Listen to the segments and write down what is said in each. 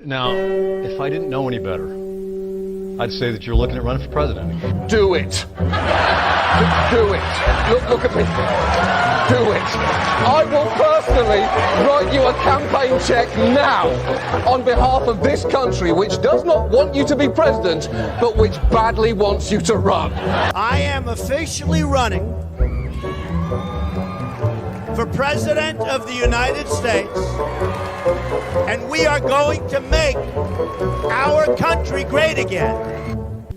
Now, if I didn't know any better, I'd say that you're looking at running for president. Do it. Do it. Look at me. Do it. I will personally write you a campaign check now on behalf of this country, which does not want you to be president, but which badly wants you to run. I am officially running for President of the United States, and we are going to make our country great again.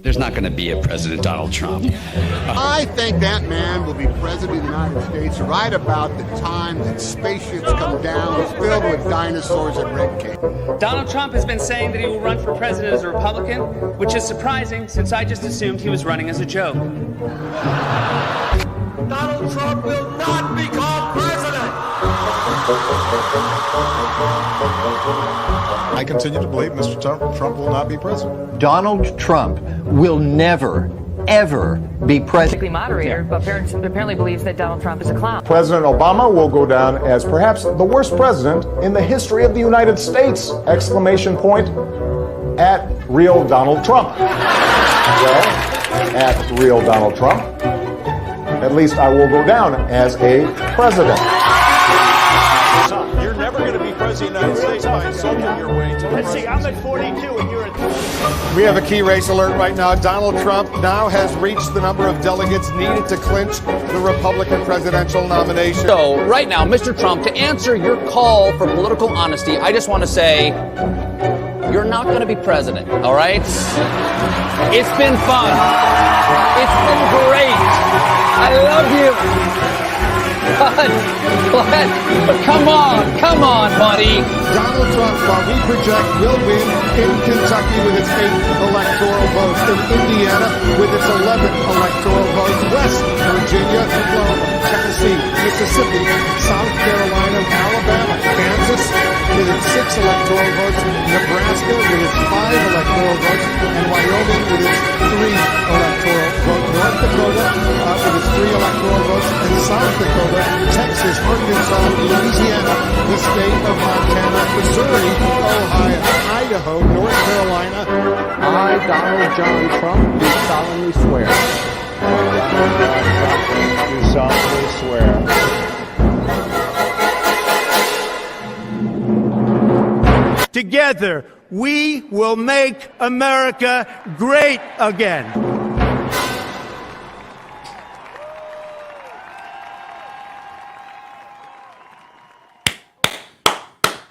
There's not going to be a President Donald Trump. I think that man will be president of the United States right about the time that spaceships come down filled with dinosaurs and red cake. Donald Trump has been saying that he will run for president as a Republican, which is surprising since I just assumed he was running as a joke. Donald Trump will not become president. I continue to believe Mr. Trump will not be president. Donald Trump will never, ever be president. Moderator, but apparently believes that Donald Trump is a clown. President Obama will go down as perhaps the worst president in the history of the United States! Exclamation point at real Donald Trump. Well, at real Donald Trump, at least I will go down as a president. You're never going to be president of the United States by insulting your way to. Let's see, I'm at 42 and you're at 30. We have a key race alert right now. Donald Trump now has reached the number of delegates needed to clinch the Republican presidential nomination. So, right now, Mr. Trump, to answer your call for political honesty, I just want to say, you're not going to be president, all right? It's been fun. It's been great. I love you. But come on, buddy. Donald Trump, while we project, will win in Kentucky with its 8 electoral votes, in Indiana with its 11 electoral votes, West Virginia, Oklahoma, Tennessee, Mississippi, South Carolina, Alabama, Kansas with its 6 electoral votes, Nebraska with its 5 electoral votes, and Wyoming with its 3 electoral votes, North Dakota with its 3 electoral votes, and South Dakota, Texas, Arkansas, Louisiana, the state of Montana, Missouri, Ohio, Idaho, North Carolina. I, Donald John Trump, do solemnly swear. Do solemnly swear. Together, we will make America great again.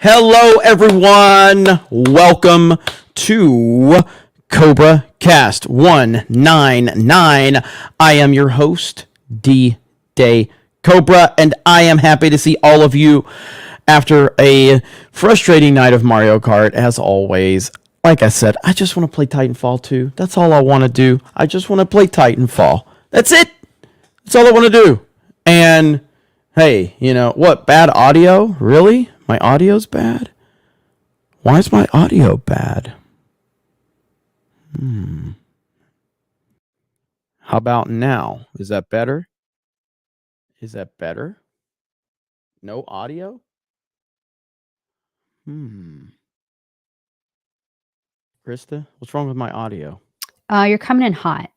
Hello, everyone. Welcome to CobraCast 199. I am your host, D-Day Cobra, and I am happy to see all of you after a frustrating night of Mario Kart, as always. Like I said, I just want to play Titanfall 2. That's all I want to do. I just want to play Titanfall. That's it. That's all I want to do. And, hey, you know, what, bad audio? Really? My audio's bad? Why is my audio bad? How about now? Is that better? Is that better? No audio? Krista, what's wrong with my audio? You're coming in hot.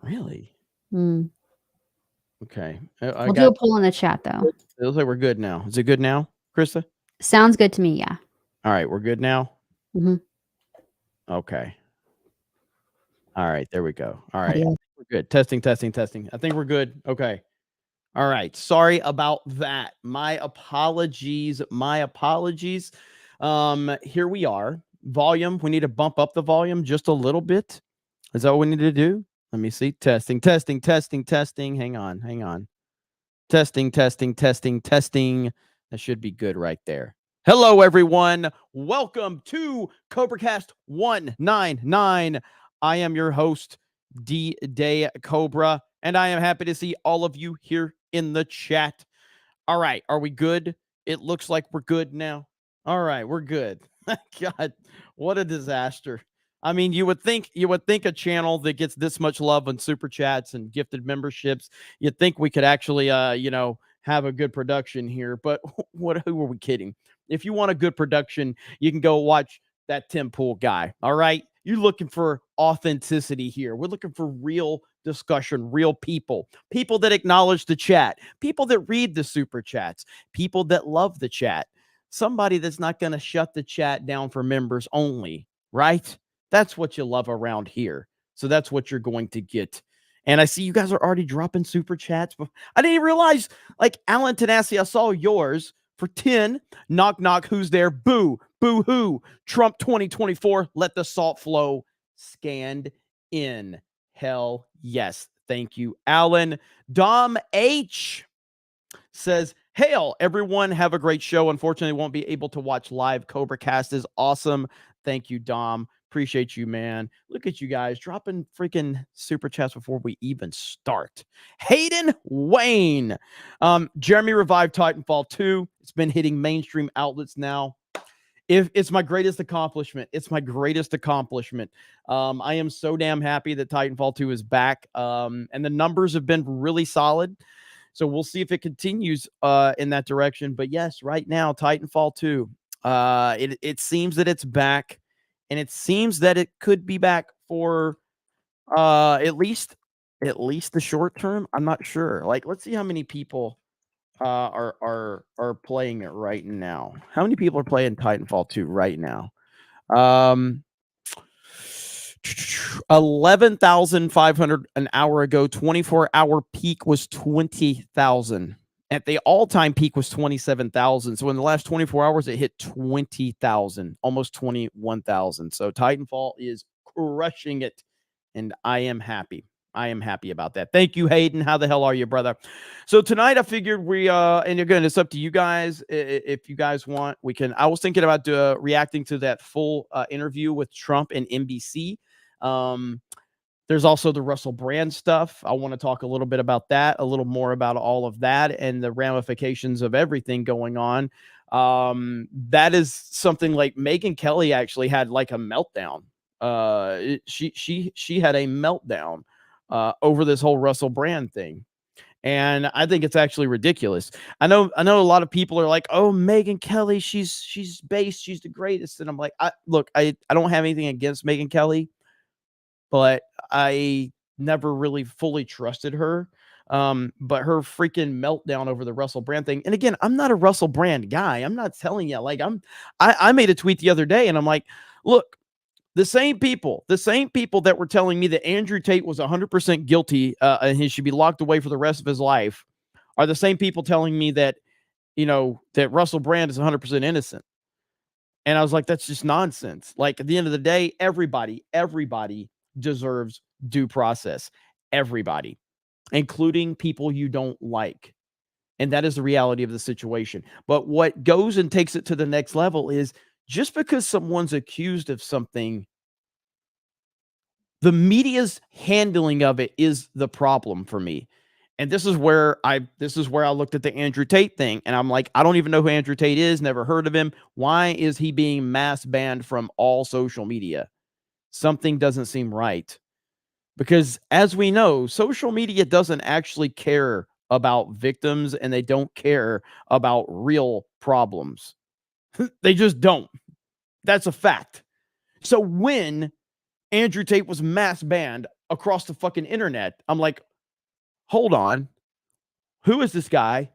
Really? Okay. We'll do a poll in the chat, though. It looks like we're good now. Is it good now, Krista? Sounds good to me, yeah. All right, we're good now? Mm-hmm. Okay. All right, there we go. All right, Yeah. we're good. Testing. I think we're good. Okay. All right. Sorry about that. My apologies. Here we are. Volume. We need to bump up the volume just a little bit. Is that what we need to do? Let me see. Testing. Hang on. Testing. That should be good right there. Hello, everyone. Welcome to CobraCast 199. I am your host, D-Day Cobra, and I am happy to see all of you here in the chat. All right. Are we good? It looks like we're good now. All right. We're good. God, what a disaster. I mean, you would think a channel that gets this much love on super chats and gifted memberships, you'd think we could actually, have a good production here. But who are we kidding? If you want a good production, you can go watch that Tim Pool guy. All right. You're looking for authenticity here. We're looking for real discussion, real people that acknowledge the chat, people that read the super chats, people that love the chat, somebody that's not going to shut the chat down for members only, right? That's what you love around here. So that's what you're going to get. And I see you guys are already dropping super chats. I didn't even realize, like, Alan Tanassi, I saw yours for 10. Knock, knock, who's there? Boo, boo hoo. Trump 2024, let the salt flow. Scanned in. Hell yes. Thank you, Alan. Dom H says, hail, everyone. Have a great show. Unfortunately, won't be able to watch live. CobraCast is awesome. Thank you, Dom. Appreciate you, man. Look at you guys dropping freaking super chats before we even start. Hayden Wayne. Jeremy revived Titanfall 2. It's been hitting mainstream outlets now. If it's my greatest accomplishment. It's my greatest accomplishment. I am so damn happy that Titanfall 2 is back. And the numbers have been really solid. So we'll see if it continues in that direction. But yes, right now, Titanfall 2. It seems that it's back. And it seems that it could be back for at least the short term. I'm not sure. Like, let's see how many people are playing it right now. How many people are playing Titanfall 2 right now? 11,500 an hour ago. 24-hour peak was 20,000. At the all-time peak was 27,000. So in the last 24 hours, it hit 20,000, almost 21,000. So Titanfall is crushing it, and I am happy. I am happy about that. Thank you, Hayden. How the hell are you, brother? So tonight I figured and again, it's up to you guys. If you guys want, we can. I was thinking about reacting to that full interview with Trump and NBC. There's also the Russell Brand stuff. I want to talk a little bit about that, a little more about all of that and the ramifications of everything going on. That is something like Megyn Kelly actually had like a meltdown. She had a meltdown over this whole Russell Brand thing. And I think it's actually ridiculous. I know a lot of people are like, oh, Megyn Kelly, she's based, she's the greatest. And I'm like, I don't have anything against Megyn Kelly, but I never really fully trusted her. But her freaking meltdown over the Russell Brand thing. And again, I'm not a Russell Brand guy. I'm not telling you, like, I made a tweet the other day and I'm like, look, the same people that were telling me that Andrew Tate was 100% guilty and he should be locked away for the rest of his life are the same people telling me that, that Russell Brand is 100% innocent. And I was like, that's just nonsense. Like, at the end of the day, everybody deserves due process. Everybody, including people you don't like. And that is the reality of the situation. But what goes and takes it to the next level is just because someone's accused of something, the media's handling of it is the problem for me. And this is where I looked at the Andrew Tate thing and I'm like, I don't even know who Andrew Tate is, never heard of him. Why is he being mass banned from all social media? Something doesn't seem right. Because as we know, social media doesn't actually care about victims and they don't care about real problems. They just don't. That's a fact. So when Andrew Tate was mass banned across the fucking internet, I'm like, hold on. Who is this guy?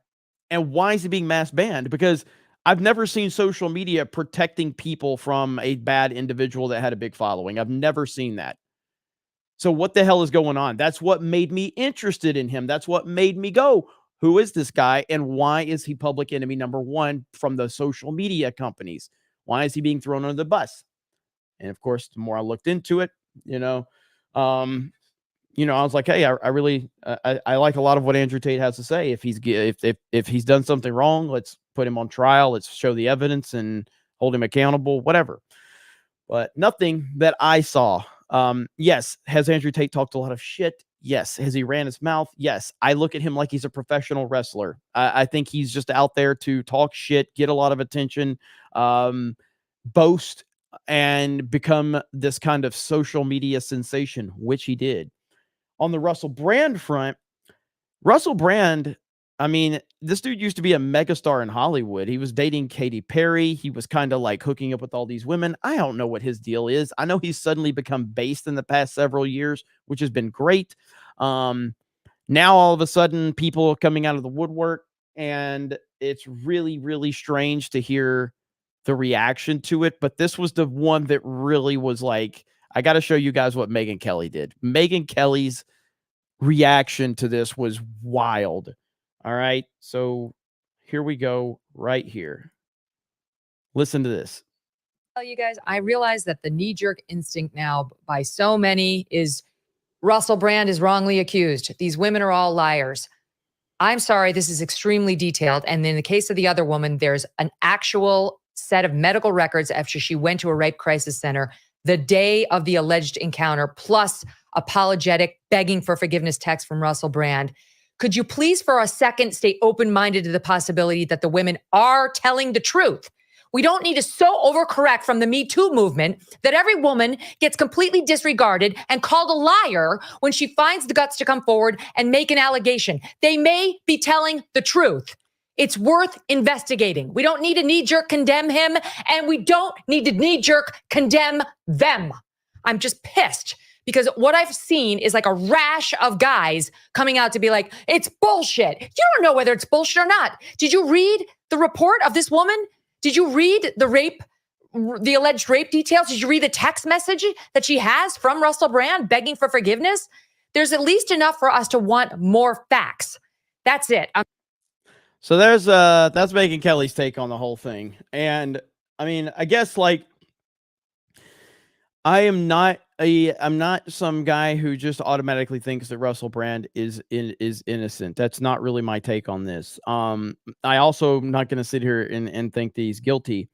And why is he being mass banned? Because I've never seen social media protecting people from a bad individual that had a big following. I've never seen that. So what the hell is going on? That's what made me interested in him. That's what made me go, who is this guy? And why is he public enemy number one from the social media companies? Why is he being thrown under the bus? And of course, the more I looked into it, I was like, hey, I really like a lot of what Andrew Tate has to say. If he's done something wrong, let's put him on trial. Let's show the evidence and hold him accountable, whatever. But nothing that I saw. Yes. Has Andrew Tate talked a lot of shit? Yes. Has he ran his mouth? Yes. I look at him like he's a professional wrestler. I think he's just out there to talk shit, get a lot of attention, boast, and become this kind of social media sensation, which he did. On the Russell Brand front, Russell Brand I mean, this dude used to be a megastar in Hollywood. He was dating Katy Perry. He was kind of like hooking up with all these women. I don't know what his deal is. I know he's suddenly become based in the past several years, which has been great. Now all of a sudden people are coming out of the woodwork, and it's really, really strange to hear the reaction to it. But this was the one that really was like, I got to show you guys what Megyn Kelly did. Megyn Kelly's reaction to this was wild. All right. So here we go right here. Listen to this. Tell you guys, I realize that the knee-jerk instinct now by so many is Russell Brand is wrongly accused. These women are all liars. I'm sorry, this is extremely detailed. And in the case of the other woman, there's an actual set of medical records after she went to a rape crisis center the day of the alleged encounter, plus apologetic, begging for forgiveness text from Russell Brand. Could you please, for a second, stay open-minded to the possibility that the women are telling the truth? We don't need to so overcorrect from the Me Too movement that every woman gets completely disregarded and called a liar when she finds the guts to come forward and make an allegation. They may be telling the truth. It's worth investigating. We don't need to knee-jerk condemn him, and we don't need to knee-jerk condemn them. I'm just pissed because what I've seen is like a rash of guys coming out to be like, it's bullshit. You don't know whether it's bullshit or not. Did you read the report of this woman? Did you read the alleged rape details? Did you read the text message that she has from Russell Brand begging for forgiveness? There's at least enough for us to want more facts. That's it. So that's Megyn Kelly's take on the whole thing. And I mean, I guess like I'm not some guy who just automatically thinks that Russell Brand is innocent. That's not really my take on this. I also am not going to sit here and think that he's guilty.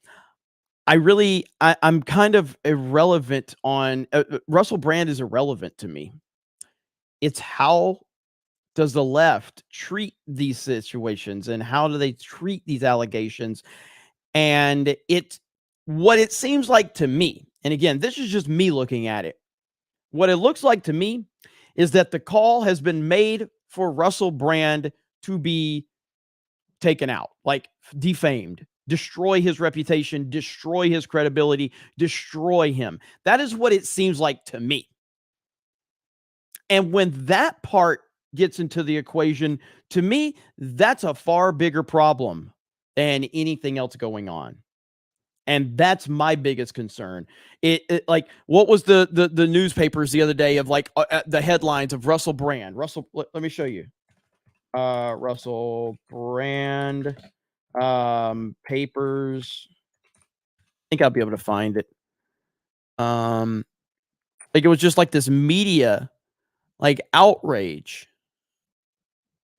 I'm kind of irrelevant on Russell Brand is irrelevant to me. It's how does the left treat these situations and how do they treat these allegations? And what it seems like to me, and again, this is just me looking at it. What it looks like to me is that the call has been made for Russell Brand to be taken out, like defamed, destroy his reputation, destroy his credibility, destroy him. That is what it seems like to me. And when that part gets into the equation, to me, that's a far bigger problem than anything else going on. And that's my biggest concern. It like, what was the newspapers the other day of like the headlines of Russell Brand? Let me show you. Russell Brand papers. I think I'll be able to find it. Like it was just like this media like outrage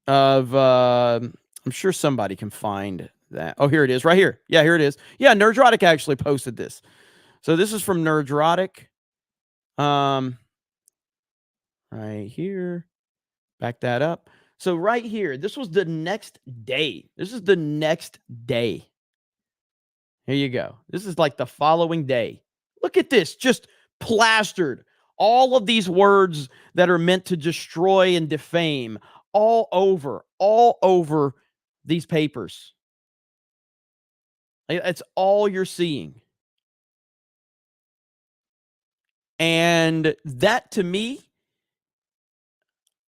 of I'm sure somebody can find that. Oh, here it is right here. Yeah, here it is. Yeah, Nerdrotic actually posted this. So this is from Nerdrotic. Right here. Back that up. So right here, this was the next day. This is the next day. Here you go. This is like the following day. Look at this, just plastered. All of these words that are meant to destroy and defame all over these papers. That's all you're seeing. And that to me,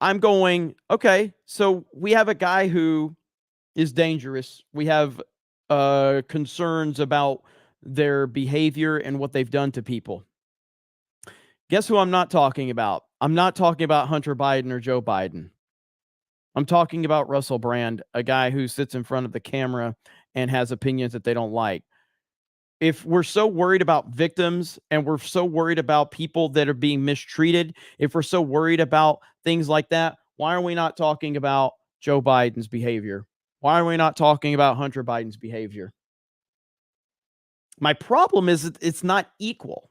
I'm going, okay, so we have a guy who is dangerous. We have concerns about their behavior and what they've done to people. Guess who I'm not talking about? I'm not talking about Hunter Biden or Joe Biden. I'm talking about Russell Brand, a guy who sits in front of the camera and has opinions that they don't like. If we're so worried about victims and we're so worried about people that are being mistreated, if we're so worried about things like that, why are we not talking about Joe Biden's behavior? Why are we not talking about Hunter Biden's behavior? My problem is it's not equal.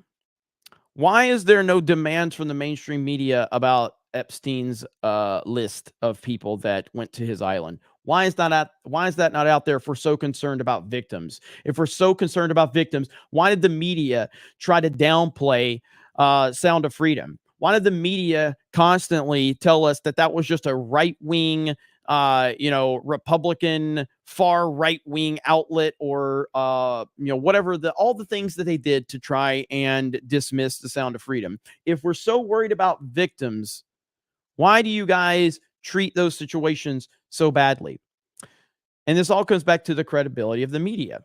Why is there no demands from the mainstream media about Epstein's list of people that went to his island? Why is that not out there if we're so concerned about victims? If we're so concerned about victims, why did the media try to downplay Sound of Freedom? Why did the media constantly tell us that was just a right-wing Republican far right-wing outlet or, whatever all the things that they did to try and dismiss the sound of freedom. If we're so worried about victims, why do you guys treat those situations so badly? And this all comes back to the credibility of the media.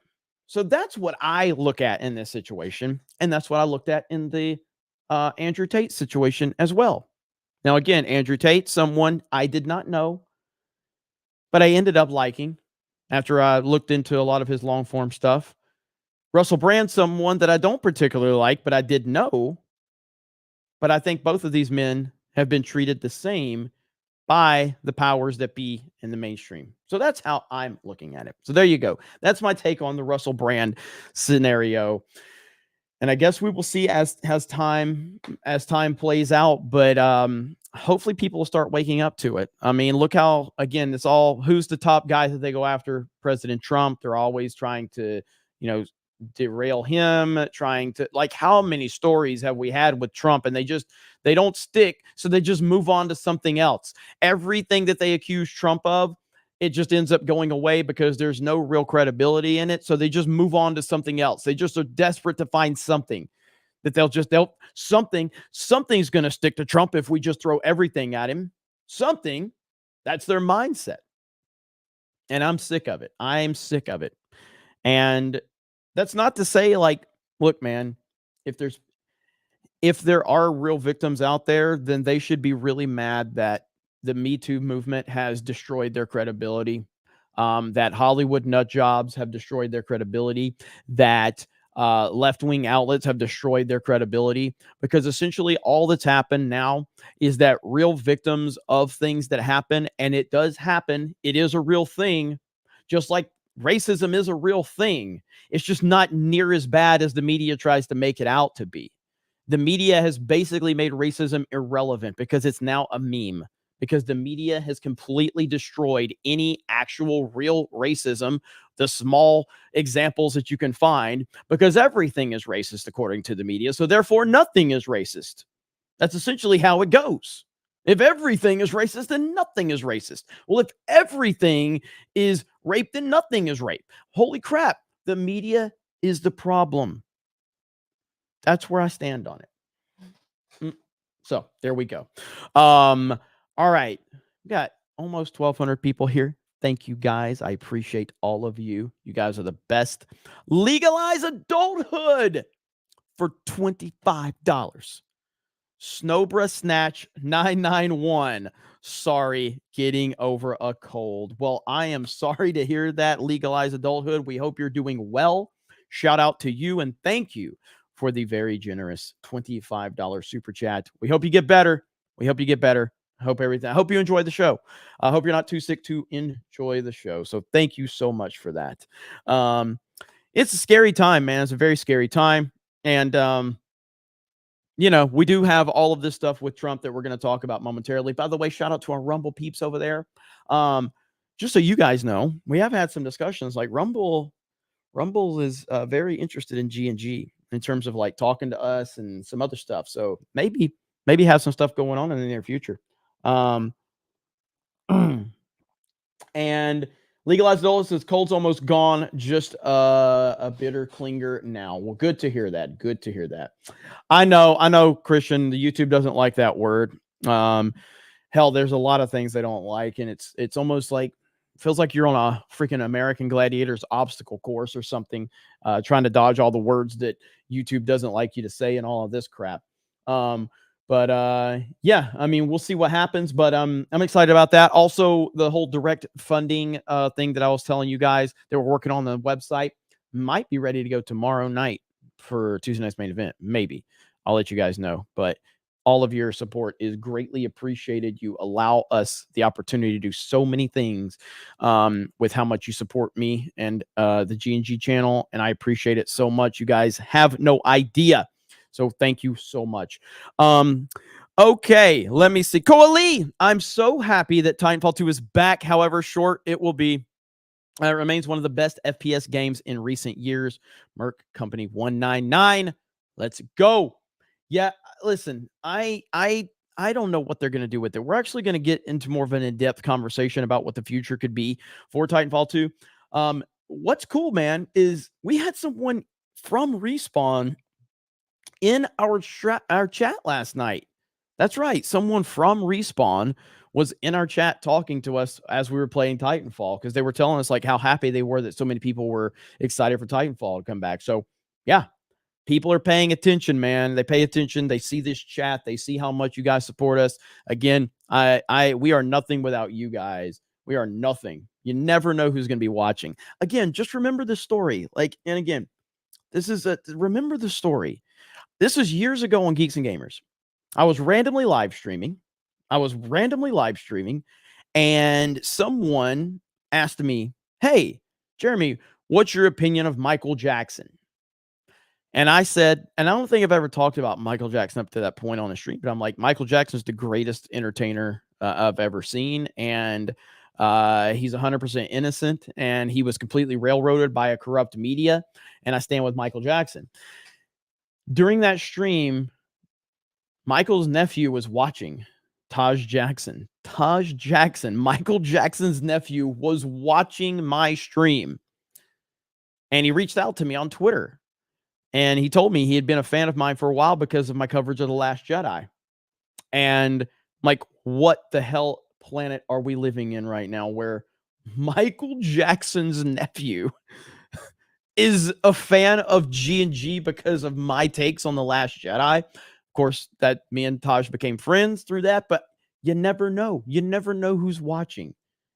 So that's what I look at in this situation. And that's what I looked at in the Andrew Tate situation as well. Now, again, Andrew Tate, someone I did not know, but I ended up liking after I looked into a lot of his long form stuff. Russell Brand, someone that I don't particularly like, but I did know. But I think both of these men have been treated the same by the powers that be in the mainstream. So that's how I'm looking at it. So there you go. That's my take on the Russell Brand scenario. And I guess we will see as time plays out, but hopefully people will start waking up to it. I mean, look how, again, it's all who's the top guy that they go after? President Trump. They're always trying to, derail him, trying to, like, how many stories have we had with Trump, and they don't stick, so they just move on to something else. Everything that they accuse Trump of, it just ends up going away because there's no real credibility in it. So they just move on to something else. They just are desperate to find something that something's going to stick to Trump if we just throw everything at him. Something. That's their mindset. And I'm sick of it. I'm sick of it. And that's not to say, like, look, man, if there are real victims out there, then they should be really mad that the Me Too movement has destroyed their credibility, that Hollywood nut jobs have destroyed their credibility, that left-wing outlets have destroyed their credibility, because essentially all that's happened now is that real victims of things that happen, and it does happen, it is a real thing, just like racism is a real thing. It's just not near as bad as the media tries to make it out to be. The media has basically made racism irrelevant because it's now a meme, because the media has completely destroyed any actual real racism, the small examples that you can find, because everything is racist according to the media. So therefore, nothing is racist. That's essentially how it goes. If everything is racist, then nothing is racist. Well, if everything is rape, then nothing is rape. Holy crap. The media is the problem. That's where I stand on it. So there we go. All right. We got almost 1,200 people here. Thank you, guys. I appreciate all of you. You guys are the best. Legalize adulthood for $25. Snowbra Snatch 991. Sorry, getting over a cold. Well, I am sorry to hear that. Legalize adulthood. We hope you're doing well. Shout out to you and thank you for the very generous $25 super chat. We hope you get better. We hope you get better. I hope you enjoy the show. I hope you're not too sick to enjoy the show. So thank you so much for that. It's a scary time, man. It's a very scary time. And, we do have all of this stuff with Trump that we're going to talk about momentarily. By the way, shout out to our Rumble peeps over there. Just so you guys know, we have had some discussions. Like Rumble is very interested in G&G in terms of like talking to us and some other stuff. So maybe have some stuff going on in the near future. And Legalized Adults says cold's almost gone, just a bitter clinger now. Well, good to hear that. Good to hear that. I know, Christian, the YouTube doesn't like that word. Hell, there's a lot of things they don't like, and it's almost like, feels like you're on a freaking American Gladiators obstacle course or something, trying to dodge all the words that YouTube doesn't like you to say and all of this crap. But yeah, I mean, we'll see what happens, but I'm excited about that. Also, the whole direct funding thing that I was telling you guys that we're working on the website might be ready to go tomorrow night for Tuesday night's main event. Maybe. I'll let you guys know, but all of your support is greatly appreciated. You allow us the opportunity to do so many things with how much you support me and the G&G channel, and I appreciate it so much. You guys have no idea. So thank you so much. Okay, let me see. Koa Lee, I'm so happy that Titanfall 2 is back, however short it will be. It remains one of the best FPS games in recent years. Merc Company 199. Let's go. Yeah, listen, I I don't know what they're going to do with it. We're actually going to get into more of an in-depth conversation about what the future could be for Titanfall 2. What's cool, man, is we had someone from Respawn in our chat last night. That's right. Someone from Respawn was in our chat talking to us as we were playing Titanfall, because they were telling us like how happy they were that so many people were excited for Titanfall to come back. So yeah, people are paying attention, man. They pay attention. They see this chat. They see how much you guys support us. Again, we are nothing without you guys. We are nothing. You never know who's going to be watching. Again, just remember the story. And again, remember the story. This was years ago on Geeks and Gamers. I was randomly live streaming. And someone asked me, "Hey, Jeremy, what's your opinion of Michael Jackson?" And I said, and I don't think I've ever talked about Michael Jackson up to that point on the stream, but I'm like, Michael Jackson's the greatest entertainer I've ever seen. And he's 100% innocent, and he was completely railroaded by a corrupt media. And I stand with Michael Jackson. During that stream, Michael's nephew was watching. Taj Jackson, Michael Jackson's nephew, was watching my stream. And he reached out to me on Twitter. And he told me he had been a fan of mine for a while because of my coverage of The Last Jedi. And I'm like, what the hell planet are we living in right now where Michael Jackson's nephew is a fan of G&G because of my takes on The Last Jedi? Of course, that me and Taj became friends through that, but you never know. You never know who's watching.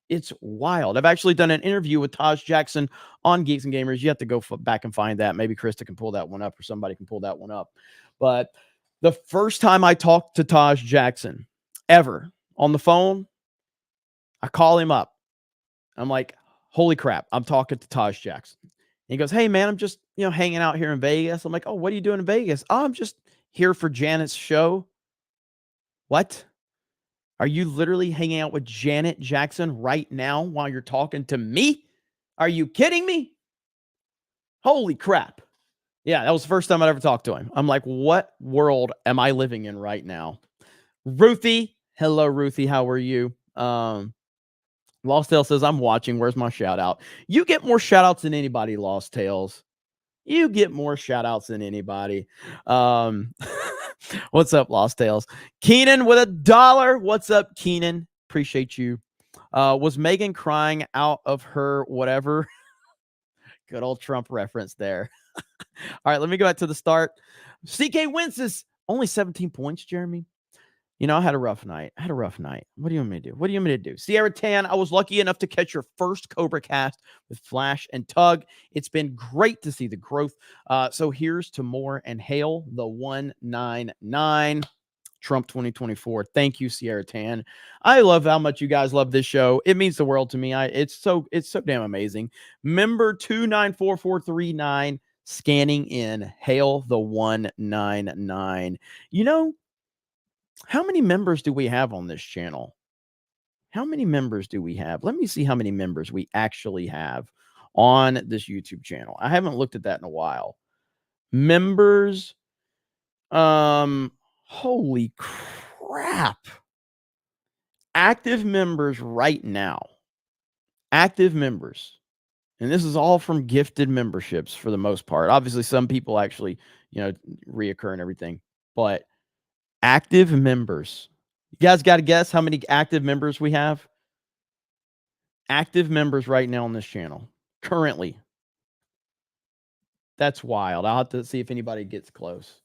It's wild. I've actually done an interview with Taj Jackson on Geeks and Gamers. You have to go back and find that. Maybe Krista can pull that one up, or somebody can pull that one up. But the first time I talked to Taj Jackson ever on the phone, I call him up. I'm like, holy crap, I'm talking to Taj Jackson. And he goes, "Hey, man, I'm just, hanging out here in Vegas." I'm like, "Oh, what are you doing in Vegas?" "Oh, I'm just here for Janet's show." What? Are you literally hanging out with Janet Jackson right now while you're talking to me? Are you kidding me? Holy crap. Yeah, that was the first time I'd ever talked to him. I'm like, what world am I living in right now? Ruthie. Hello, Ruthie. How are you? Lost Tales says, "I'm watching. Where's my shout out?" You get more shout outs than anybody, Lost Tales. You get more shout outs than anybody. What's up, Lost Tales? Keenan with $1. What's up, Keenan? Appreciate you. Was Megan crying out of her whatever? Good old Trump reference there. All right, let me go back to the start. CK Winces, only 17 points, Jeremy. I had a rough night. What do you want me to do? Sierra Tan, I was lucky enough to catch your first CobraCast with Flash and Tug. It's been great to see the growth. So here's to more, and hail the 199 Trump 2024. Thank you, Sierra Tan. I love how much you guys love this show. It means the world to me. It's so damn amazing. Member 294439 scanning in. Hail the 199. How many members do we have on this channel? How many members do we have? Let me see how many members we actually have on this YouTube channel. I haven't looked at that in a while. Members. Holy crap. Active members right now. Active members. And this is all from gifted memberships for the most part. Obviously, some people actually, reoccur and everything. But active members. You guys got to guess how many active members we have? Active members right now on this channel. Currently. That's wild. I'll have to see if anybody gets close.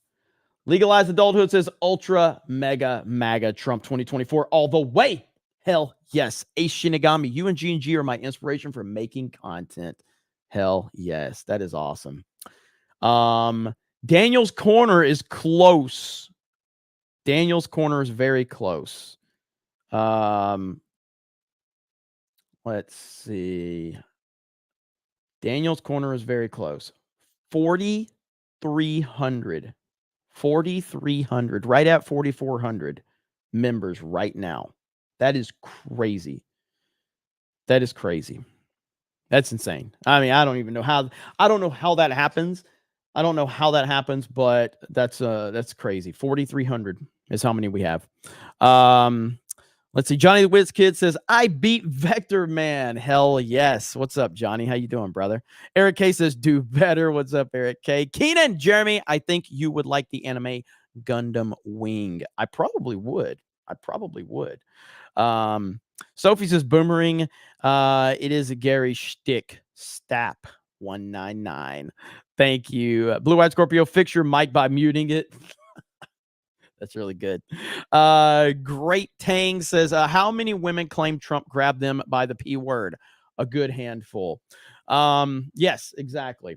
Legalized Adulthood says ultra mega maga Trump 2024 all the way. Hell yes. Ace Shinigami, you and G&G are my inspiration for making content. Hell yes. That is awesome. Daniel's Corner is close. Daniel's Corner is very close. Let's see. Daniel's Corner is very close. 4,300. 4,300. Right at 4,400 members right now. That is crazy. That is crazy. That's insane. I mean, I don't know how that happens. But that's crazy. 4,300. is how many we have. Let's see. Johnny the Wiz Kid says, I beat Vector Man. Hell yes. What's up, Johnny? How you doing, brother? Eric K says, do better. What's up, Eric K? Keenan, Jeremy, I think you would like the anime Gundam Wing. I probably would. Sophie says, Boomerang. It is a Gary Shtick. Stap 199. Thank you. Blue Eyed Scorpio, fix your mic by muting it. That's really good. Great Tang says, how many women claim Trump grabbed them by the P word? A good handful. Yes, exactly.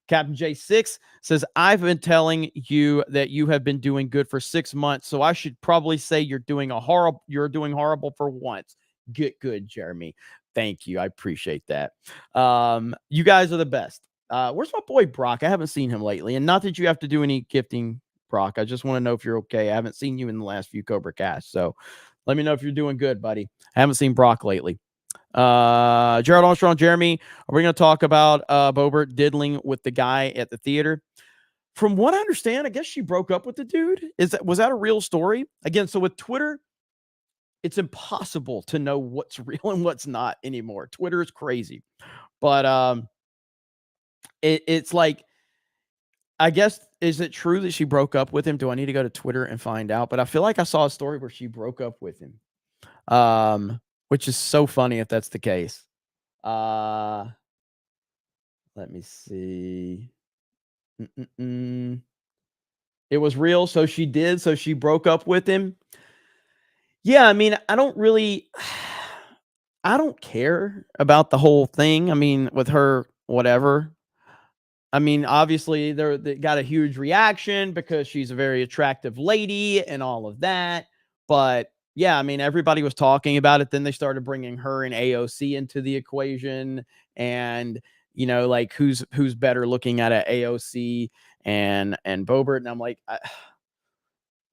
Captain J6 says, I've been telling you that you have been doing good for 6 months, so I should probably say you're doing horrible for once. Get good, Jeremy. Thank you. I appreciate that. You guys are the best. Where's my boy Brock? I haven't seen him lately, and not that you have to do any gifting, Brock. I just want to know if you're okay. I haven't seen you in the last few CobraCasts, so let me know if you're doing good, buddy. I haven't seen Brock lately. Gerald Armstrong, Jeremy, are we going to talk about Boebert diddling with the guy at the theater? From what I understand, I guess she broke up with the dude. Was that a real story? Again, so with Twitter, it's impossible to know what's real and what's not anymore. Twitter is crazy, but it's like, I guess, is it true that she broke up with him? Do I need to go to Twitter and find out? But I feel like I saw a story where she broke up with him, which is so funny if that's the case. Let me see. It was real, so she did. So she broke up with him. Yeah, I mean, I don't care about the whole thing. I mean, with her, whatever. I mean, obviously, they got a huge reaction because she's a very attractive lady and all of that. But yeah, I mean, everybody was talking about it. Then they started bringing her and AOC into the equation, and like who's better looking at a AOC and Boebert, and I'm like,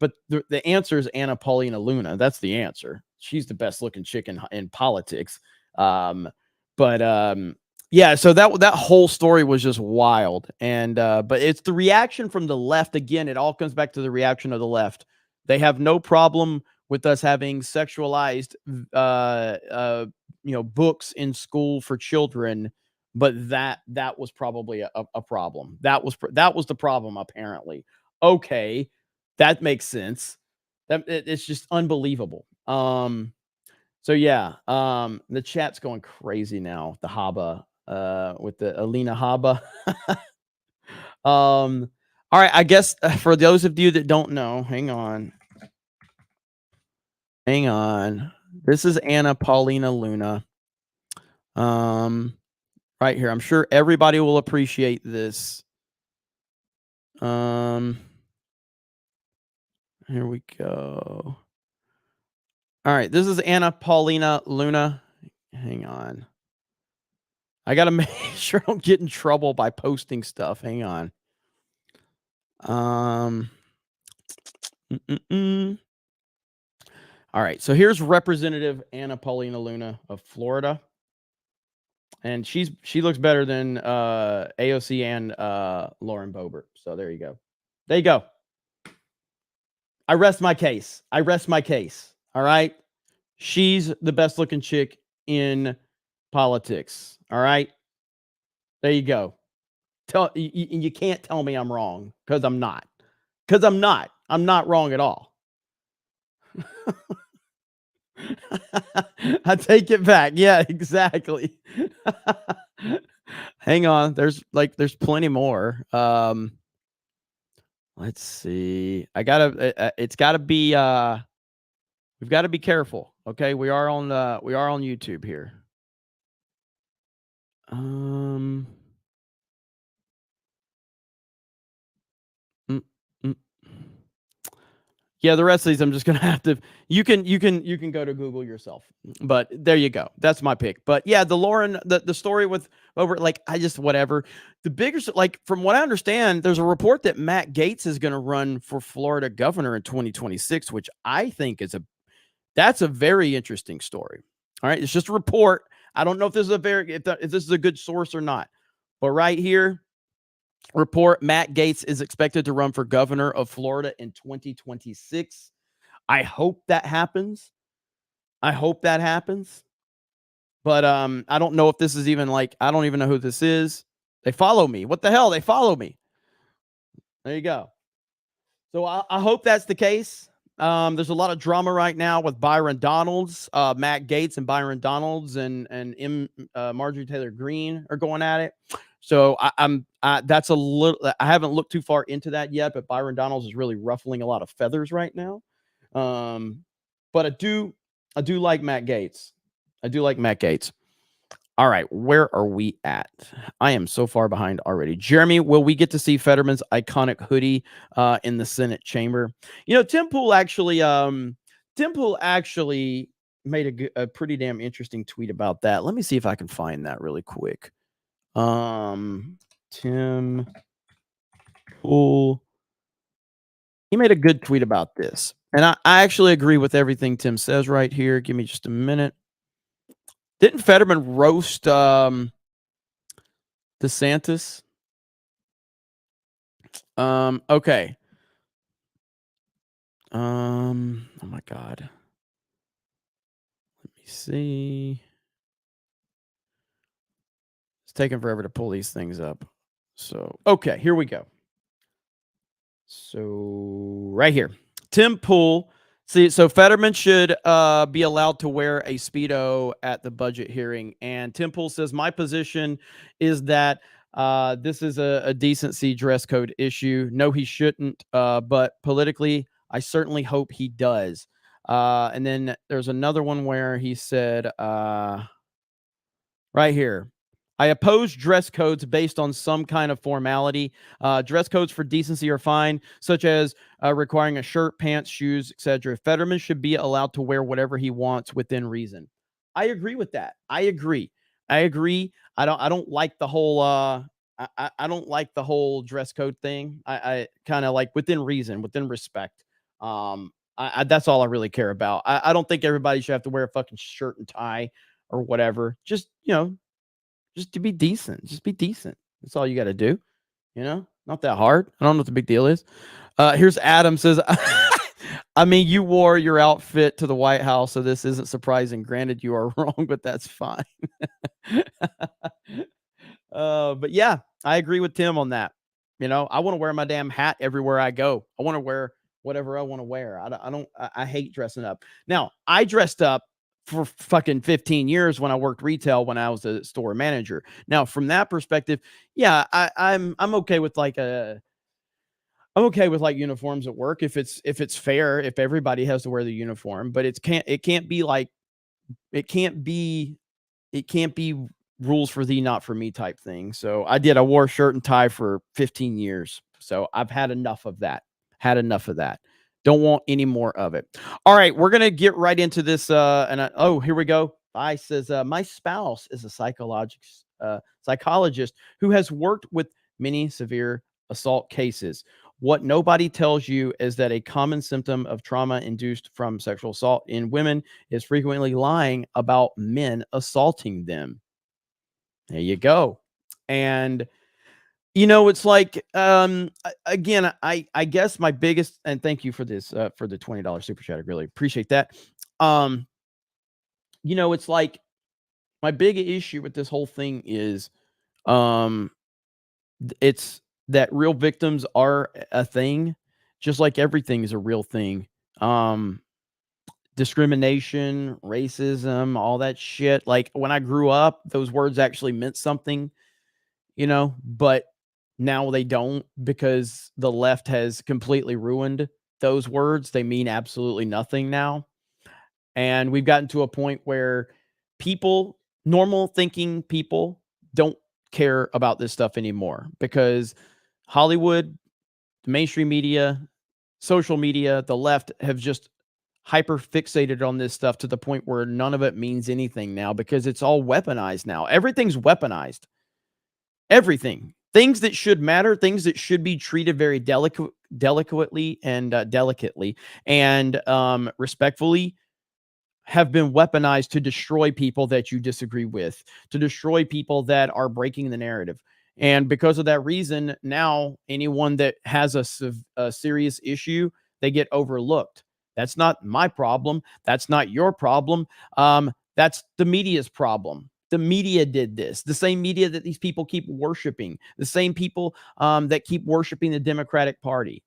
but the answer is Anna Paulina Luna. That's the answer. She's the best looking chick in politics. Yeah, so that whole story was just wild. And but it's the reaction from the left. Again, it all comes back to the reaction of the left. They have no problem with us having sexualized books in school for children, but that was probably a problem. That was the problem, apparently. Okay, that makes sense. It's just unbelievable. So yeah, the chat's going crazy now. The Haba, with the Alina Haba. All right, I guess for those of you that don't know, hang on. This is Anna Paulina Luna. Right here. I'm sure everybody will appreciate this. Here we go. All right, this is Anna Paulina Luna. Hang on. I got to make sure I don't get in trouble by posting stuff. Hang on. All right, so here's Representative Anna Paulina Luna of Florida. And she looks better than AOC and Lauren Boebert. So there you go. There you go. I rest my case. All right. She's the best looking chick in politics. All right. There you go. You can't tell me I'm wrong, because I'm not. I'm not wrong at all. I take it back. Yeah, exactly. Hang on. There's plenty more. Let's see. It's gotta be, we've got to be careful. Okay. We are on YouTube here. Yeah, the rest of these I'm just gonna have to. You can go to Google yourself. But there you go. That's my pick. But yeah, the Lauren, the story with over, like, I just whatever. The bigger, like, from what I understand, there's a report that Matt Gaetz is going to run for Florida governor in 2026, which I think that's a very interesting story. All right, it's just a report. I don't know if this is if this is a good source or not. But right here, report Matt Gaetz is expected to run for governor of Florida in 2026. I hope that happens. But I don't know if this is even like, I don't even know who this is. They follow me. What the hell? They follow me. There you go. So I hope that's the case. There's a lot of drama right now with Byron Donalds, Matt Gaetz, and Byron Donalds, and Marjorie Taylor Greene are going at it. So that's a little. I haven't looked too far into that yet, but Byron Donalds is really ruffling a lot of feathers right now. But I do like Matt Gaetz. All right, where are we at? I am so far behind already. Jeremy, will we get to see Fetterman's iconic hoodie in the Senate chamber? You know, Tim Pool actually made a pretty damn interesting tweet about that. Let me see if I can find that really quick. Tim Pool, he made a good tweet about this, and I actually agree with everything Tim says right here. Give me just a minute. Didn't Fetterman roast DeSantis? Okay. Oh my God. Let me see. It's taking forever to pull these things up. So, okay, here we go. So, right here. Tim Pool. See, so Fetterman should be allowed to wear a Speedo at the budget hearing. And Tim Pool says, my position is that this is a decency dress code issue. No, he shouldn't. But politically, I certainly hope he does. And then there's another one where he said, right here, I oppose dress codes based on some kind of formality. Dress codes for decency are fine, such as requiring a shirt, pants, shoes, etc. Fetterman should be allowed to wear whatever he wants within reason. I agree with that. I agree. I don't like the whole I don't like the whole dress code thing. I kind of like within reason, within respect. That's all I really care about. I don't think everybody should have to wear a fucking shirt and tie or whatever. Just, just to be decent. Just be decent. That's all you got to do. Not that hard. I don't know what the big deal is. Here's Adam says, I mean, you wore your outfit to the White House, so this isn't surprising. Granted, you are wrong, but that's fine. But yeah, I agree with Tim on that. I want to wear my damn hat everywhere I go. I want to wear whatever I want to wear. I hate dressing up. Now, I dressed up for fucking 15 years when I worked retail, when I was a store manager. Now, from that perspective, yeah, I'm okay with uniforms at work if it's fair, if everybody has to wear the uniform, but it can't be rules for thee, not for me type thing. So I wore a shirt and tie for 15 years. So I've had enough of that. Don't want any more of it. All right, we're going to get right into this. Here we go. I says, my spouse is a psychologist who has worked with many severe assault cases. What nobody tells you is that a common symptom of trauma induced from sexual assault in women is frequently lying about men assaulting them. There you go. And it's like, again, I guess my biggest, and thank you for this, for the $20 super chat. I really appreciate that. It's like my big issue with this whole thing is, it's that real victims are a thing, just like everything is a real thing. Discrimination, racism, all that shit. Like when I grew up, those words actually meant something, but now they don't, because the left has completely ruined those words. They mean absolutely nothing now. And we've gotten to a point where normal thinking people don't care about this stuff anymore, because Hollywood, the mainstream media, social media, the left have just hyper fixated on this stuff to the point where none of it means anything now, because it's all weaponized now. Everything's weaponized. Everything. Things that should matter, things that should be treated very delicately and respectfully, have been weaponized to destroy people that you disagree with, to destroy people that are breaking the narrative. And because of that reason, now anyone that has a serious issue, they get overlooked. That's not my problem. That's not your problem. That's the media's problem. The media did this. The same media that these people keep worshiping. The same people that keep worshiping the Democratic Party.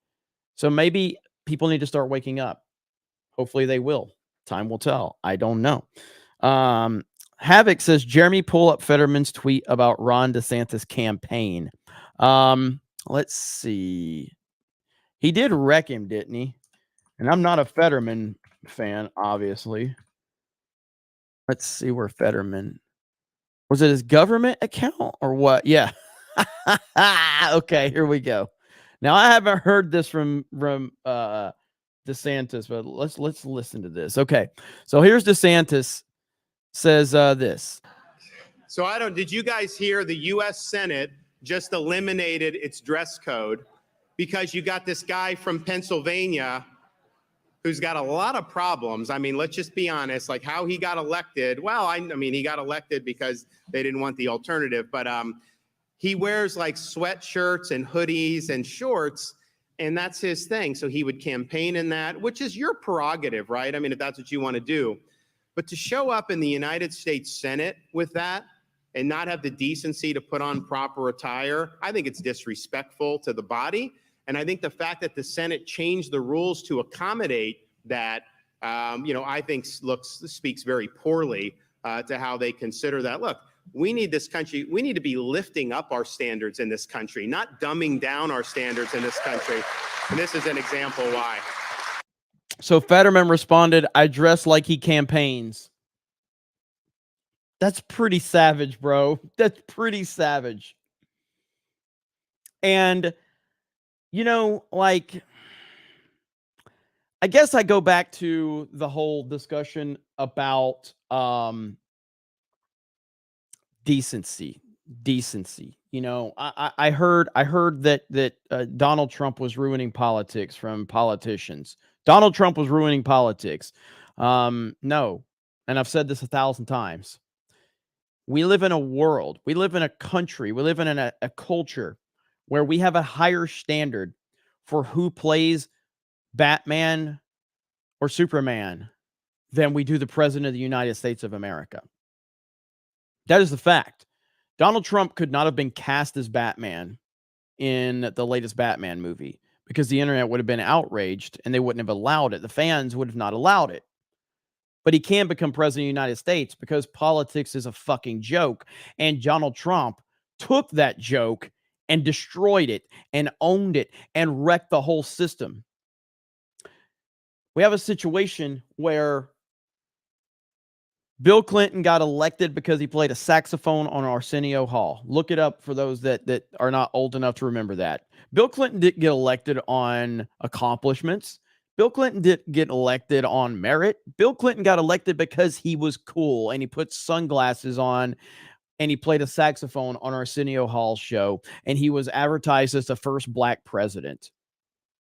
So maybe people need to start waking up. Hopefully they will. Time will tell. I don't know. Havoc says, Jeremy, pull up Fetterman's tweet about Ron DeSantis' campaign. Let's see. He did wreck him, didn't he? And I'm not a Fetterman fan, obviously. Let's see where Fetterman... Was it his government account or what? Yeah. Okay, here we go. Now, I haven't heard this from DeSantis, but let's listen to this. Okay, so here's DeSantis says this. So did you guys hear the U.S. Senate just eliminated its dress code because you got this guy from Pennsylvania who's got a lot of problems. I mean, let's just be honest, like how he got elected. Well, I mean, he got elected because they didn't want the alternative, but he wears like sweatshirts and hoodies and shorts, and that's his thing. So he would campaign in that, which is your prerogative, right? I mean, if that's what you want to do. But to show up in the United States Senate with that and not have the decency to put on proper attire, I think it's disrespectful to the body. And I think the fact that the Senate changed the rules to accommodate that, I think speaks very poorly to how they consider that. Look, we need this country. We need to be lifting up our standards in this country, not dumbing down our standards in this country. And this is an example why. So Fetterman responded, I dress like he campaigns. That's pretty savage, bro. That's pretty savage. And, I guess I go back to the whole discussion about decency. I heard that Donald Trump was ruining politics from politicians. Donald Trump was ruining politics. No. And I've said this 1,000 times. We live in a world. We live in a country. We live in a culture where we have a higher standard for who plays Batman or Superman than we do the President of the United States of America. That is the fact. Donald Trump could not have been cast as Batman in the latest Batman movie because the internet would have been outraged and they wouldn't have allowed it. The fans would have not allowed it. But he can become president of the United States because politics is a fucking joke. And Donald Trump took that joke and destroyed it and owned it and wrecked the whole system. We have a situation where Bill Clinton got elected because he played a saxophone on Arsenio Hall. Look it up for those that are not old enough to remember that. Bill Clinton didn't get elected on accomplishments. Bill Clinton didn't get elected on merit. Bill Clinton got elected because he was cool and he put sunglasses on and he played a saxophone on Arsenio Hall's show, and he was advertised as the first black president.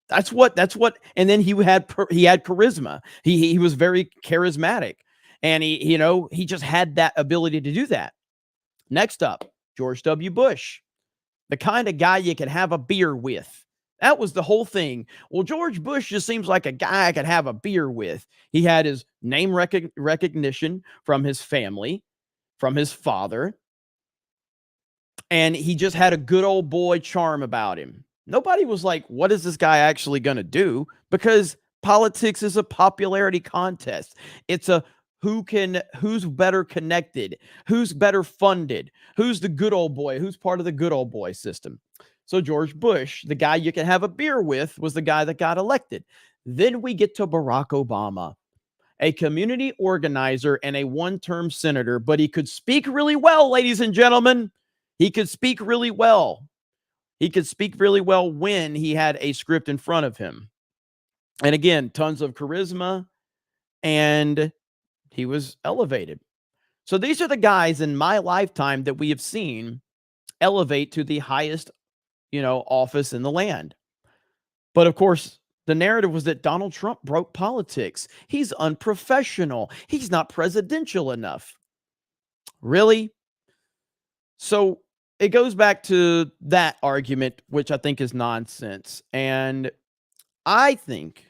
That's what, and then he had charisma. He was very charismatic, and he just had that ability to do that. Next up, George W. Bush, the kind of guy you could have a beer with. That was the whole thing. Well, George Bush just seems like a guy I could have a beer with. He had his name recognition from his family, from his father, and he just had a good old boy charm about him. Nobody was like, what is this guy actually going to do? Because politics is a popularity contest. It's a who's better connected, who's better funded, who's the good old boy, who's part of the good old boy system. So George Bush, the guy you can have a beer with, was the guy that got elected. Then we get to Barack Obama, a community organizer and a one-term senator, but he could speak really well, ladies and gentlemen. He could speak really well. He could speak really well when he had a script in front of him. And again, tons of charisma, and he was elevated. So these are the guys in my lifetime that we have seen elevate to the highest, office in the land. But of course, the narrative was that Donald Trump broke politics. He's unprofessional. He's not presidential enough. Really? So it goes back to that argument, which I think is nonsense. And I think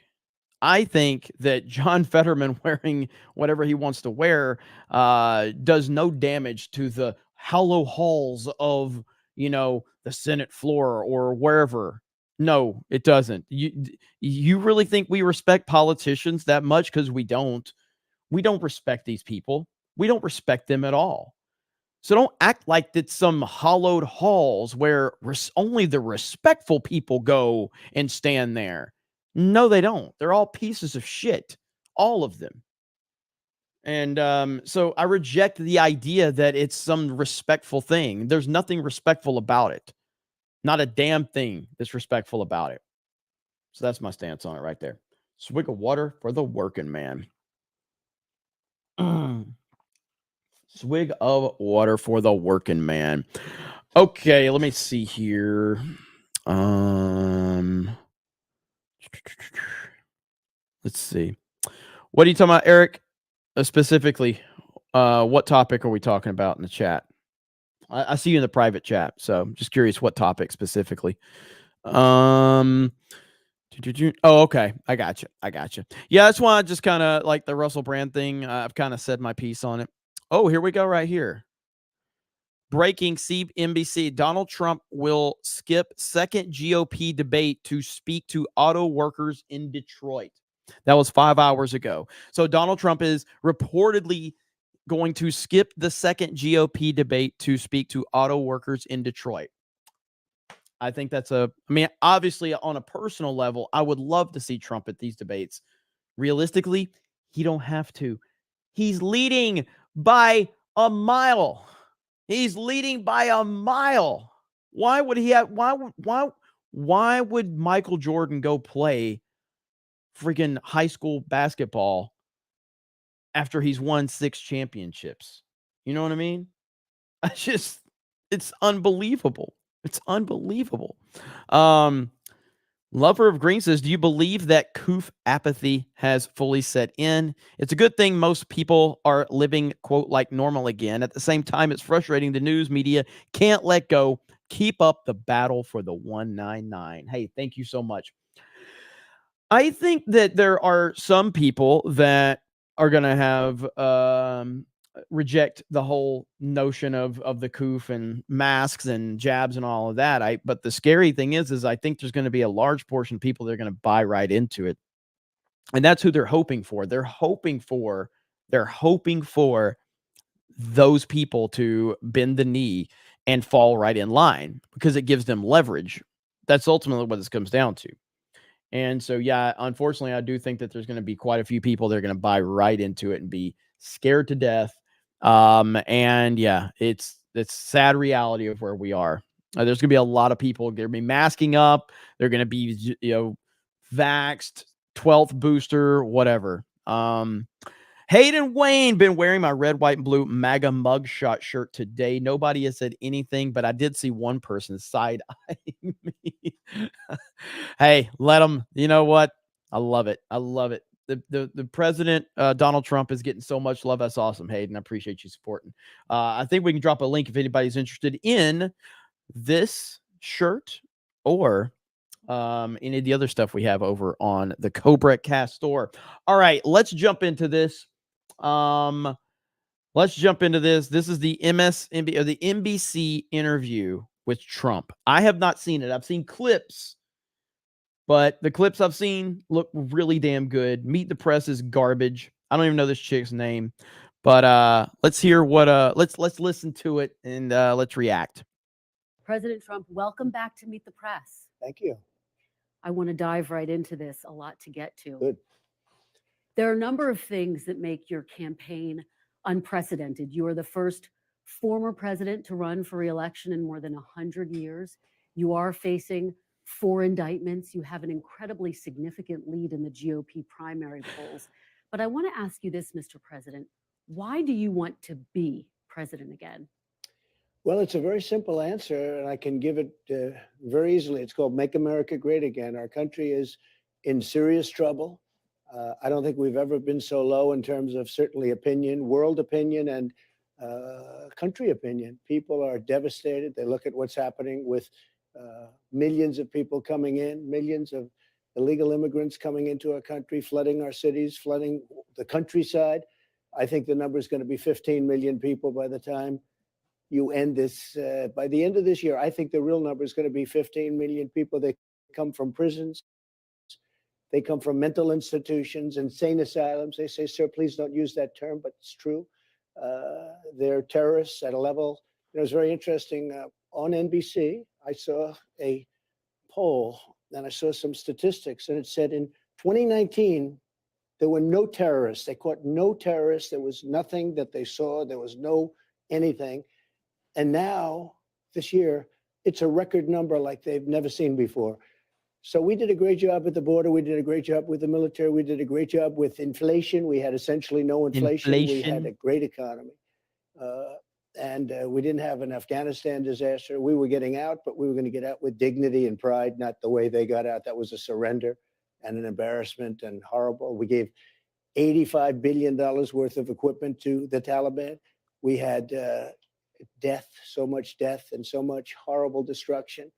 that John Fetterman wearing whatever he wants to wear does no damage to the hollow halls of, the Senate floor or wherever. No, it doesn't. You really think we respect politicians that much? Because we don't. We don't respect these people. We don't respect them at all. So don't act like it's some hollowed halls where only the respectful people go and stand there. No, they don't. They're all pieces of shit. All of them. And so I reject the idea that it's some respectful thing. There's nothing respectful about it. Not a damn thing that's respectful about it. So that's my stance on it right there. Swig of water for the working man. Swig of water for the working man. Okay, let me see here. Let's see. What are you talking about, Eric? Specifically, what topic are we talking about in the chat? I see you in the private chat, so I'm just curious what topic specifically. Oh, okay. I got you. Yeah, that's why I just kind of like the Russell Brand thing. I've kind of said my piece on it. Oh, here we go right here. Breaking CNBC. Donald Trump will skip second GOP debate to speak to auto workers in Detroit. That was 5 hours ago. So Donald Trump is reportedly going to skip the second GOP debate to speak to auto workers in Detroit. I think that's obviously on a personal level, I would love to see Trump at these debates. Realistically, he don't have to. He's leading by a mile. Why would he have why would Michael Jordan go play freaking high school basketball after he's won 6 championships? You know what I mean? It's unbelievable. It's unbelievable. Lover of Green says, do you believe that COOF apathy has fully set in? It's a good thing most people are living, quote, like normal again. At the same time, it's frustrating the news media can't let go. Keep up the battle for the 199. Hey, thank you so much. I think that there are some people that are going to have reject the whole notion of the COOF and masks and jabs and all of that. But the scary thing is I think there's going to be a large portion of people that are going to buy right into it. And that's who they're hoping for. They're hoping for those people to bend the knee and fall right in line because it gives them leverage. That's ultimately what this comes down to. And so, yeah, unfortunately, I do think that there's going to be quite a few people that are going to buy right into it and be scared to death. And yeah, it's sad reality of where we are. There's going to be a lot of people. They're going to be masking up. They're going to be, vaxxed, 12th booster, whatever. Hayden Wayne, been wearing my red, white, and blue MAGA mugshot shirt today. Nobody has said anything, but I did see one person side-eyeing me. Hey, let them. You know what? I love it. The president, Donald Trump, is getting so much love. That's awesome, Hayden. I appreciate you supporting. I think we can drop a link if anybody's interested in this shirt or any of the other stuff we have over on the CobraCast store. All right, let's jump into this. This is the NBC interview with Trump. I have not seen it. I've seen clips, but the clips I've seen look really damn good. Meet the Press is garbage. I don't even know this chick's name, but let's hear what let's listen to it and let's react. President Trump, welcome back to Meet the Press. Thank you. I want to dive right into this. A lot to get to. Good. There are a number of things that make your campaign unprecedented. You are the first former president to run for re-election in more than 100 years. You are facing 4 indictments. You have an incredibly significant lead in the GOP primary polls. But I want to ask you this, Mr. President. Why do you want to be president again? Well, it's a very simple answer, and I can give it very easily. It's called Make America Great Again. Our country is in serious trouble. I don't think we've ever been so low in terms of certainly opinion, world opinion, and country opinion. People are devastated. They look at what's happening with millions of people coming in, millions of illegal immigrants coming into our country, flooding our cities, flooding the countryside. I think the number is going to be 15 million people by the time you end this. By the end of this year, I think the real number is going to be 15 million people. They come from prisons. They come from mental institutions, insane asylums. They say, sir, please don't use that term, but it's true. They're terrorists at a level. It was very interesting. On NBC, I saw a poll and I saw some statistics, and it said in 2019, there were no terrorists. They caught no terrorists. There was nothing that they saw. There was no anything. And now, this year, it's a record number like they've never seen before. So we did a great job at the border. We did a great job with the military. We did a great job with inflation. We had essentially no inflation. We had a great economy. And we didn't have an Afghanistan disaster. We were getting out, but we were going to get out with dignity and pride, not the way they got out. That was a surrender and an embarrassment and horrible. We gave $85 billion worth of equipment to the Taliban. We had death, so much death and so much horrible destruction.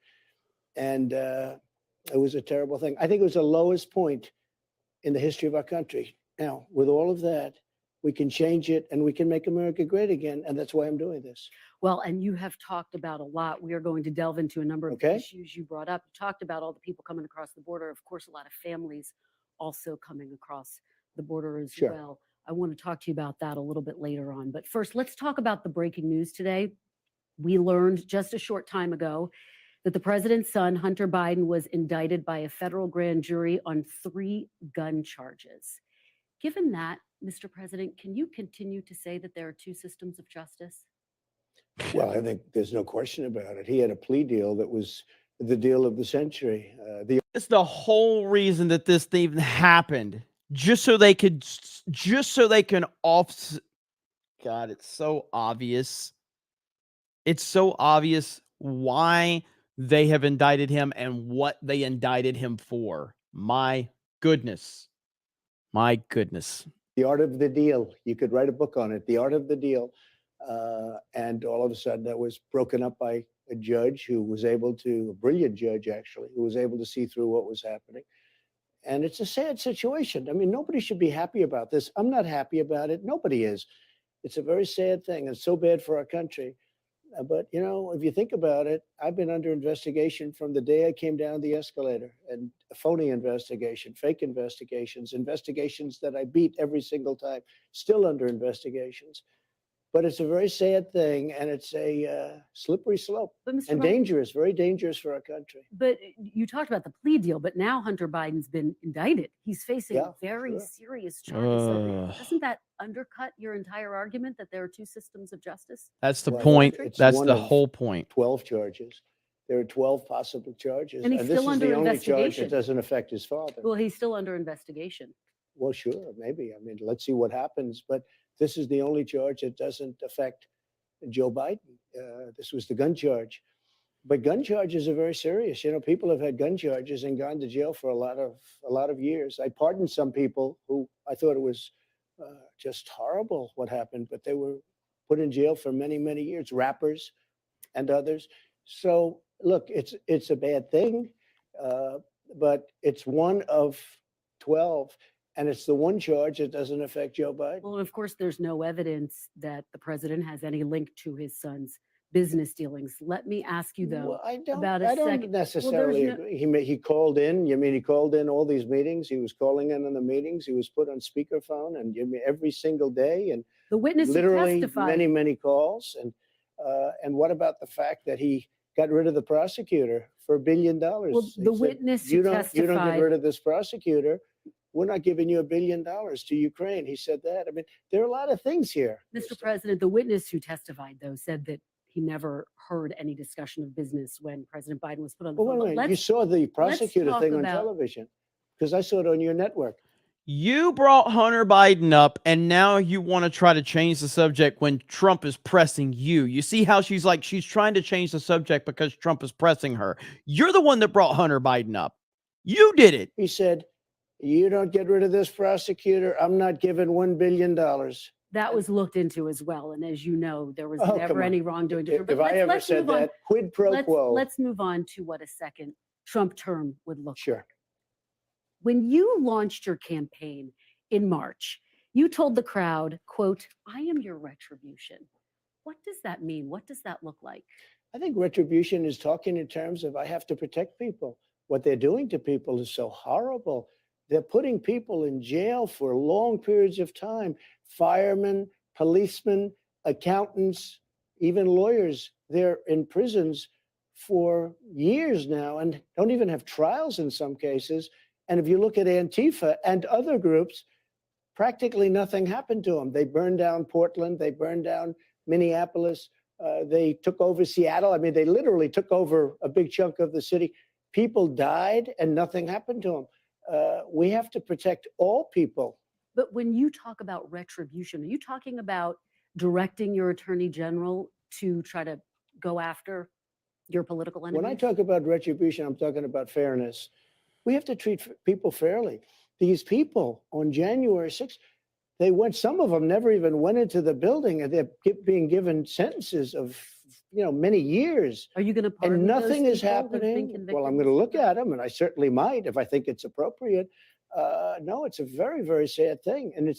And it was a terrible thing. I think it was the lowest point in the history of our country. Now, with all of that, we can change it and we can make America great again. And that's why I'm doing this. Well, and you have talked about a lot. We are going to delve into a number of issues you brought up. You talked about all the people coming across the border. Of course, a lot of families also coming across the border as well. I want to talk to you about that a little bit later on. But first, let's talk about the breaking news today. We learned just a short time ago that the president's son, Hunter Biden, was indicted by a federal grand jury on 3 gun charges. Given that, Mr. President, can you continue to say that there are 2 systems of justice? Well, I think there's no question about it. He had a plea deal that was the deal of the century. It's the whole reason that this thing happened, just so they can off. God, it's so obvious. It's so obvious why they have indicted him and what they indicted him for. My goodness. My goodness. The Art of the Deal. You could write a book on it, The Art of the Deal. And all of a sudden that was broken up by a judge who was able to, a brilliant judge actually, who was able to see through what was happening. And it's a sad situation. I mean, nobody should be happy about this. I'm not happy about it. Nobody is. It's a very sad thing. It's so bad for our country. But, you know, if you think about it, I've been under investigation from the day I came down the escalator, and a phony investigation, fake investigations, investigations that I beat every single time, still under investigations. But it's a very sad thing, and it's a slippery slope and dangerous, very dangerous for our country. But you talked about the plea deal, but now Hunter Biden's been indicted. He's facing very serious charges. So doesn't that undercut your entire argument that there are 2 systems of justice? That's the point. That's the whole point. 12 charges. There are 12 possible charges. And he's still under the only charge investigation. that doesn't affect his father. Well, he's still under investigation. Well, sure, maybe. I mean, let's see what happens. But this is the only charge that doesn't affect Joe Biden. This was the gun charge. But gun charges are very serious. You know, people have had gun charges and gone to jail for a lot of years. I pardoned some people who I thought it was just horrible what happened, but they were put in jail for many, many years, rappers and others. So, look, it's a bad thing, but it's one of 12. And it's the one charge that doesn't affect Joe Biden. Well, of course, there's no evidence that the president has any link to his son's business dealings. Let me ask you, though, well, I don't second. necessarily agree. He called in. You mean he called in all these meetings? He was calling in on the meetings. He was put on speakerphone, and every single day, and the witness literally testified. many calls. And what about the fact that he got rid of the prosecutor for $1 billion? Well, the witness who testified. You don't get rid of this prosecutor. We're not giving you $1 billion to Ukraine. He said that. I mean, there are a lot of things here. Mr. President, the witness who testified, though, said that he never heard any discussion of business when President Biden was put on the phone. Wait. You saw the prosecutor thing on television, because I saw it on your network. You brought Hunter Biden up, and now you want to try to change the subject when Trump is pressing you. You see how she's trying to change the subject because Trump is pressing her. You're the one that brought Hunter Biden up. You did it. He said, you don't get rid of this prosecutor, I'm not giving $1 billion. That was looked into as well. And as you know, there was Oh, never come on. any wrongdoing. If I ever said that, quid pro quo. Let's move on to what a second Trump term would look Sure. like. When you launched your campaign in March, you told the crowd, quote, "I am your retribution." What does that mean? What does that look like? I think retribution is talking in terms of I have to protect people. What they're doing to people is so horrible. They're putting people in jail for long periods of time. Firemen, policemen, accountants, even lawyers. They're in prisons for years now and don't even have trials in some cases. And if you look at Antifa and other groups, practically nothing happened to them. They burned down Portland. They burned down Minneapolis. They took over Seattle. I mean, they literally took over a big chunk of the city. People died and nothing happened to them. We have to protect all people. But when you talk about retribution, are you talking about directing your attorney general to try to go after your political enemies? When I talk about retribution, I'm talking about fairness. We have to treat people fairly. These people on January 6th, some of them never even went into the building, and they're being given sentences of, many years. Are you going to pardon And nothing those is people who've been happening. convicted? Well, I'm going to look at them, and I certainly might if I think it's appropriate. No, it's a very, very sad thing, and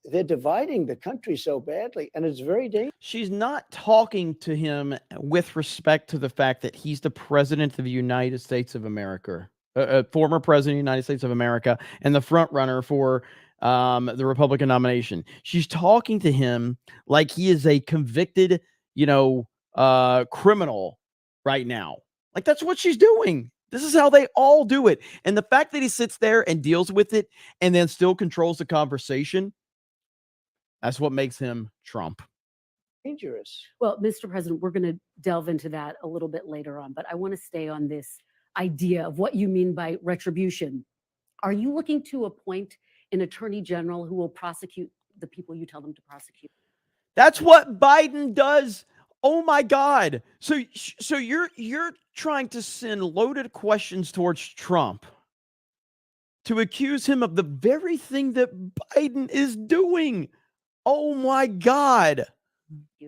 they're dividing the country so badly, and it's very dangerous. She's not talking to him with respect to the fact that he's the president of the United States of America, former president of the United States of America, and the front runner for the Republican nomination. She's talking to him like he is a convicted, criminal right now. Like, that's what she's doing. This is how they all do it. And the fact that he sits there and deals with it and then still controls the conversation, that's what makes him Trump. Dangerous. Well, Mr. President, we're going to delve into that a little bit later on, but I want to stay on this idea of what you mean by retribution. Are you looking to appoint an attorney general who will prosecute the people you tell them to prosecute? That's what Biden does. Oh my God. So you're trying to send loaded questions towards Trump to accuse him of the very thing that Biden is doing. Oh my God.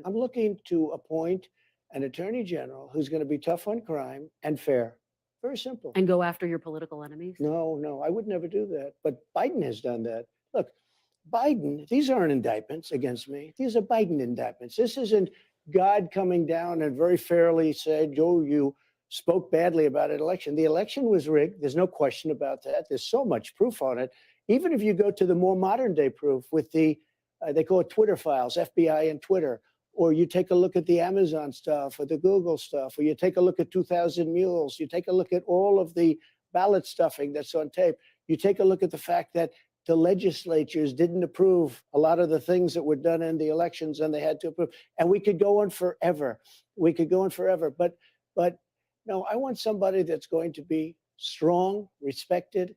I'm looking to appoint an attorney general who's going to be tough on crime and fair. Very simple. And go after your political enemies? No, I would never do that. But Biden has done that. Look, Biden, these aren't indictments against me. These are Biden indictments. This isn't God coming down and very fairly said, Joe, you spoke badly about an election. The election was rigged. There's no question about that. There's so much proof on it. Even if you go to the more modern day proof with the, they call it Twitter files, FBI and Twitter, or you take a look at the Amazon stuff or the Google stuff, or you take a look at 2000 Mules, you take a look at all of the ballot stuffing that's on tape. You take a look at the fact that the legislatures didn't approve a lot of the things that were done in the elections and they had to approve. And we could go on forever. We could go on forever. But no, I want somebody that's going to be strong, respected,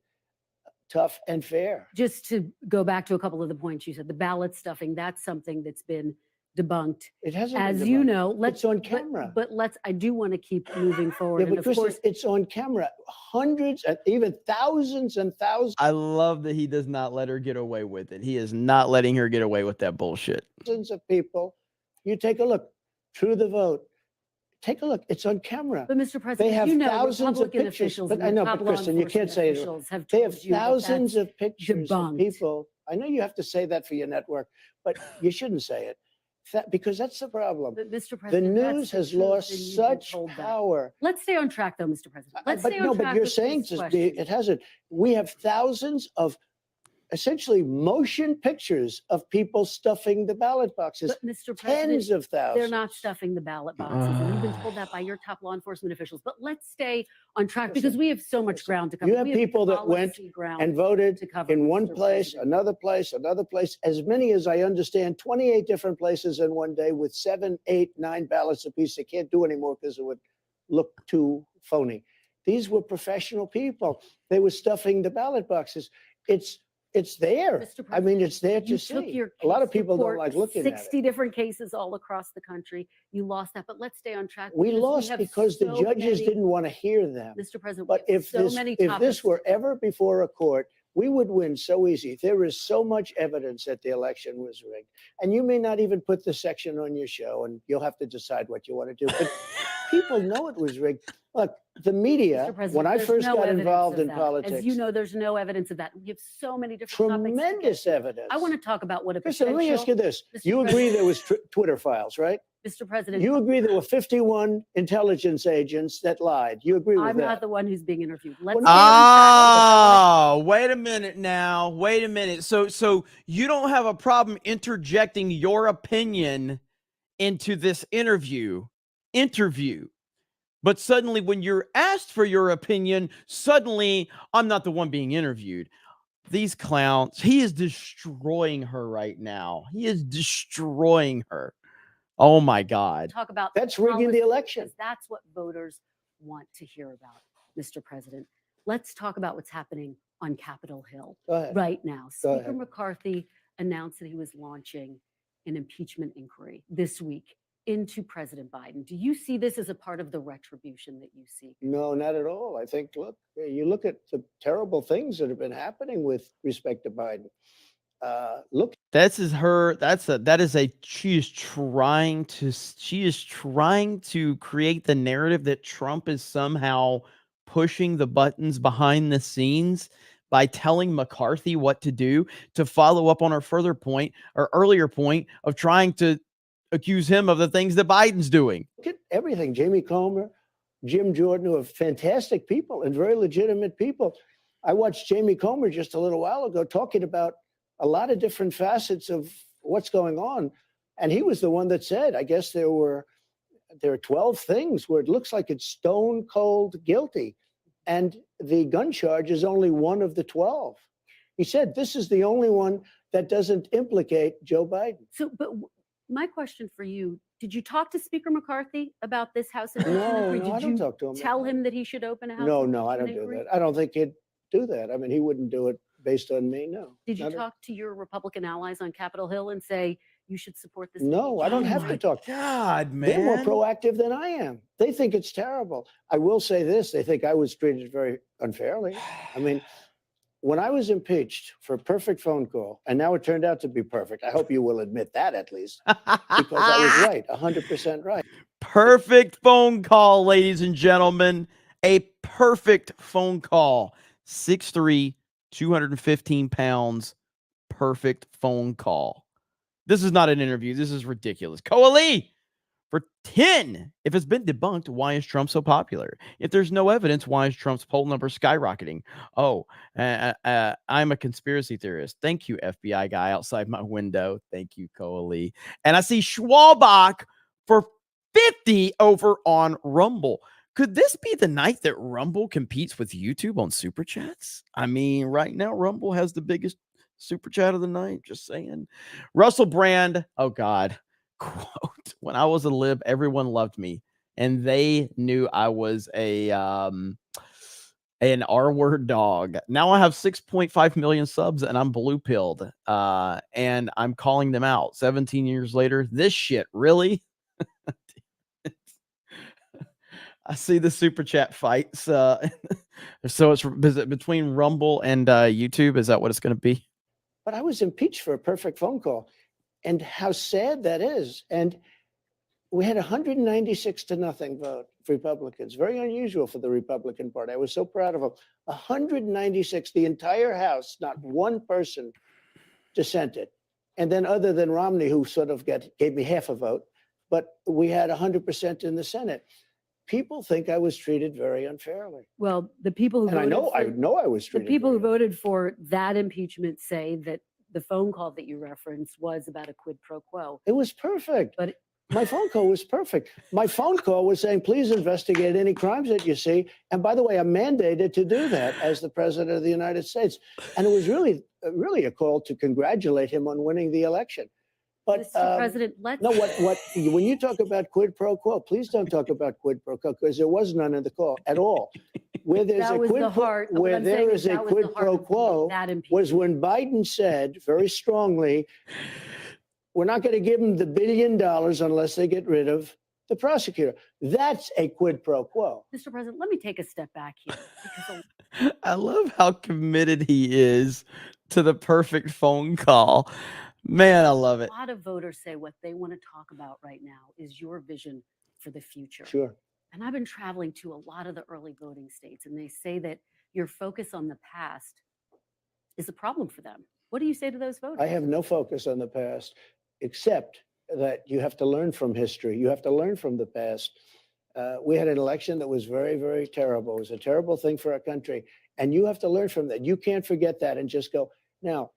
tough, and fair. Just to go back to a couple of the points you said, the ballot stuffing, that's something that's been debunked. It hasn't been As you debunked. know, It's on camera. But I do want to keep moving forward. Yeah, And but of course, it's on camera. Hundreds and even thousands and thousands I love that he does not let her get away with it. He is not letting her get away with that bullshit. of people. You take a look. True the vote. Take a look. It's on camera. But Mr. President, They have you know, thausands of Republican pictures. officials But and I know, top but law Kristen, you can't enforcement say officials have they have told you that thousands that's of pictures of debunked. people. I know you have to say that for your network, but you shouldn't say it. Because that's the problem. But Mr. The President, that's news the has truth, lost and you've been such told that. power. Let's stay on track, though, Mr. President. Let's But stay on no, track. but you're with saying this question. it hasn't. We have thousands of essentially motion pictures of people stuffing the ballot boxes. But Mr. President, Tens of thousands. they're not stuffing the ballot boxes, and you've been told that by your top law enforcement officials. But let's stay on track because we have so much ground to cover. You have We people that went policy ground and voted to cover, in one Mr. place, President. another place, another place. As many as I understand, 28 different places in one day with 7, 8, 9 ballots apiece. They can't do anymore because it would look too phony. These were professional people. They were stuffing the ballot boxes. It's there. Mr. I mean, it's there to You took see. your A lot of case to people don't court, like looking at 60 it. different cases all across the country. You lost that, but let's stay on track. We because lost have because the so judges many- didn't want to hear them. Mr. President, But we have if so this many if topics this were ever before a court, We would win so easy. There is so much evidence that the election was rigged. And you may not even put the section on your show, and you'll have to decide what you want to do. But people know it was rigged. Look, the media, Mr. President, when I there's first no got evidence involved of in that. politics, As you know, there's no evidence of that. We have so many different topics. tremendous evidence. I want to talk about what a Listen, let me ask you this. Mr. You agree there was Twitter files, right? Mr. President, You agree there were 51 intelligence agents that lied. You agree with I'm that? not the one who's being interviewed. Let's Oh, wait a minute now. Wait a minute. So you don't have a problem interjecting your opinion into this interview, but suddenly when you're asked for your opinion, suddenly I'm not the one being interviewed. These clowns, he is destroying her right now. He is destroying her. Oh my God. talk about That's rigging the policy, election. because that's what voters want to hear about, Mr. President. Let's talk about what's happening on Capitol Hill Go ahead. right now. Go Speaker ahead. McCarthy announced that he was launching an impeachment inquiry this week into President Biden. Do you see this as a part of the retribution that you see? No, not at all. I think, look, you look at the terrible things that have been happening with respect to Biden. Look, she is trying to create the narrative that Trump is somehow pushing the buttons behind the scenes by telling McCarthy what to do, to follow up on her earlier point of trying to accuse him of the things that Biden's doing. look at everything. Jamie Comer, Jim Jordan, who are fantastic people and very legitimate people. I watched Jamie Comer just a little while ago talking about a lot of different facets of what's going on. And he was the one that said, I guess there are 12 things where it looks like it's stone cold guilty. And the gun charge is only one of the 12. He said, this is the only one that doesn't implicate Joe Biden. So, but my question for you, did you talk to Speaker McCarthy about this House impeachment No, inquiry? no, Did I don't you talk to him. tell him that he should open a House No, impeachment I don't do inquiry? that. I don't think he'd do that. I mean, he wouldn't do it based on me, no. Did you Not at- talk to your Republican allies on Capitol Hill and say you should support this? No, I don't have to talk. God, They're more man. proactive than I am. They think it's terrible. I will say this, they think I was treated very unfairly. I mean, when I was impeached for a perfect phone call, and now it turned out to be perfect, I hope you will admit that at least, because I was right, 100% right. Perfect phone call, ladies and gentlemen. A perfect phone call. 6'3", 215 pounds. Perfect phone call. This is not an interview. This is ridiculous. Coalee for 10. If it's been debunked, why is Trump so popular? If there's no evidence, why is Trump's poll number skyrocketing? Oh, I'm a conspiracy theorist. Thank you, FBI guy outside my window. Thank you, Coalee. And I see Schwalbach for 50 over on Rumble. Could this be the night that Rumble competes with YouTube on Super Chats? I mean, right now, Rumble has the biggest Super Chat of the night. Just saying. Russell Brand. Oh, God. Quote, when I was a lib, everyone loved me. And they knew I was an R-word dog. Now I have 6.5 million subs and I'm blue-pilled. And I'm calling them out. 17 years later, this shit, really? I see the super chat fights. So is it between Rumble and YouTube? Is that what it's going to be? But I was impeached for a perfect phone call. And how sad that is. And we had 196-0 vote for Republicans. Very unusual for the Republican Party. I was so proud of them. 196, the entire House, not one person dissented. And then other than Romney, who sort of gave me half a vote, but we had 100% in the Senate. People think I was treated very unfairly. Well, the people who And I know I was the treated. people who voted for that impeachment say that the phone call that you referenced was about a quid pro quo. It was perfect. But my phone call was perfect. My phone call was saying, please investigate any crimes that you see. And by the way, I'm mandated to do that as the president of the United States. And it was really a call to congratulate him on winning the election. But Mr. President, let's no, when you talk about quid pro quo, please don't talk about quid pro quo, because there was none in the call at all. Where there's That a was quid the pro, heart of what where I'm there saying is is a that was the quid heart pro of quo that impeachment. was when Biden said very strongly, we're not going to give them the $1 billion unless they get rid of the prosecutor. That's a quid pro quo. Mr. President, let me take a step back here. Because I love how committed he is to the perfect phone call. Man, I love it. a lot of voters say what they want to talk about right now is your vision for the future. Sure. And I've been traveling to a lot of the early voting states, and they say that your focus on the past is a problem for them. What do you say to those voters? I have no focus on the past, except that you have to learn from history. You have to learn from the past. We had an election that was very, very terrible. It was a terrible thing for our country. And you have to learn from that. You can't forget that and just go. Now,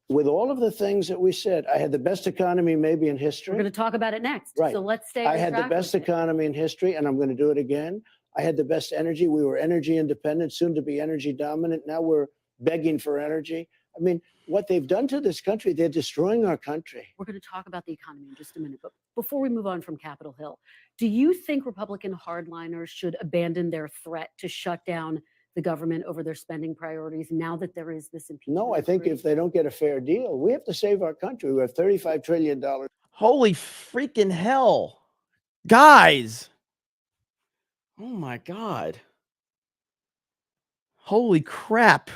with all of the things that we said, I had the best economy maybe in history. We're going to talk about it next. Right. So let's stay. I had the best economy in history, and I'm going to do it again. I had the best energy. We were energy independent, soon to be energy dominant. Now we're begging for energy. I mean, what they've done to this country, they're destroying our country. We're going to talk about the economy in just a minute. But before we move on from Capitol Hill, do you think Republican hardliners should abandon their threat to shut down the government over their spending priorities now that there is this impeachment? No, I think if they don't get a fair deal, we have to save our country. We have $35 trillion. Holy freaking hell. Guys. Oh my God. Holy crap.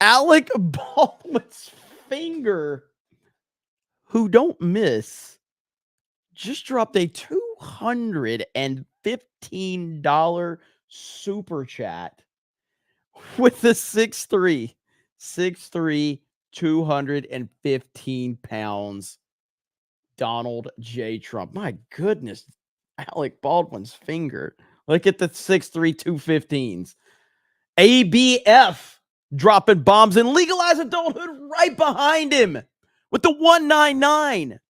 Alec Baldwin's finger, who don't miss, just dropped a $215 super chat with the 6'3", 215 pounds, Donald J. Trump. My goodness, Alec Baldwin's finger. Look at the 6'3", 215s. ABF dropping bombs and legalize adulthood right behind him with the 199.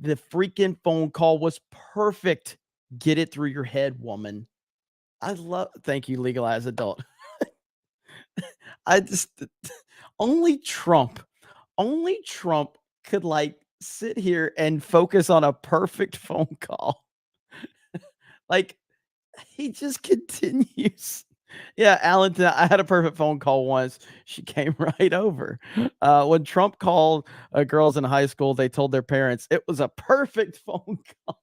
The freaking phone call was perfect. Get it through your head, woman. Thank you, legalize adult. Only Trump could like sit here and focus on a perfect phone call. Like he just continues. Yeah, Alan, I had a perfect phone call once. She came right over. When Trump called girls in high school, they told their parents it was a perfect phone call.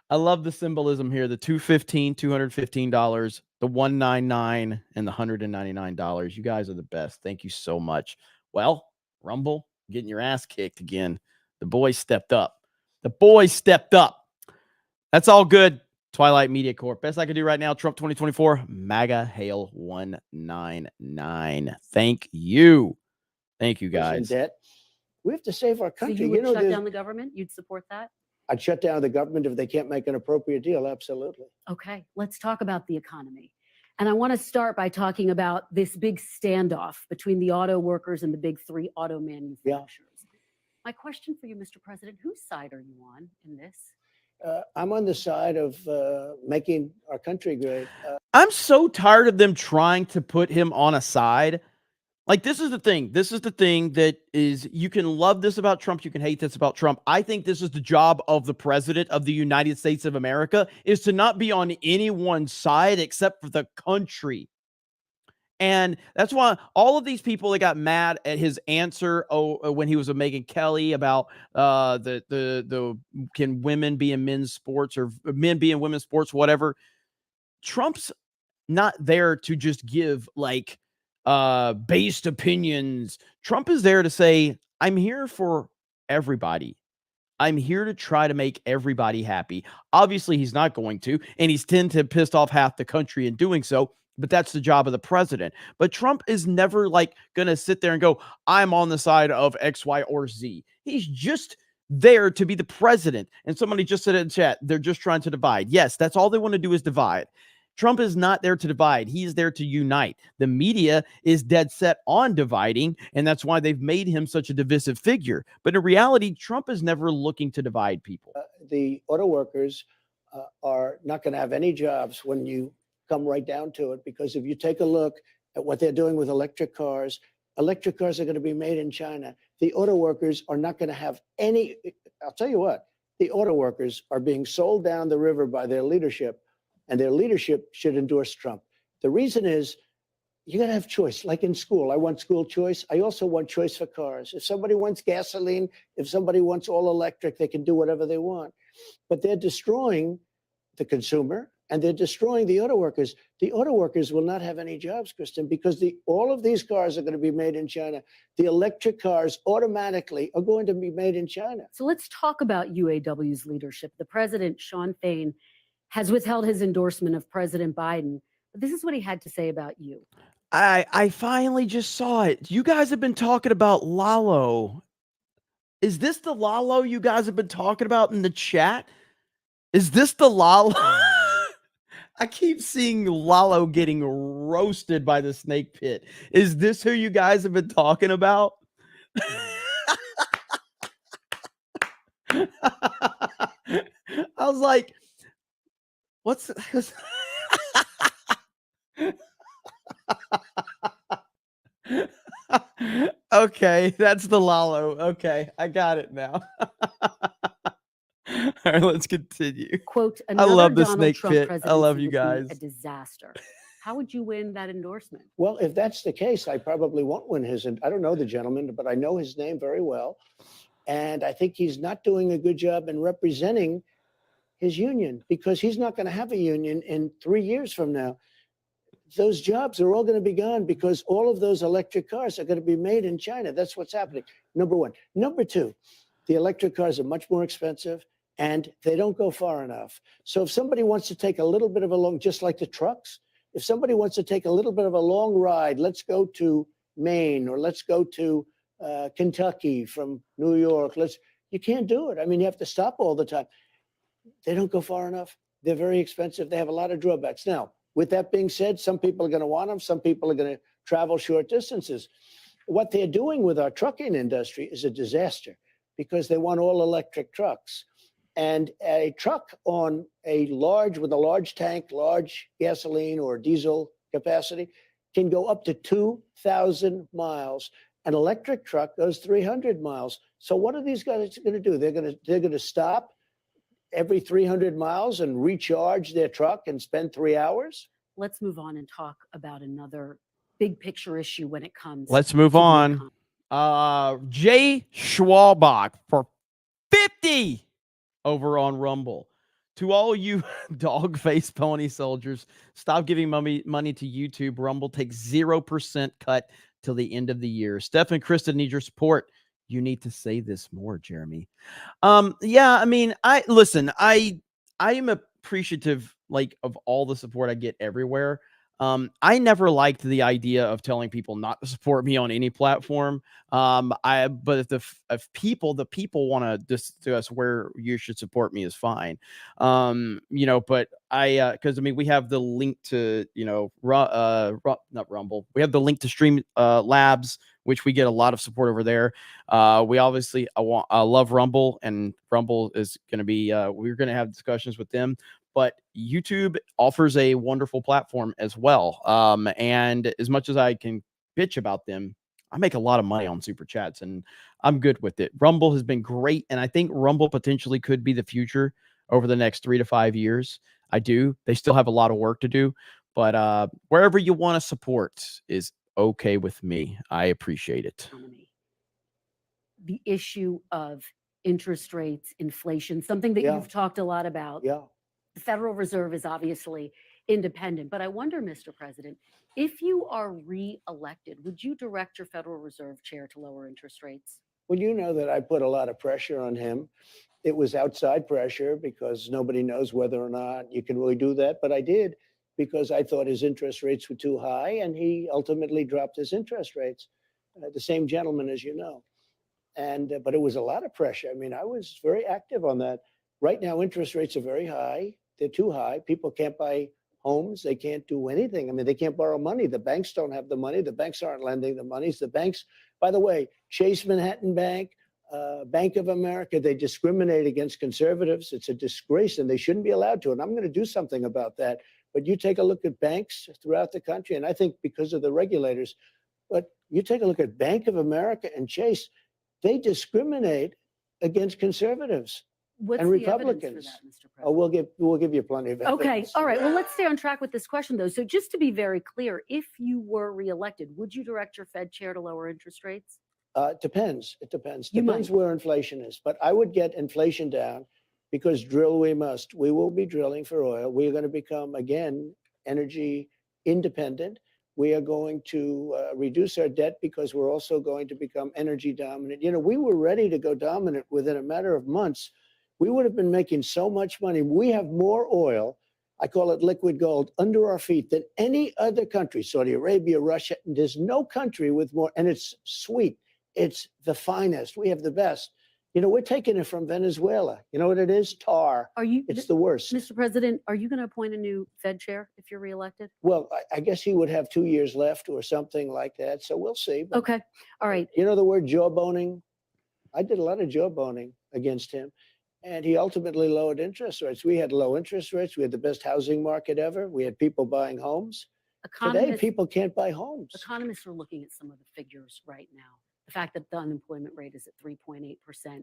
I love the symbolism here. The $215, the $199, and the $199. You guys are the best. Thank you so much. Well, Rumble, getting your ass kicked again. The boys stepped up. That's all good. Twilight Media Corp. Best I can do right now, Trump 2024, MAGA Hail 199. Thank you. Thank you, guys. Debt. We have to save our So country. you would shut there's- down the government? You'd support that? I'd shut down the government if they can't make an appropriate deal. Absolutely. Okay, let's talk about the economy. And I want to start by talking about this big standoff between the auto workers and the big three auto manufacturers. My question for you, Mr. President, whose side are you on in this? I'm on the side of making our country great. I'm so tired of them trying to put him on a side. Like, this is the thing. This is the thing that is, you can love this about Trump. You can hate this about Trump. I think this is the job of the president of the United States of America, is to not be on anyone's side except for the country. And that's why all of these people that got mad at his answer when he was with Megyn Kelly about the can women be in men's sports or men be in women's sports, whatever. Trump's not there to just give like based opinions. Trump is there to say, I'm here for everybody. I'm here to try to make everybody happy. Obviously, he's not going to, and he's tend to piss off half the country in doing so, but that's the job of the president. But Trump is never like going to sit there and go, I'm on the side of X, Y, or Z. He's just there to be the president. And somebody just said in chat, they're just trying to divide. Yes, that's all they want to do is divide. Trump is not there to divide. He's there to unite. The media is dead set on dividing, and that's why they've made him such a divisive figure. But in reality, Trump is never looking to divide people. The auto workers are not going to have any jobs when you come right down to it, because if you take a look at what they're doing with electric cars are going to be made in China. The auto workers are not going to have any. I'll tell you what, the auto workers are being sold down the river by their leadership, and their leadership should endorse Trump. The reason is you got to have choice. Like in school, I want school choice. I also want choice for cars. If somebody wants gasoline, if somebody wants all electric, they can do whatever they want. But they're destroying the consumer and they're destroying the auto workers. The auto workers will not have any jobs, Kristen, because all of these cars are going to be made in China. The electric cars automatically are going to be made in China. So let's talk about UAW's leadership. The president, Sean Fain, has withheld his endorsement of President Biden. But this is what he had to say about you. I finally just saw it. You guys have been talking about Lalo. Is this the Lalo you guys have been talking about in the chat? Is this the Lalo? I keep seeing Lalo getting roasted by the snake pit. Is this who you guys have been talking about? I was like, what's this? Okay, that's the Lalo. Okay, I got it now. All right, let's continue. Quote, I another love the Donald snake Trump pit. I presidency love you would be guys. a disaster. How would you win that endorsement? Well, if that's the case, I probably won't win his. I don't know the gentleman, but I know his name very well. And I think he's not doing a good job in representing his union because he's not going to have a union in 3 years from now. Those jobs are all going to be gone because all of those electric cars are going to be made in China. That's what's happening. Number one. Number two, the electric cars are much more expensive and they don't go far enough. So if somebody wants to take a little bit of a long, just like the trucks, if somebody wants to take a little bit of a long ride, let's go to Maine or let's go to Kentucky from New York. You can't do it. I mean, you have to stop all the time. They don't go far enough. They're very expensive. They have a lot of drawbacks. Now, with that being said, some people are going to want them. Some people are going to travel short distances. What they're doing with our trucking industry is a disaster because they want all electric trucks. And a truck with a large tank, large gasoline or diesel capacity can go up to 2,000 miles. An electric truck goes 300 miles. So what are these guys going to do? They're going to stop every 300 miles and recharge their truck and spend 3 hours? Let's move on and talk about another big picture issue when it comes. Let's move to the on. Jay Schwalbach for 50 over on Rumble. To all you dog face pony soldiers, stop giving money to YouTube. Rumble takes 0% cut till the end of the year. Steph and Krista need your support. You need to say this more, Jeremy. Yeah, I mean, I am appreciative of all the support I get everywhere. I never liked the idea of telling people not to support me on any platform. But if the people want to discuss where you should support me is fine. But because we have the link to, not Rumble. We have the link to Stream Labs, which we get a lot of support over there. We obviously, I love Rumble, and Rumble is going to be, we're going to have discussions with them. But YouTube offers a wonderful platform as well. And as much as I can bitch about them, I make a lot of money on super chats and I'm good with it. Rumble has been great. And I think Rumble potentially could be the future over the next 3 to 5 years. I do. They still have a lot of work to do, but wherever you want to support is okay with me. I appreciate it. The issue of interest rates, inflation, something that you've talked a lot about. Yeah. The Federal Reserve is obviously independent, but I wonder, Mr. President, if you are re-elected, would you direct your Federal Reserve chair to lower interest rates? Well, you know that I put a lot of pressure on him. It was outside pressure because nobody knows whether or not you can really do that. But I did because I thought his interest rates were too high, and he ultimately dropped his interest rates. The same gentleman, as you know. But it was a lot of pressure. I mean, I was very active on that. Right now, interest rates are very high. They're too high. People can't buy homes. They can't do anything. I mean, they can't borrow money. The banks don't have the money. The banks aren't lending the money. The banks, by the way, Chase Manhattan Bank, Bank of America, they discriminate against conservatives. It's a disgrace, and they shouldn't be allowed to. And I'm going to do something about that. But you take a look at banks throughout the country, and I think because of the regulators, but you take a look at Bank of America and Chase, they discriminate against conservatives. What's and the Republicans. evidence for that, Mr. President? Oh, we'll give you plenty of evidence. Okay, all right. Well, let's stay on track with this question, though. So just to be very clear, if you were reelected, would you direct your Fed chair to lower interest rates? It depends. It depends. You Depends might. where inflation is. But I would get inflation down because drill we must. We will be drilling for oil. We are going to become, again, energy independent. We are going to reduce our debt because we're also going to become energy dominant. You know, we were ready to go dominant within a matter of months. We would have been making so much money. We have more oil, I call it liquid gold, under our feet than any other country, Saudi Arabia, Russia. There's no country with more, and it's sweet. It's the finest. We have the best. You know, we're taking it from Venezuela. You know what it is? Tar. It's the worst. Mr. President, are you going to appoint a new Fed chair if you're reelected? Well, I guess he would have 2 years left or something like that. So we'll see. But, Okay. All right. you know the word jawboning? I did a lot of jawboning against him. And he ultimately lowered interest rates. We had low interest rates. We had the best housing market ever. We had people buying homes. Today, people can't buy homes. Economists are looking at some of the figures right now. The fact that the unemployment rate is at 3.8%.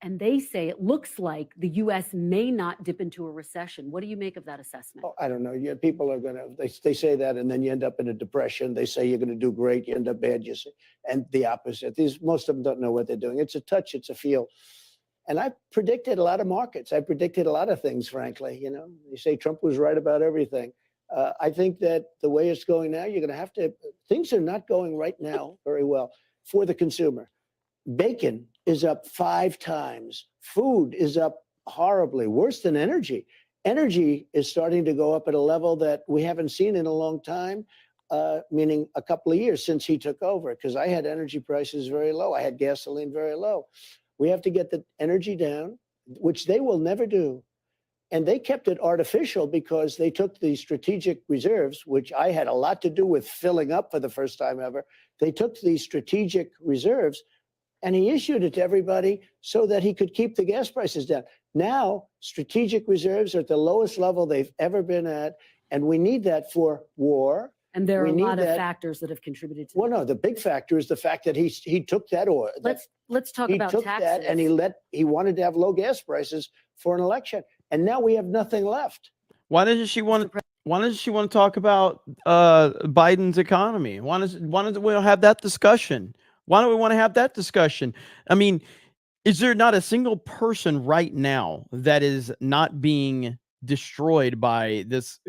And they say it looks like the U.S. may not dip into a recession. What do you make of that assessment? Oh, I don't know. Yeah, people are going to, they say that, and then you end up in a depression. They say you're going to do great. You end up bad. You see, and the opposite. Most of them don't know what they're doing. It's a touch. It's a feel. And I predicted a lot of markets. I predicted a lot of things, frankly. You know, you say Trump was right about everything. I think that the way it's going now, you're going to have to, things are not going right now very well for the consumer. Bacon is up 5 times. Food is up horribly, worse than energy. Energy is starting to go up at a level that we haven't seen in a long time, meaning a couple of years since he took over, because I had energy prices very low. I had gasoline very low. We have to get the energy down, which they will never do. And they kept it artificial because they took the strategic reserves, which I had a lot to do with filling up for the first time ever. They took these strategic reserves and he issued it to everybody so that he could keep the gas prices down. Now, strategic reserves are at the lowest level they've ever been at. And we need that for war. And there are a lot of factors that have contributed to Well, no, the big factor is the fact that he took that oil. Let's talk He about took taxes. that and he wanted to have low gas prices for an election. And now we have nothing left. Why doesn't she want to talk about Biden's economy? Why don't we have that discussion? Why don't we want to have that discussion? I mean, is there not a single person right now that is not being destroyed by this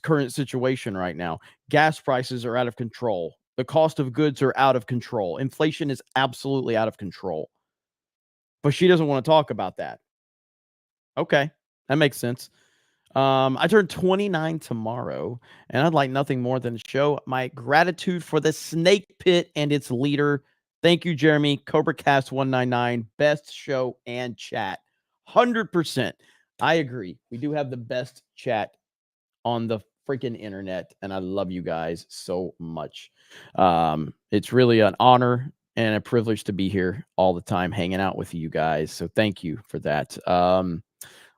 current situation right now? Gas prices are out of control. The cost of goods are out of control. Inflation is absolutely out of control. But she doesn't want to talk about that. Okay, that makes sense. I turn 29 tomorrow, and I'd like nothing more than to show my gratitude for the Snake Pit and its leader. Thank you, Jeremy. CobraCast 199, best show and chat. 100%. I agree. We do have the best chat on the freaking internet, and I love you guys so much. It's really an honor and a privilege to be here all the time hanging out with you guys. So thank you for that.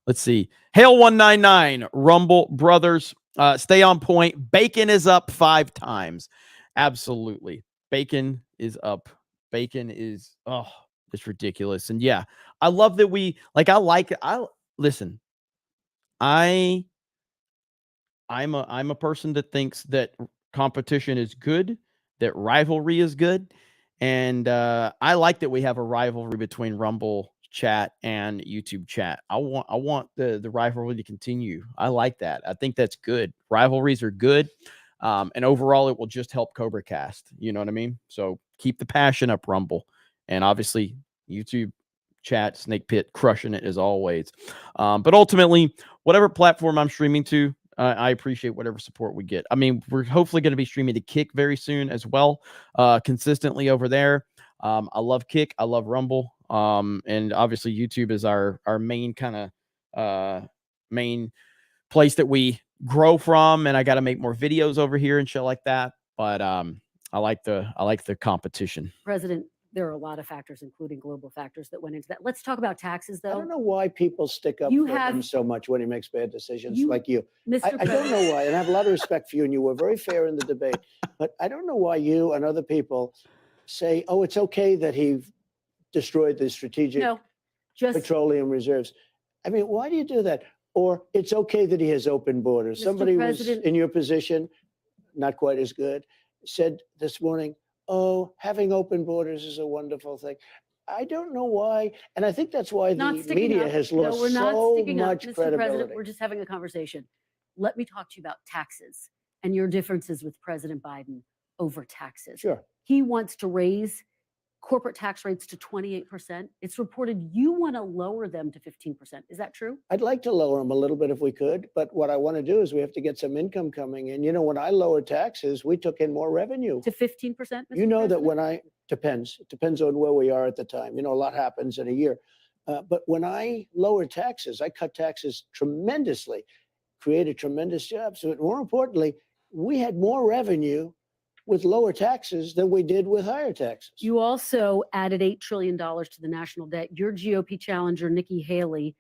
Let's see. Hail 199, Rumble Brothers. Stay on point. Bacon is up 5 times. Absolutely. Bacon is up. Bacon is, it's ridiculous. And yeah, I love that listen, I'm a person that thinks that competition is good, that rivalry is good. And I like that we have a rivalry between Rumble chat and YouTube chat. I want the rivalry to continue. I like that. I think that's good. Rivalries are good. And overall, it will just help CobraCast. You know what I mean? So keep the passion up, Rumble. And obviously, YouTube chat, Snake Pit, crushing it as always. But ultimately, whatever platform I'm streaming to, I appreciate whatever support we get. I mean, we're hopefully going to be streaming to Kick very soon as well, consistently over there. I love Kick. I love Rumble. And obviously, YouTube is our main kind of main place that we grow from. And I got to make more videos over here and shit like that. But I like the competition. President, there are a lot of factors, including global factors, that went into that. Let's talk about taxes, though. I don't know why people stick up for him so much when he makes bad decisions like you. I don't know why, and I have a lot of respect for you, and you were very fair in the debate. But I don't know why you and other people say, oh, it's okay that he destroyed the strategic. No. petroleum reserves. I mean, why do you do that? Or it's okay that he has open borders. Mr. Somebody was President- in your position, not quite as good, said this morning, oh, having open borders is a wonderful thing. I don't know why. And I think that's why Not the sticking media up. has No, lost we're not so sticking up, much Mr. credibility. President, we're just having a conversation. Let me talk to you about taxes and your differences with President Biden over taxes. Sure. He wants to raise corporate tax rates to 28%. It's reported you want to lower them to 15%. Is that true? I'd like to lower them a little bit if we could, but what I want to do is we have to get some income coming in. You know, when I lowered taxes, we took in more revenue. To 15%? You know that when it depends on where we are at the time. You know, a lot happens in a year. But when I lowered taxes, I cut taxes tremendously, created tremendous jobs. But more importantly, we had more revenue with lower taxes than we did with higher taxes. You also added $8 trillion to the national debt. Your GOP challenger, Nikki Haley,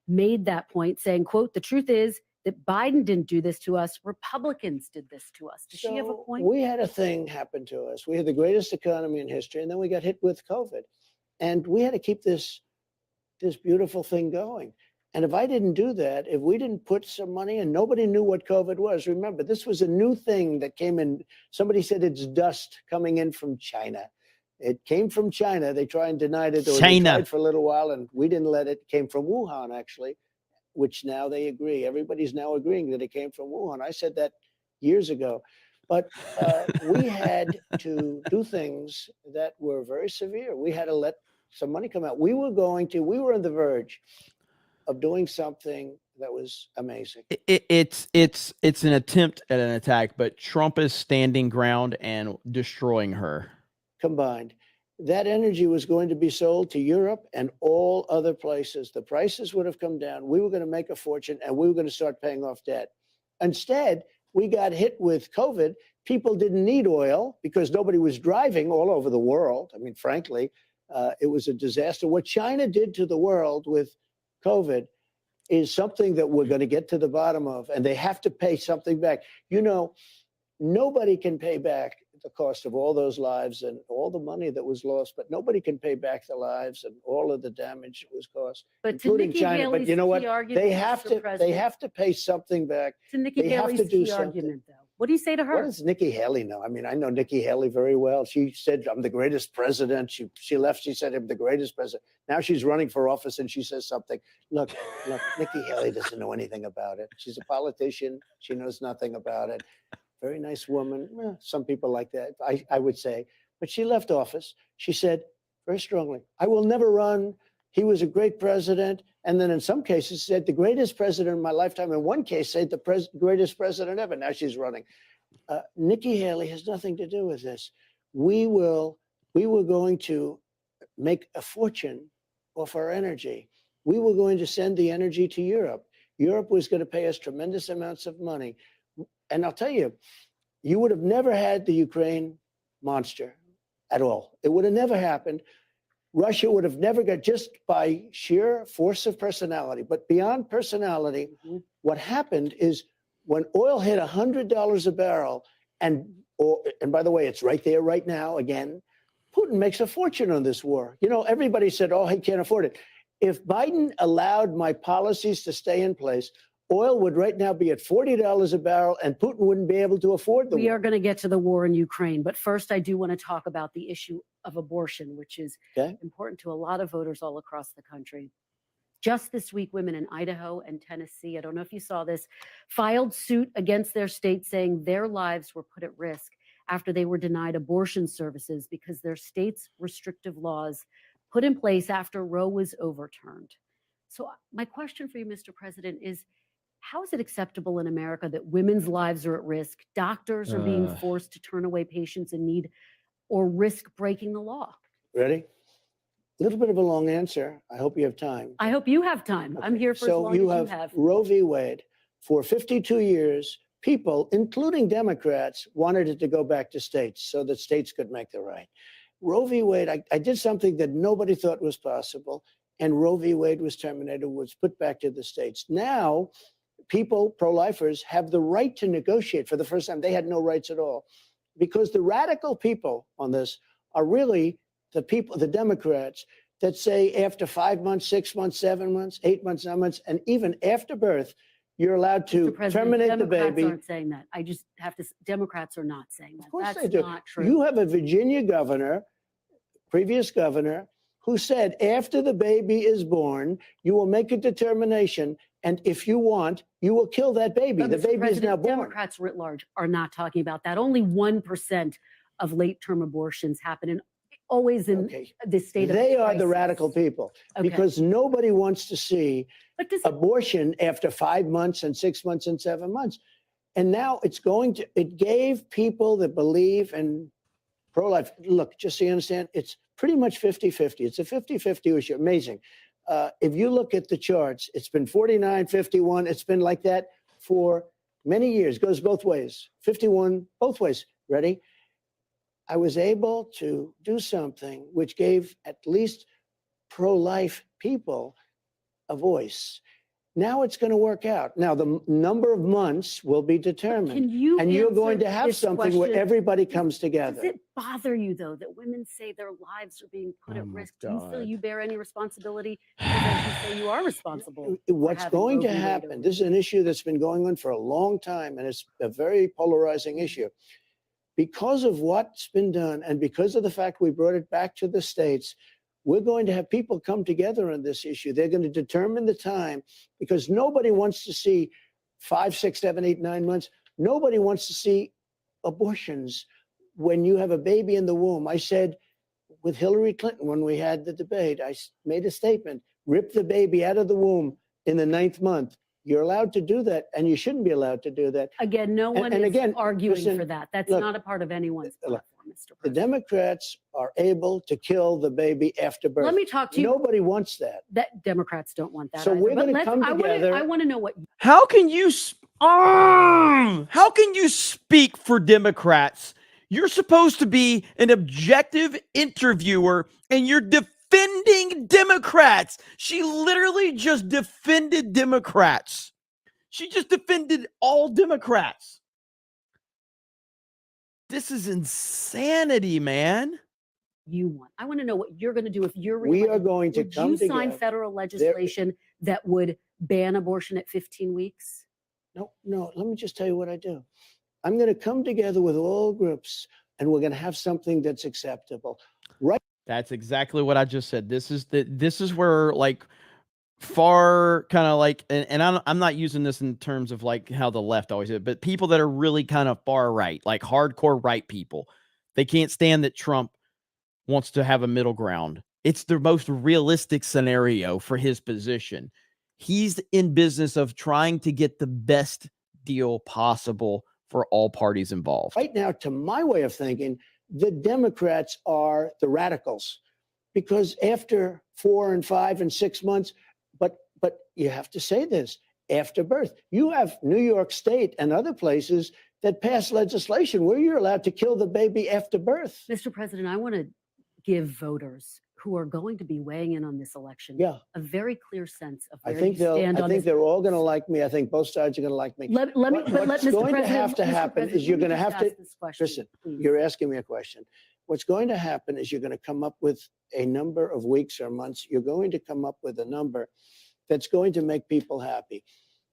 made that point saying, quote, the truth is that Biden didn't do this to us. Republicans did this to us. Does she have a point? We had a thing happen to us. We had the greatest economy in history, and then we got hit with COVID. And we had to keep this beautiful thing going. And if I didn't do that, if we didn't put some money in, nobody knew what COVID was. Remember, this was a new thing that came in. Somebody said it's dust coming in from China. It came from China. They tried and denied it. Or they tried for a little while, and we didn't let it. It came from Wuhan, actually, which now they agree. Everybody's now agreeing that it came from Wuhan. I said that years ago. But we had to do things that were very severe. We had to let some money come out. We were on the verge of doing something that was amazing. It's an attempt at an attack, but Trump is standing ground and destroying her. Combined, that energy was going to be sold to Europe and all other places. The prices would have come down. We were going to make a fortune, and we were going to start paying off debt. Instead, we got hit with COVID. People didn't need oil because nobody was driving all over the world. I mean, frankly, it was a disaster. What China did to the world with COVID is something that we're going to get to the bottom of, and they have to pay something back. You know, nobody can pay back the cost of all those lives and all the money that was lost, but nobody can pay back the lives and all of the damage that was caused, But including China. But you know what? They have to pay something back. To Nikki They have Haley's to do key something. argument, though. What do you say to her? What does Nikki Haley know? I mean, I know Nikki Haley very well. She said, I'm the greatest president. She left. She said, I'm the greatest president. Now she's running for office and she says something. Look, Nikki Haley doesn't know anything about it. She's a politician. She knows nothing about it. Very nice woman. Well, some people like that, I would say. But she left office. She said very strongly, I will never run. He was a great president. And then in some cases said the greatest president in my lifetime. In one case said the greatest president ever. Now she's running. Nikki Haley has nothing to do with this. We were going to make a fortune off our energy. We were going to send the energy to Europe. Europe was going to pay us tremendous amounts of money. And I'll tell you, you would have never had the Ukraine monster at all. It would have never happened. Russia would have never got, just by sheer force of personality. But beyond personality, what happened is when oil hit $100 a barrel, and by the way, it's right there right now again, Putin makes a fortune on this war. You know, everybody said, oh, he can't afford it. If Biden allowed my policies to stay in place, oil would right now be at $40 a barrel, and Putin wouldn't be able to afford the war. We are going to get to the war in Ukraine, but first I do want to talk about the issue of abortion, which is important to a lot of voters all across the country. Just this week, women in Idaho and Tennessee, I don't know if you saw this, filed suit against their state saying their lives were put at risk after they were denied abortion services because their state's restrictive laws put in place after Roe was overturned. So my question for you, Mr. President, is how is it acceptable in America that women's lives are at risk, doctors are being forced to turn away patients in need, or risk breaking the law? Ready? A little bit of a long answer. I hope you have time. I hope you have time. I'm here for as long as you have. Roe v. Wade. For 52 years, people, including Democrats, wanted it to go back to states so that states could make the right. Roe v. Wade, I did something that nobody thought was possible, and Roe v. Wade was terminated, was put back to the states. Now, people, pro-lifers, have the right to negotiate for the first time. They had no rights at all, because the radical people on this are really the people, the Democrats, that say after 5 months, 6 months, 7 months, 8 months, 9 months, and even after birth, you're allowed to Mr. President, terminate the Democrats baby. aren't saying that. I just have to. Democrats are not saying that. Of course That's they do. not true. You have a Virginia governor, previous governor, who said after the baby is born, you will make a determination, and if you want, you will kill that baby. But The Mr. baby is President, now born. Democrats writ large are not talking about that. Only 1% of late-term abortions happen in always in the state of They are crisis. the radical people Okay. because nobody wants to see But does abortion after 5 months and 6 months and 7 months. And now it gave people that believe in pro-life. Look, just so you understand, it's pretty much 50-50. It's a 50-50 issue. Amazing. If you look at the charts, it's been 49-51. It's been like that for many years. Goes both ways. 51, both ways. Ready? I was able to do something which gave at least pro-life people a voice. Now it's going to work out. Now the number of months will be determined. Can you and you're answer going to have this something where question? everybody comes together. Does it bother you, though, that women say their lives are being put at risk? Do you feel you bear any responsibility? Because as you say, you are responsible. for What's having going Roe to v. Wade happen, this is an issue that's been going on for a long time, and it's a very polarizing issue. Because of what's been done and because of the fact we brought it back to the states, we're going to have people come together on this issue. They're going to determine the time because nobody wants to see 5, 6, 7, 8, 9 months. Nobody wants to see abortions when you have a baby in the womb. I said with Hillary Clinton when we had the debate, I made a statement, rip the baby out of the womb in the 9th month. You're allowed to do that, and you shouldn't be allowed to do that. Again, no one And is again, arguing listen, for that. That's look, not a part of anyone's platform, Mr. the Democrats are able to kill the baby after birth. Let me talk to you. Nobody wants that. That Democrats don't want that. So either. we're But gonna let's- come together. I want to know what. How can you speak for Democrats? You're supposed to be an objective interviewer and you're defending Democrats. She literally just defended Democrats. She just defended all Democrats. This is insanity, man. You want. I want to know what you're going to do if you're. We are reelected. going to Would come you sign together. federal legislation that would ban abortion at 15 weeks? No. Let me just tell you what I do. I'm going to come together with all groups, and we're going to have something that's acceptable. Right. That's exactly what I just said. This is where like far kind of like, and I'm not using this in terms of like how the left always did, but people that are really kind of far right, like hardcore right people, they can't stand that Trump wants to have a middle ground. It's the most realistic scenario for his position. He's in business of trying to get the best deal possible for all parties involved. Right now, to my way of thinking, the Democrats are the radicals because after 4 and 5 and 6 months, but you have to say this, after birth, you have New York State and other places that pass legislation where you're allowed to kill the baby after birth. Mr. President, I want to give voters who are going to be weighing in on this election a very clear sense of where I think you stand on this. they're all going to like me. I think both sides are going to like me. Let me, but let What's Mr. going President, to have to Mr. happen President, is you're let going to me have just to ask this question, listen. please. You're asking me a question. What's going to happen is you're going to come up with a number of weeks or months. You're going to come up with a number that's going to make people happy,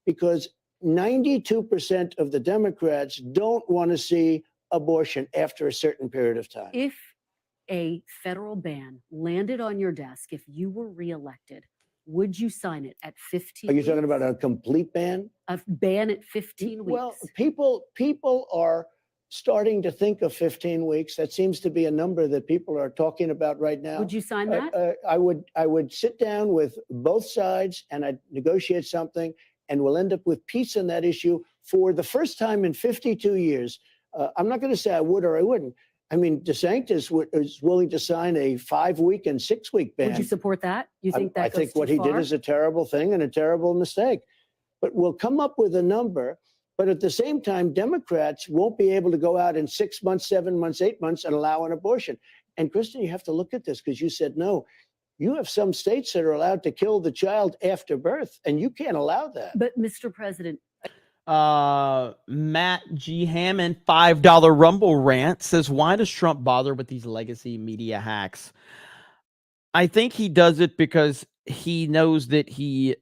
because 92% of the Democrats don't want to see abortion after a certain period of time. If a federal ban landed on your desk, if you were reelected, would you sign it at 15 Are you weeks? talking about a complete ban? A ban at 15 weeks? Well, people are starting to think of 15 weeks. That seems to be a number that people are talking about right now. Would you sign that? I would sit down with both sides and I'd negotiate something, and we'll end up with peace on that issue for the first time in 52 years. I'm not going to say I would or I wouldn't. I mean, DeSantis is willing to sign a 5-week and 6-week ban. Would you support that? You think that I goes think what too he did far? is a terrible thing and a terrible mistake. But we'll come up with a number. But at the same time, Democrats won't be able to go out in 6 months, 7 months, 8 months and allow an abortion. And Kristen, you have to look at this because you said no. You have some states that are allowed to kill the child after birth, and you can't allow that. But Mr. President, Matt G. Hammond, $5 Rumble rant says, why does Trump bother with these legacy media hacks? I think he does it because he knows that he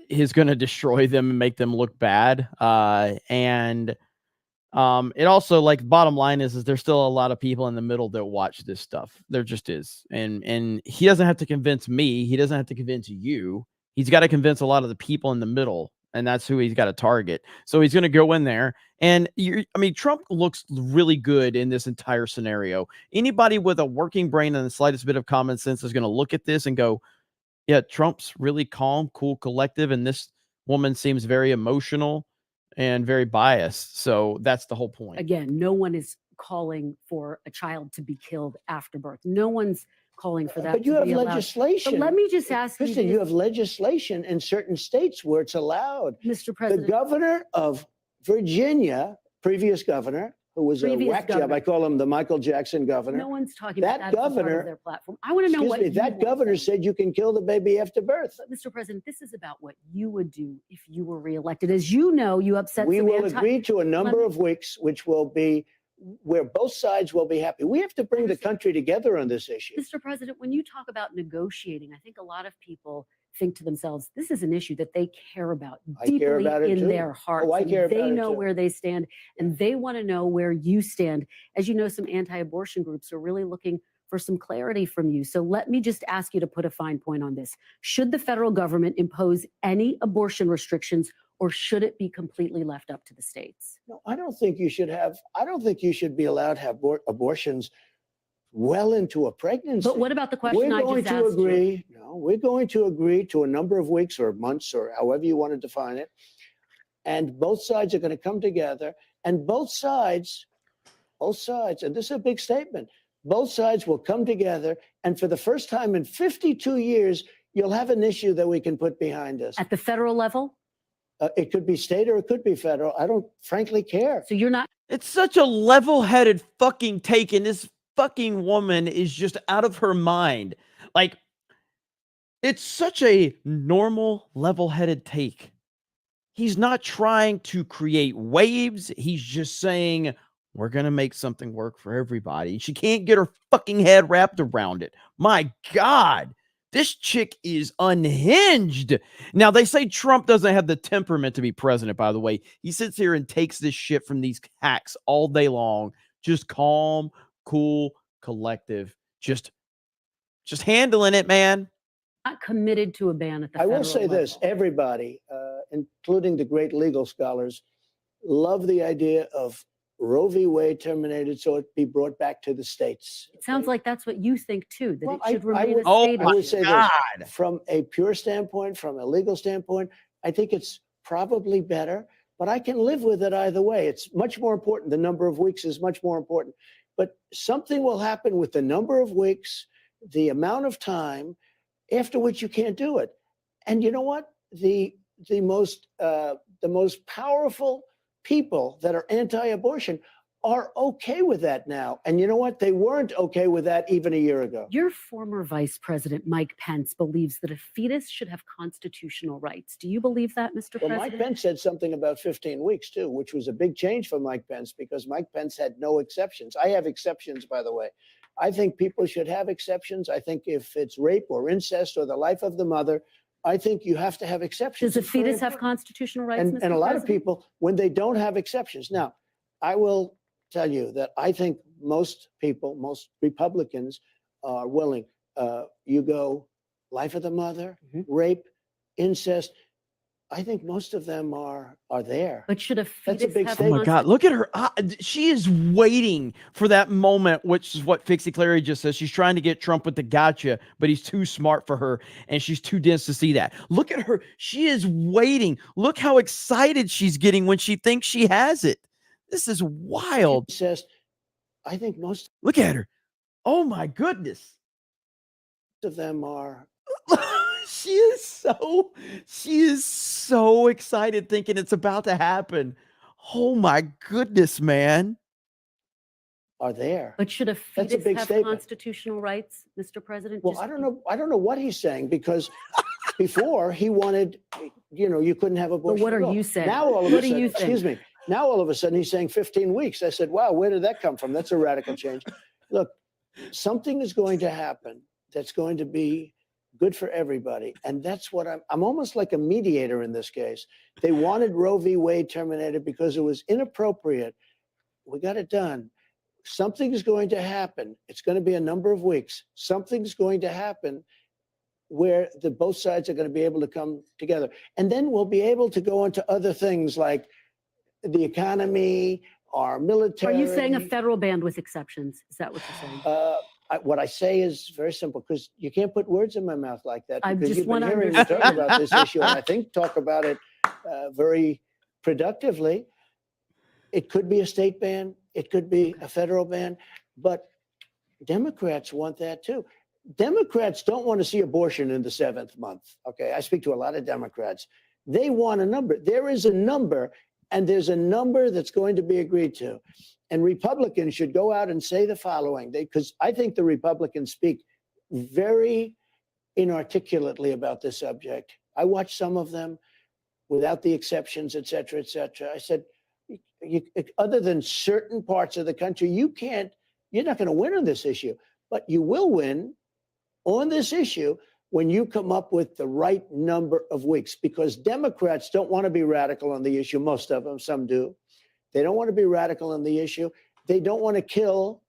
is going to destroy them and make them look bad. And it also, like, bottom line is there's still a lot of people in the middle that watch this stuff. There just is. And he doesn't have to convince me. He doesn't have to convince you. He's got to convince a lot of the people in the middle, and that's who he's got to target. So he's going to go in there. And Trump looks really good in this entire scenario. Anybody with a working brain and the slightest bit of common sense is going to look at this and go, yeah, Trump's really calm, cool, collective. And this woman seems very emotional and very biased. So that's the whole point. Again, no one is calling for a child to be killed after birth. No one's calling for that. But you to have be allowed. legislation. But let me just ask Kristen, you. you have legislation in certain states where it's allowed. Mr. President. The governor of Virginia, previous governor, who was a whack job. I call him the Michael Jackson governor. No one's talking that about that governor. as a part of their platform. I want to know what that governor said you can kill the baby after birth. But Mr. President, this is about what you would do if you were reelected. As you know, you upset. We will agree to a number of weeks, which will be where both sides will be happy. We have to bring the country together on this issue. Mr. President, when you talk about negotiating, I think a lot of people think to themselves, this is an issue that they care about deeply in their hearts. I care about it They know too. where they stand, and they want to know where you stand. As you know, some anti-abortion groups are really looking for some clarity from you. So let me just ask you to put a fine point on this. Should the federal government impose any abortion restrictions, or should it be completely left up to the states? No, I don't think you should be allowed to have abortions well into a pregnancy. But what about the question I just asked you? We're going to agree to a number of weeks or months or however you want to define it. And both sides are going to come together, and both sides, and this is a big statement, both sides will come together, and for the first time in 52 years, you'll have an issue that we can put behind us. At the federal level? It could be state or it could be federal. I don't frankly care. So you're not. It's such a level-headed fucking take, and this fucking woman is just out of her mind. Like, it's such a normal, level-headed take. He's not trying to create waves. He's just saying, we're going to make something work for everybody. She can't get her fucking head wrapped around it. My God. This chick is unhinged. Now, they say Trump doesn't have the temperament to be president, by the way. He sits here and takes this shit from these hacks all day long. Just calm, cool, collective. Just handling it, man. Not committed to a ban at the federal I will say level. this, everybody, including the great legal scholars, love the idea of Roe v. Wade terminated so it be brought back to the states. It sounds like that's what you think too, that Well, it should I remain would- a state I would issue. say this, from a pure standpoint, from a legal standpoint, I think it's probably better, but I can live with it either way. It's much more important. The number of weeks is much more important. But something will happen with the number of weeks, the amount of time after which you can't do it. And you know what? The most powerful people that are anti-abortion are okay with that now. And you know what? They weren't okay with that even a year ago. Your former Vice President, Mike Pence, believes that a fetus should have constitutional rights. Do you believe that, Mr. Well, President? Mike Pence said something about 15 weeks, too, which was a big change for Mike Pence because Mike Pence had no exceptions. I have exceptions, by the way. I think people should have exceptions. I think if it's rape or incest or the life of the mother, I think you have to have exceptions. Does a It's very fetus have important. constitutional rights, And Mr. a lot of President? people, when they don't have exceptions. Now, I will tell you that I think most people, most Republicans are willing. You go life of the mother, rape, incest. I think most of them are there. But should a That's a fetus big have Oh my God, look at her. She is waiting for that moment, which is what Fixie Clary just says. She's trying to get Trump with the gotcha, but he's too smart for her, and she's too dense to see that. Look at her. She is waiting. Look how excited she's getting when she thinks she has it. This is wild. Incest, I think most Look at her. Oh my goodness. of them are. She is so excited thinking it's about to happen. Oh my goodness, man. Are there. But should a That's a fetus big have statement. constitutional rights, Mr. President? Well, Just- I don't know what he's saying because before he wanted, you couldn't have abortion. what at are all. you saying? Now all of What a do sudden, you think? excuse me. Now all of a sudden he's saying 15 weeks. I said, wow, where did that come from? That's a radical change. Look, something is going to happen that's going to be good for everybody. And that's what I'm almost like a mediator in this case. They wanted Roe v. Wade terminated because it was inappropriate. We got it done. Something's going to happen. It's going to be a number of weeks. Something's going to happen where both sides are going to be able to come together. And then we'll be able to go into other things like the economy, our military. Are you saying a federal ban with exceptions? Is that what you're saying? What I say is very simple, because you can't put words in my mouth like that. I Because just you've been wanna hearing me talk about this issue, and I think talk about it very productively. It could be a state ban. It could be a federal ban. But Democrats want that too. Democrats don't want to see abortion in the 7th month. Okay, I speak to a lot of Democrats. They want a number. There is a number, and there's a number that's going to be agreed to. And Republicans should go out and say the following, because I think the Republicans speak very inarticulately about this subject. I watched some of them without the exceptions, et cetera, et cetera. I said, other than certain parts of the country, you're not going to win on this issue, but you will win on this issue when you come up with the right number of weeks, because Democrats don't want to be radical on the issue. Most of them, some do. They don't want to be radical on the issue. They don't want to kill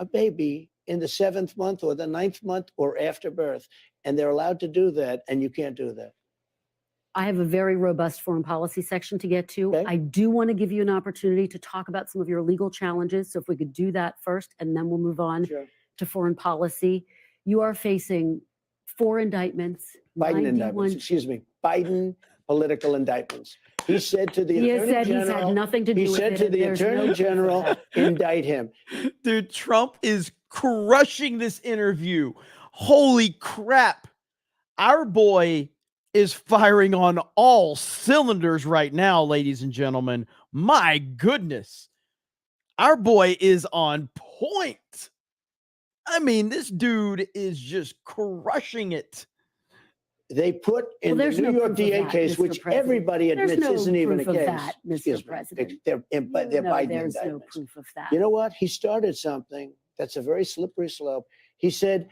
a baby in the 7th month or the 9th month or after birth. And they're allowed to do that, and you can't do that. I have a very robust foreign policy section to get to. Okay. I do want to give you an opportunity to talk about some of your legal challenges. So if we could do that first, and then we'll move on to foreign policy. You are facing 4 indictments. Biden 91 indictments, excuse me, Biden political indictments. He said to the He has Attorney said General, he's had nothing to do he with said it, to and the there's no Attorney proof of General, that. indict him. Dude, Trump is crushing this interview. Holy crap. Our boy is firing on all cylinders right now, ladies and gentlemen. My goodness. Our boy is on point. I mean, this dude is just crushing it. They put in the New York DA case, which everybody admits isn't even a case. That, Mr. President. They're Biden there's no indictments. proof of that. You know what? He started something that's a very slippery slope. He said,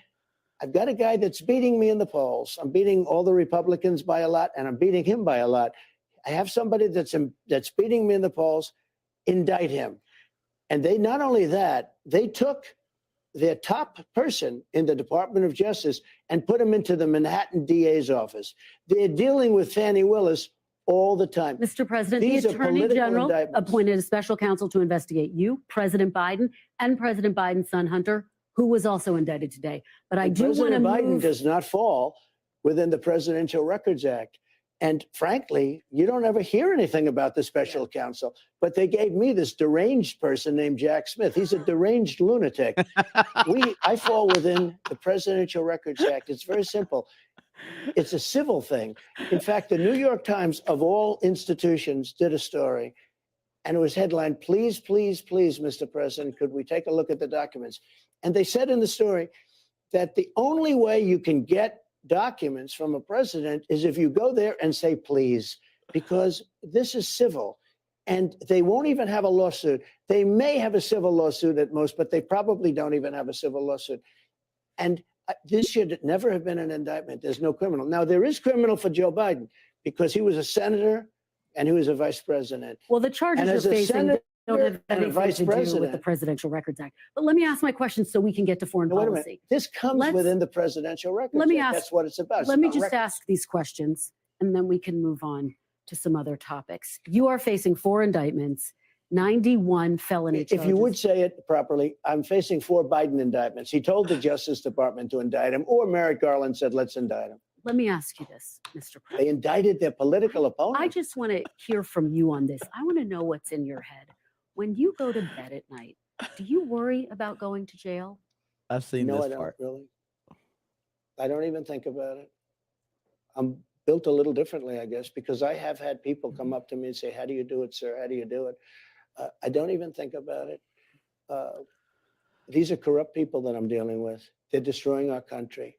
I've got a guy that's beating me in the polls. I'm beating all the Republicans by a lot, and I'm beating him by a lot. I have somebody that's beating me in the polls. Indict him. And they, not only that, they took their top person in the Department of Justice and put him into the Manhattan DA's office. They're dealing with Fannie Willis all the time. Mr. President, These the are Attorney political General indictments. appointed a special counsel to investigate you, President Biden, and President Biden's son, Hunter, who was also indicted today. But I do want to President Biden move. does not fall within the Presidential Records Act. And frankly, you don't ever hear anything about the special counsel. But they gave me this deranged person named Jack Smith. He's a deranged lunatic. I fall within the Presidential Records Act. It's very simple. It's a civil thing. In fact, the New York Times, of all institutions, did a story. And it was headlined, "Please, please, please, Mr. President, could we take a look at the documents?" And they said in the story that the only way you can get documents from a president is if you go there and say, please, because this is civil. And they won't even have a lawsuit. They may have a civil lawsuit at most, but they probably don't even have a civil lawsuit. And this should never have been an indictment. There's no criminal. Now, there is criminal for Joe Biden because he was a senator and he was a vice president. Well, the charges And as you're a facing senator don't have and a anything vice to do with the president. Presidential Records Act. But let me ask my question so we can get to foreign Now, wait a minute. policy. This comes within the Presidential Records Let me Act. ask. That's what it's about. It's Let me about just records. ask these questions, and then we can move on to some other topics. You are facing 4 indictments, 91 felony charges. If you would say it properly, I'm facing 4 Biden indictments. He told the Justice Department to indict him, or Merrick Garland said, let's indict him. Let me ask you this, Mr. President. They indicted their political opponent. I just want to hear from you on this. I want to know what's in your head. When you go to bed at night, do you worry about going to jail? I've seen No, this I don't part. really. I don't even think about it. I'm built a little differently, I guess, because I have had people come up to me and say, how do you do it, sir? How do you do it? I don't even think about it. These are corrupt people that I'm dealing with. They're destroying our country.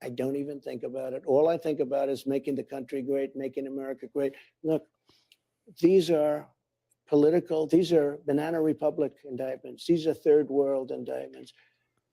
I don't even think about it. All I think about is making the country great, making America great. Look, these are political, these are Banana Republic indictments. These are third world indictments.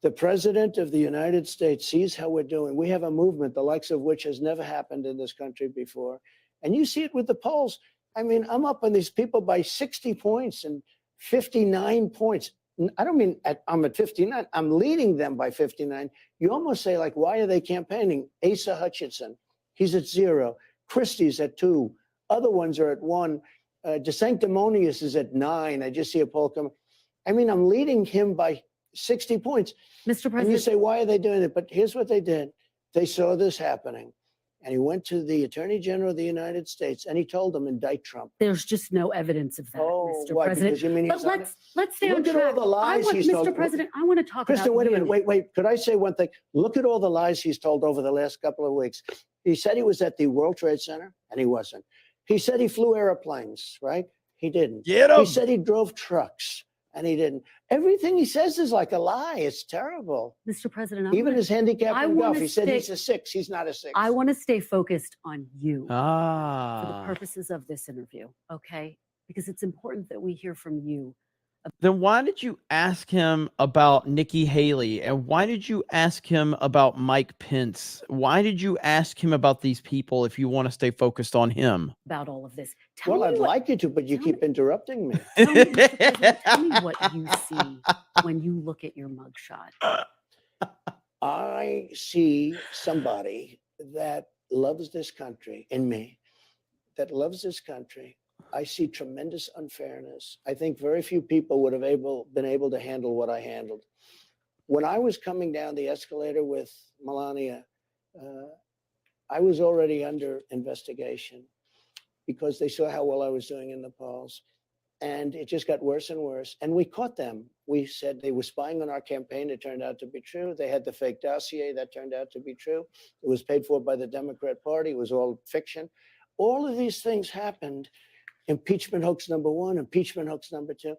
The president of the United States sees how we're doing. We have a movement, the likes of which has never happened in this country before. And you see it with the polls. I mean, I'm up on these people by 60 points and 59 points. I don't mean I'm at 59. I'm leading them by 59. You almost say, like, why are they campaigning? Asa Hutchinson, he's at 0. Christie's at 2. Other ones are at 1. DeSanctimonious is at 9. I just see a poll coming. I mean, I'm leading him by 60 points. Mr. President. And you say, why are they doing it? But here's what they did. They saw this happening. And he went to the Attorney General of the United States and he told them, indict Trump. There's just no evidence of that, Mr. why? President. Because you mean But he's not- let's stay on Look at track. all the lies he's Mr. told. President, I want to talk Kristen, about wait a minute. you. Wait. Could I say one thing? Look at all the lies he's told over the last couple of weeks. He said he was at the World Trade Center, and he wasn't. He said he flew airplanes, right? He didn't. Get him. He said he drove trucks, and he didn't. Everything he says is like a lie. It's terrible. Mr. President, Even his handicap I in golf, wanna he said he's stick- a 6. He's not a 6. I want to stay focused on you for the Ah. purposes of this interview, okay? Because it's important that we hear from you. Then why did you ask him about Nikki Haley? And why did you ask him about Mike Pence? Why did you ask him about these people if you want to stay focused on him? About all of this. Well, I'd like you to, but you keep interrupting me. Tell me, Mr. President, tell me what you see when you look at your mugshot. I see somebody that loves this country in me, that loves this country. I see tremendous unfairness. I think very few people would have been able to handle what I handled. When I was coming down the escalator with Melania, I was already under investigation because they saw how well I was doing in the polls. And it just got worse and worse. And we caught them. We said they were spying on our campaign. It turned out to be true. They had the fake dossier. That turned out to be true. It was paid for by the Democrat Party. It was all fiction. All of these things happened. Impeachment hoax number 1, impeachment hoax number 2.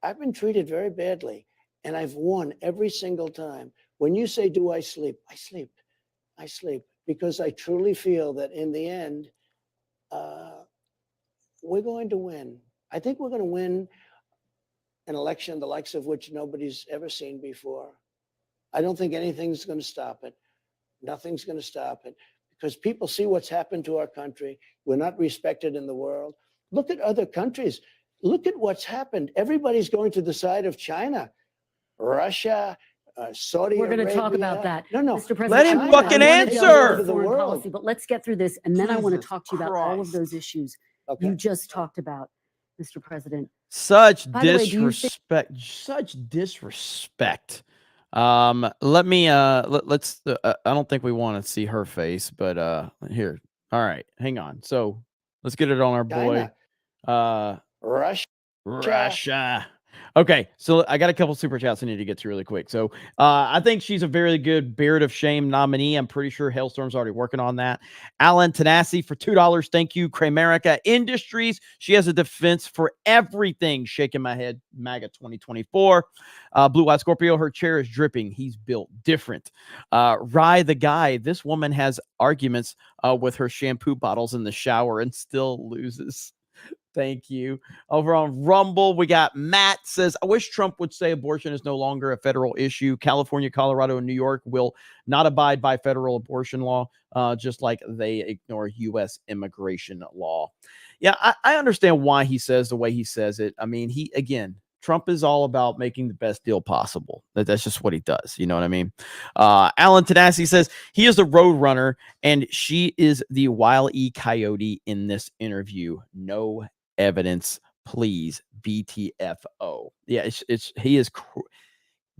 I've been treated very badly, and I've won every single time. When you say, do I sleep? I sleep. I sleep because I truly feel that in the end, we're going to win. I think we're going to win an election the likes of which nobody's ever seen before. I don't think anything's going to stop it. Nothing's going to stop it because people see what's happened to our country. We're not respected in the world. Look at other countries. Look at what's happened. Everybody's going to the side of China, Russia, Saudi We're going to Arabia. talk about that. No. Mr. President, Let him I fucking wanna answer. delve into foreign policy, but let's get through this. And then I want to Jesus talk to you about all of Christ. those issues you just talked about, Mr. President. Such By the way, do you think- disrespect. Such disrespect. Let me let's I don't think we want to see her face, but here. All right, hang on. So let's get it on our boy. Russia. Okay, so I got a couple super chats I need to get to really quick. So I think she's a very good Beard of Shame nominee. I'm pretty sure Hailstorm's already working on that. Alan Tanasi for $2. Thank you. Cramerica Industries. She has a defense for everything. Shaking my head. MAGA 2024. Blue Eyed Scorpio. Her chair is dripping. He's built different. Rye the guy. This woman has arguments with her shampoo bottles in the shower and still loses. Thank you. Over on Rumble, we got Matt says, I wish Trump would say abortion is no longer a federal issue. California, Colorado, and New York will not abide by federal abortion law, just like they ignore U.S. immigration law. Yeah, I understand why he says the way he says it. I mean, Trump is all about making the best deal possible. That's just what he does. You know what I mean? Alan Tanasi says he is the road runner and she is the Wile E. Coyote in this interview. No evidence, please. BTFO. Yeah,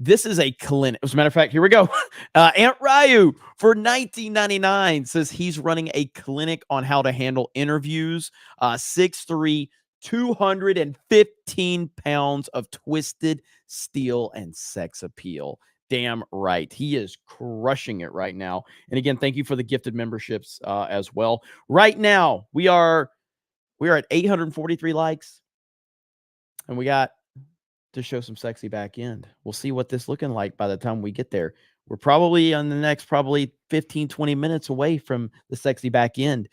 this is a clinic. As a matter of fact, here we go. Aunt Ryu for $19.99 says he's running a clinic on how to handle interviews. 6'3", 215 pounds of twisted steel and sex appeal. Damn right. He is crushing it right now. And again, thank you for the gifted memberships as well. Right now, we are at 843 likes. And we got to show some sexy back end. We'll see what this looking like by the time we get there. We're probably on the next 15, 20 minutes away from the sexy back end.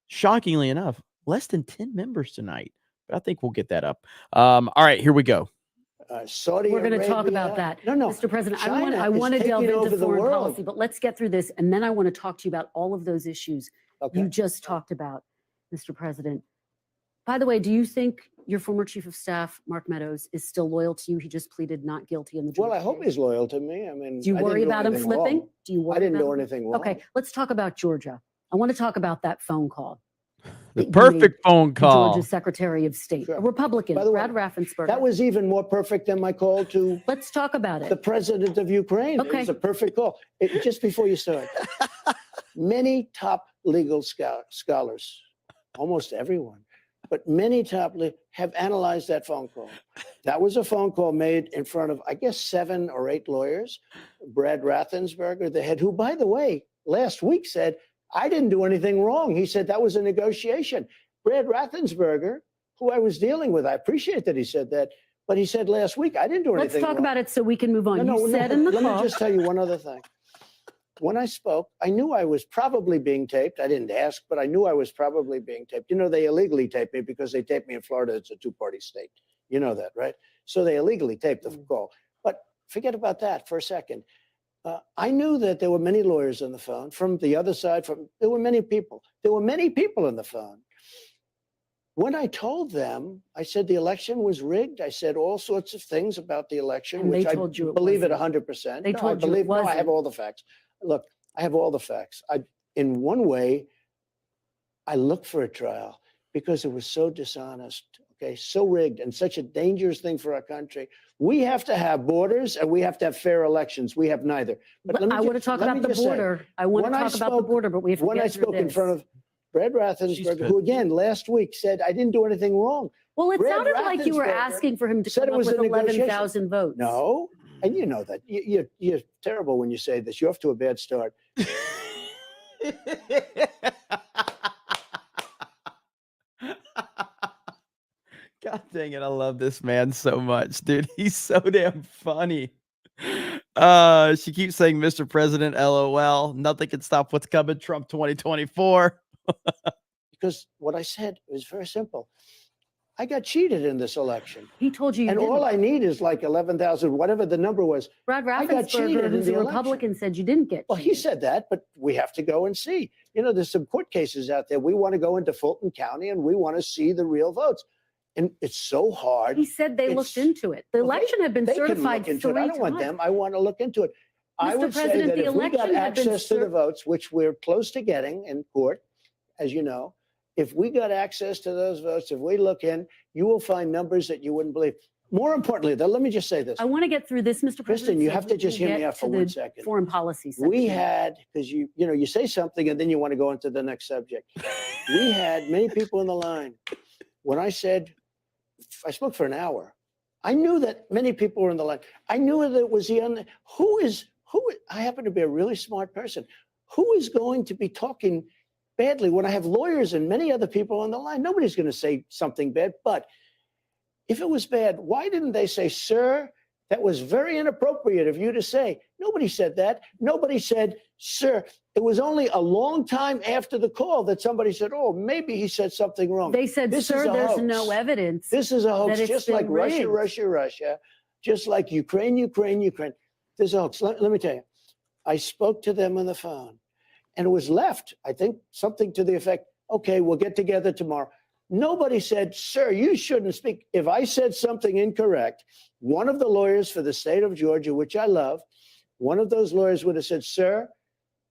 Shockingly enough, less than 10 members tonight, but I think we'll get that up. All right, here we go. Saudi We're going to talk Arabia. about that. No, Mr. President, China I want to is delve taking into over the foreign world. policy, but let's get through this. And then I want to talk to you about all of those issues you just talked about, Mr. President. By the way, do you think your former chief of staff, Mark Meadows, is still loyal to you? He just pleaded not guilty in the Georgia Well, I hope case. he's loyal to me. I mean, Do you I worry didn't do about him anything flipping? wrong. Do you worry I didn't about do him? anything wrong. Okay, let's talk about Georgia. I want to talk about that phone call. The perfect phone call. Georgia Secretary of State, a Republican, By the way, Brad Raffensperger. That was even more perfect than my call to. Let's talk about it. The president of Ukraine. It was a perfect call. Just before you start, many top legal scholars, almost everyone, but many have analyzed that phone call. That was a phone call made in front of, I guess, 7 or 8 lawyers. Brad Raffensperger, the head, who, by the way, last week said, I didn't do anything wrong. He said that was a negotiation. Brad Raffensperger, who I was dealing with, I appreciate that he said that, but he said last week, I didn't do anything Let's talk wrong. about it so we can move on. No, You said in the let call. me just tell you one other thing. When I spoke, I knew I was probably being taped. I didn't ask, but I knew I was probably being taped. You know, they illegally taped me because they taped me in Florida. It's a 2-party state. You know that, right? So they illegally taped the call. But forget about that for a second. I knew that there were many lawyers on the phone from the other side. There were many people. There were many people on the phone. When I told them, I said the election was rigged. I said all sorts of things about the election, And which they I told you it believe it wasn't. 100%. They No, told I you it believe, no, I wasn't. have all the facts. Look, I have all the facts. In one way, I looked for a trial because it was so dishonest, okay, so rigged, and such a dangerous thing for our country. We have to have borders and we have to have fair elections. We have neither. But let me I want to talk about the border. I want to talk about the border, but we have to when get I through spoke in this. front of Brad Raffensperger, who again last week said I didn't do anything wrong. Well, it Brad sounded like you were Raffensperger asking for him to said come it up was with a negotiation. 11,000 votes. No, and you know that. You're terrible when you say this. You're off to a bad start. God dang it, I love this man so much, dude. He's so damn funny. She keeps saying, Mr. President, LOL. Nothing can stop what's coming. Trump 2024. Because what I said was very simple. I got cheated in this election. He told you, and didn't. all I need is like 11,000, whatever the number was. Brad I got cheated Raffensperger, in who's the a election. Republican, said you didn't get Well, he said that, but we have to go and see. You know, there's some court cases out there. We want to go into Fulton County and we want to see the real votes. And it's so hard. He said they looked into it. The election had been They can certified look into 3 it. I times. don't want them. I want to look into it. I Mr. would say President, that the if we got election had been access to the votes, which we're close to getting in court, as you know, if we got access to those votes, if we look in, you will find numbers that you wouldn't believe. More importantly, though, let me just say this. I want to get through this, Mr. President. Kristen, you so have we to just can hear me get out for to 1 the second. Foreign policy We section. had, because you say something and then you want to go into the next subject. We had many people in the line. When I said, I spoke for an hour. I knew that many people were in the line. I knew that it was I happen to be a really smart person. Who is going to be talking badly when I have lawyers and many other people on the line? Nobody's going to say something bad. But if it was bad, why didn't they say, sir, that was very inappropriate of you to say? Nobody said that. Nobody said, sir. It was only a long time after the call that somebody said, oh, maybe he said something wrong. They said, This sir, is a there's hoax. no evidence. This is a hoax, that it's just like been Russia, rigged. Russia, just like Ukraine. There's a hoax. Let me tell you, I spoke to them on the phone and it was left, I think, something to the effect, okay, we'll get together tomorrow. Nobody said, sir, you shouldn't speak. If I said something incorrect, one of the lawyers for the state of Georgia, which I love, one of those lawyers would have said, sir,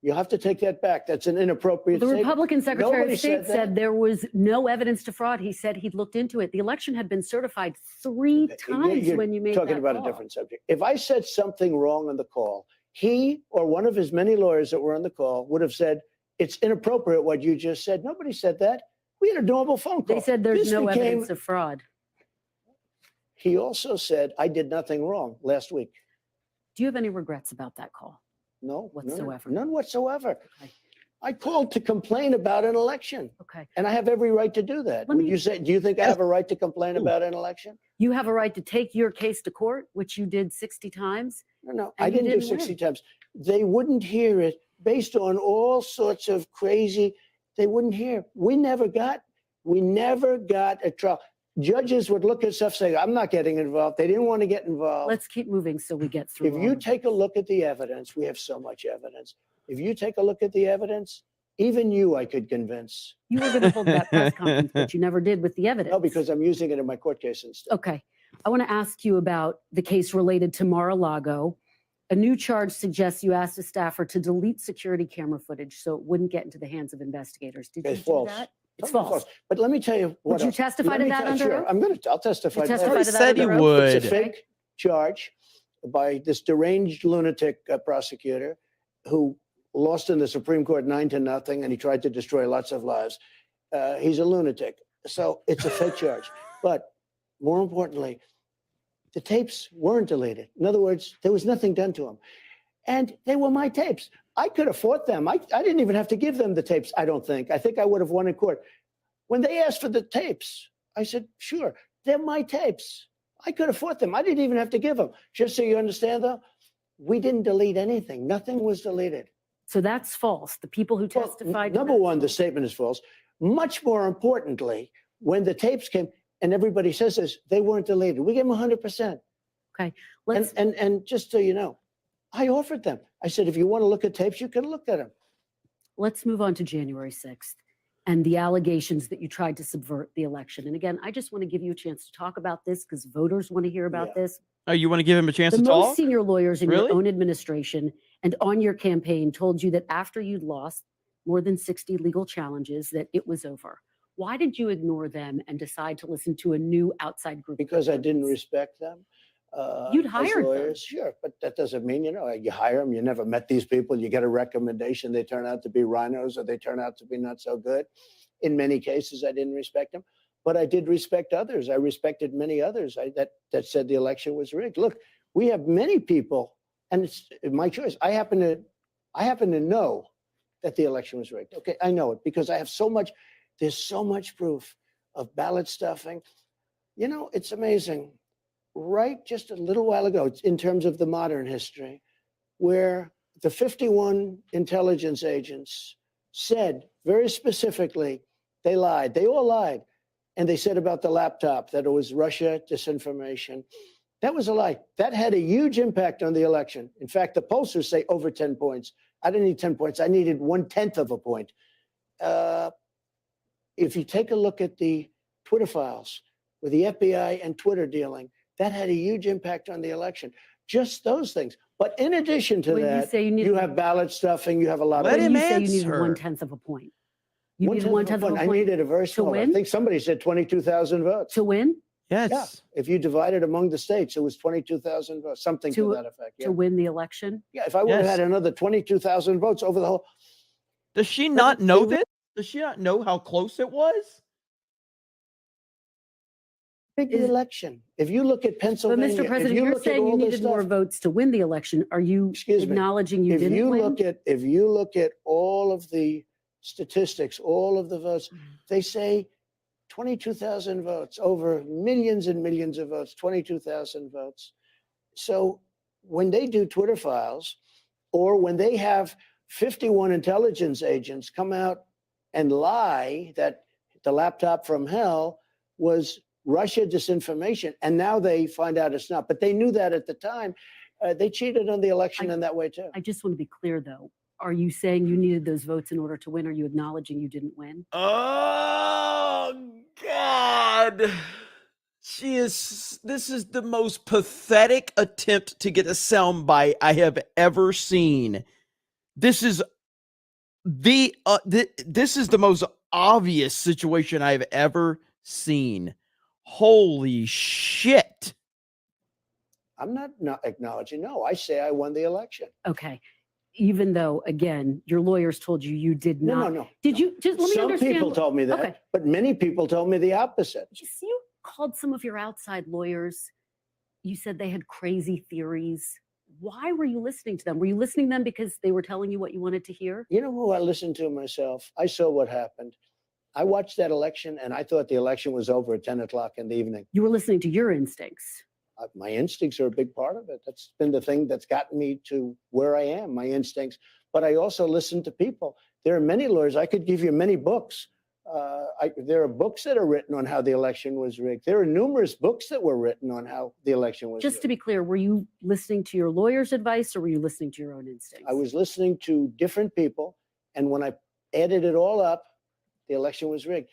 you'll have to take that back. That's an inappropriate The statement. Republican Secretary Nobody of State that. said there was no evidence to fraud. He said he'd looked into it. The election had been certified 3 times You're when you made talking that about call. a different subject. If I said something wrong on the call, he or one of his many lawyers that were on the call would have said, it's inappropriate what you just said. Nobody said that. We had a normal phone call. They said there's This no became- evidence of fraud. He also said, I did nothing wrong last week. Do you have any regrets about that call? No, Whatsoever? None whatsoever. Okay. I called to complain about an election. Okay. And I have every right to do that. Would you say, do you think I have a right to complain about an election? You have a right to take your case to court, which you did 60 times. No, and I you didn't do win. 60 times. They wouldn't hear it based on all sorts of crazy, they wouldn't hear. We never got a trial. judges would look at stuff, say, I'm not getting involved. They didn't want to get involved. Let's keep moving so we get through. If you take a look at the evidence, we have so much evidence. If you take a look at the evidence, even you, I could convince. You were going to hold that press conference, but you never did with the evidence. No, because I'm using it in my court case instead. Okay. I want to ask you about the case related to Mar-a-Lago. A new charge suggests you asked a staffer to delete security camera footage so it wouldn't get into the hands of investigators. Did you It's do false. that? It's Totally false. But let me tell you what Would you else. testify Let to me that tell- under Sure, oath? I'll testify. You to that. testify to that said he under oath? would. It's a fake charge by this deranged lunatic prosecutor who lost in the Supreme Court 9-0, and he tried to destroy lots of lives. He's a lunatic. So it's a fake charge. But more importantly, the tapes weren't deleted. In other words, there was nothing done to them. And they were my tapes. I could have fought them. I didn't even have to give them the tapes, I don't think. I think I would have won in court. When they asked for the tapes, I said, sure, they're my tapes. I could have fought them. I didn't even have to give them. Just so you understand, though, we didn't delete anything. Nothing was deleted. So that's false. The people who testified. Number one, the statement is false. Much more importantly, when the tapes came, and everybody says this, they weren't deleted. We gave them 100%. Okay. And just so you know, I offered them. I said, if you want to look at tapes, you can look at them. Let's move on to January 6th and the allegations that you tried to subvert the election. And again, I just want to give you a chance to talk about this because voters want to hear about this. Oh, you want to give him a chance The to most talk? senior lawyers in Really? your own administration and on your campaign told you that after you'd lost more than 60 legal challenges, that it was over. Why did you ignore them and decide to listen to a new outside group? Because I didn't respect them. You'd as hired them. lawyers. Sure, but that doesn't mean, you hire them, you never met these people, you get a recommendation, they turn out to be rhinos or they turn out to be not so good. In many cases, I didn't respect them, but I did respect others. I respected many others that said the election was rigged. Look, we have many people, and it's my choice. I happen to know that the election was rigged. Okay, I know it because I have there's so much proof of ballot stuffing. It's amazing. Right just a little while ago, it's in terms of the modern history, where the 51 intelligence agents said very specifically, they lied. They all lied. And they said about the laptop that it was Russia disinformation. That was a lie. That had a huge impact on the election. In fact, the pollsters say over 10 points. I didn't need 10 points. I needed 1/10 of a point. If you take a look at the Twitter files with the FBI and Twitter dealing, that had a huge impact on the election. Just those things. But in addition to When you that, say you need- you have ballot stuffing, you have a lot Let of... him You say you needed answer. 1/10 of a point. You needed 1/10 of a 1/10 of a point. point. I needed a very small. I win? think somebody said 22,000 votes. To win? Yes. Yeah. If you divide it among the states, it was 22,000 votes, something to that effect. Yeah. To win the election? Yeah, if I would have had another 22,000 votes over the whole... Does she not know this? Does she not know how close it was? Big election. If you look at But Pennsylvania, Mr. President, if you you're look at saying you all this needed more stuff- votes to win the election. Are you Excuse me. acknowledging you if didn't you win? if you look at all of the statistics, all of the votes, they say 22,000 votes, over millions and millions of votes, 22,000 votes. So when they do Twitter files, or when they have 51 intelligence agents come out and lie that the laptop from hell was Russia disinformation, and now they find out it's not. But they knew that at the time. They cheated on the election in that way too. I just want to be clear, though. Are you saying you needed those votes in order to win? Are you acknowledging you didn't win? Oh, God. This is the most pathetic attempt to get a soundbite I have ever seen. This is this is the most obvious situation I've ever seen. Holy shit. I'm not acknowledging. No, I say I won the election. Okay. Even though, again, your lawyers told you you did not. No. Did you just let me Some understand? people told me that, Okay. but many people told me the opposite. You called some of your outside lawyers. You said they had crazy theories. Why were you listening to them? Were you listening to them because they were telling you what you wanted to hear? You know who I listened to myself? I saw what happened. I watched that election and I thought the election was over at 10 o'clock in the evening. You were listening to your instincts. My instincts are a big part of it. That's been the thing that's gotten me to where I am, my instincts. But I also listen to people. There are many lawyers. I could give you many books There are books that are written on how the election was rigged. There are numerous books that were written on how the election was Just rigged. to be clear, were you listening to your lawyer's advice or were you listening to your own instincts? I was listening to different people, and when I added it all up, the election was rigged.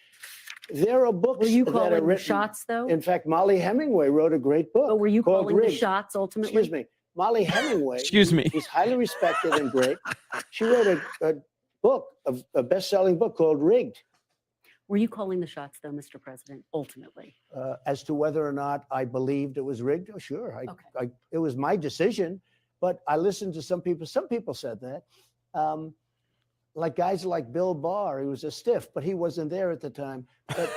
There are books Were you that are calling the written. shots, though? In fact, Molly Hemingway wrote a great book. But were you called calling the Rigged. shots ultimately? Excuse me. Molly Hemingway. Excuse me. Is highly respected and great. She wrote a book, a best-selling book called Rigged. Were you calling the shots, though, Mr. President, ultimately? As to whether or not I believed it was rigged, oh, sure. It was my decision, but I listened to some people. Some people said that. Like guys like Bill Barr, he was a stiff, but he wasn't there at the time. But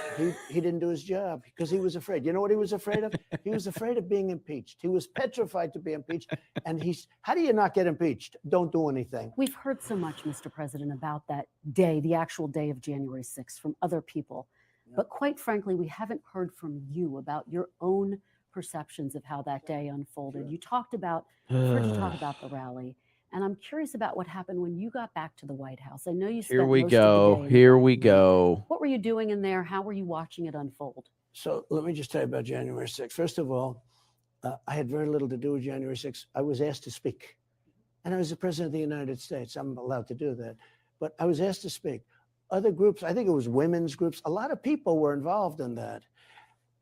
he didn't do his job because he was afraid. You know what he was afraid of? He was afraid of being impeached. He was petrified to be impeached. And how do you not get impeached? Don't do anything. We've heard so much, Mr. President, about that day, the actual day of January 6th from other people. Yeah. But quite frankly, we haven't heard from you about your own perceptions of how that day unfolded. Sure. You talked about, heard you talk about the rally. And I'm curious about what happened when you got back to the White House. I know you spent most of the day. Here we go. What were you doing in there? How were you watching it unfold? So let me just tell you about January 6th. First of all, I had very little to do with January 6th. I was asked to speak. And I was the president of the United States. I'm allowed to do that. But I was asked to speak. Other groups, I think it was women's groups, a lot of people were involved in that.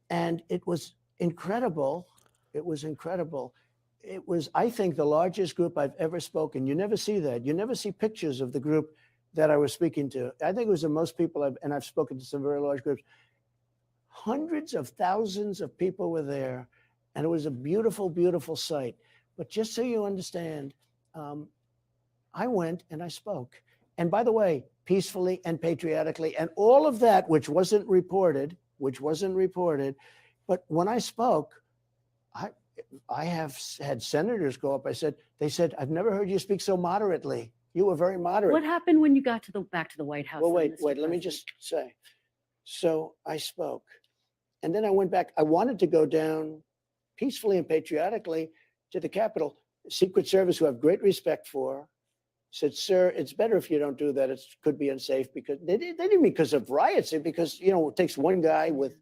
And it was incredible. It was incredible. It was, I think, the largest group I've ever spoken. You never see that. You never see pictures of the group that I was speaking to. I think it was the most people I've spoken to some very large groups. Hundreds of thousands of people were there, and it was a beautiful, beautiful sight. But just so you understand, I went and I spoke. And by the way, peacefully and patriotically, and all of that, which wasn't reported, but when I spoke, I have had senators go up. They said, I've never heard you speak so moderately. You were very moderate. What happened when you got back to the White House? Well, wait, let me just say. So I spoke, and then I went back. I wanted to go down peacefully and patriotically to the Capitol. Secret Service, who I have great respect for, said, sir, it's better if you don't do that. It could be unsafe because they didn't mean because of riots, because, it takes one guy with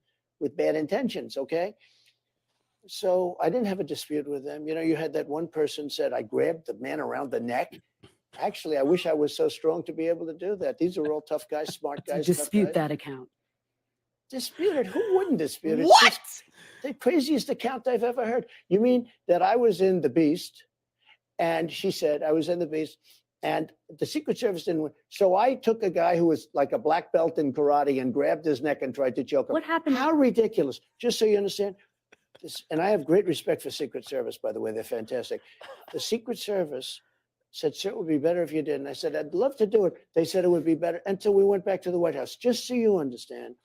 bad intentions, okay? So I didn't have a dispute with them. You had that one person said, I grabbed the man around the neck. Actually, I wish I was so strong to be able to do that. These are all tough guys, smart guys. Dispute that account. Dispute it? Who wouldn't dispute it? What? It's the craziest account I've ever heard. You mean that I was in the Beast, and she said I was in the Beast, and the Secret Service didn't win. So I took a guy who was like a black belt in karate and grabbed his neck and tried to choke him. What happened? How ridiculous. Just so you understand. And I have great respect for Secret Service, by the way. They're fantastic. The Secret Service said, sir, it would be better if you didn't. I said, I'd love to do it. They said it would be better until we went back to the White House. Just so you understand,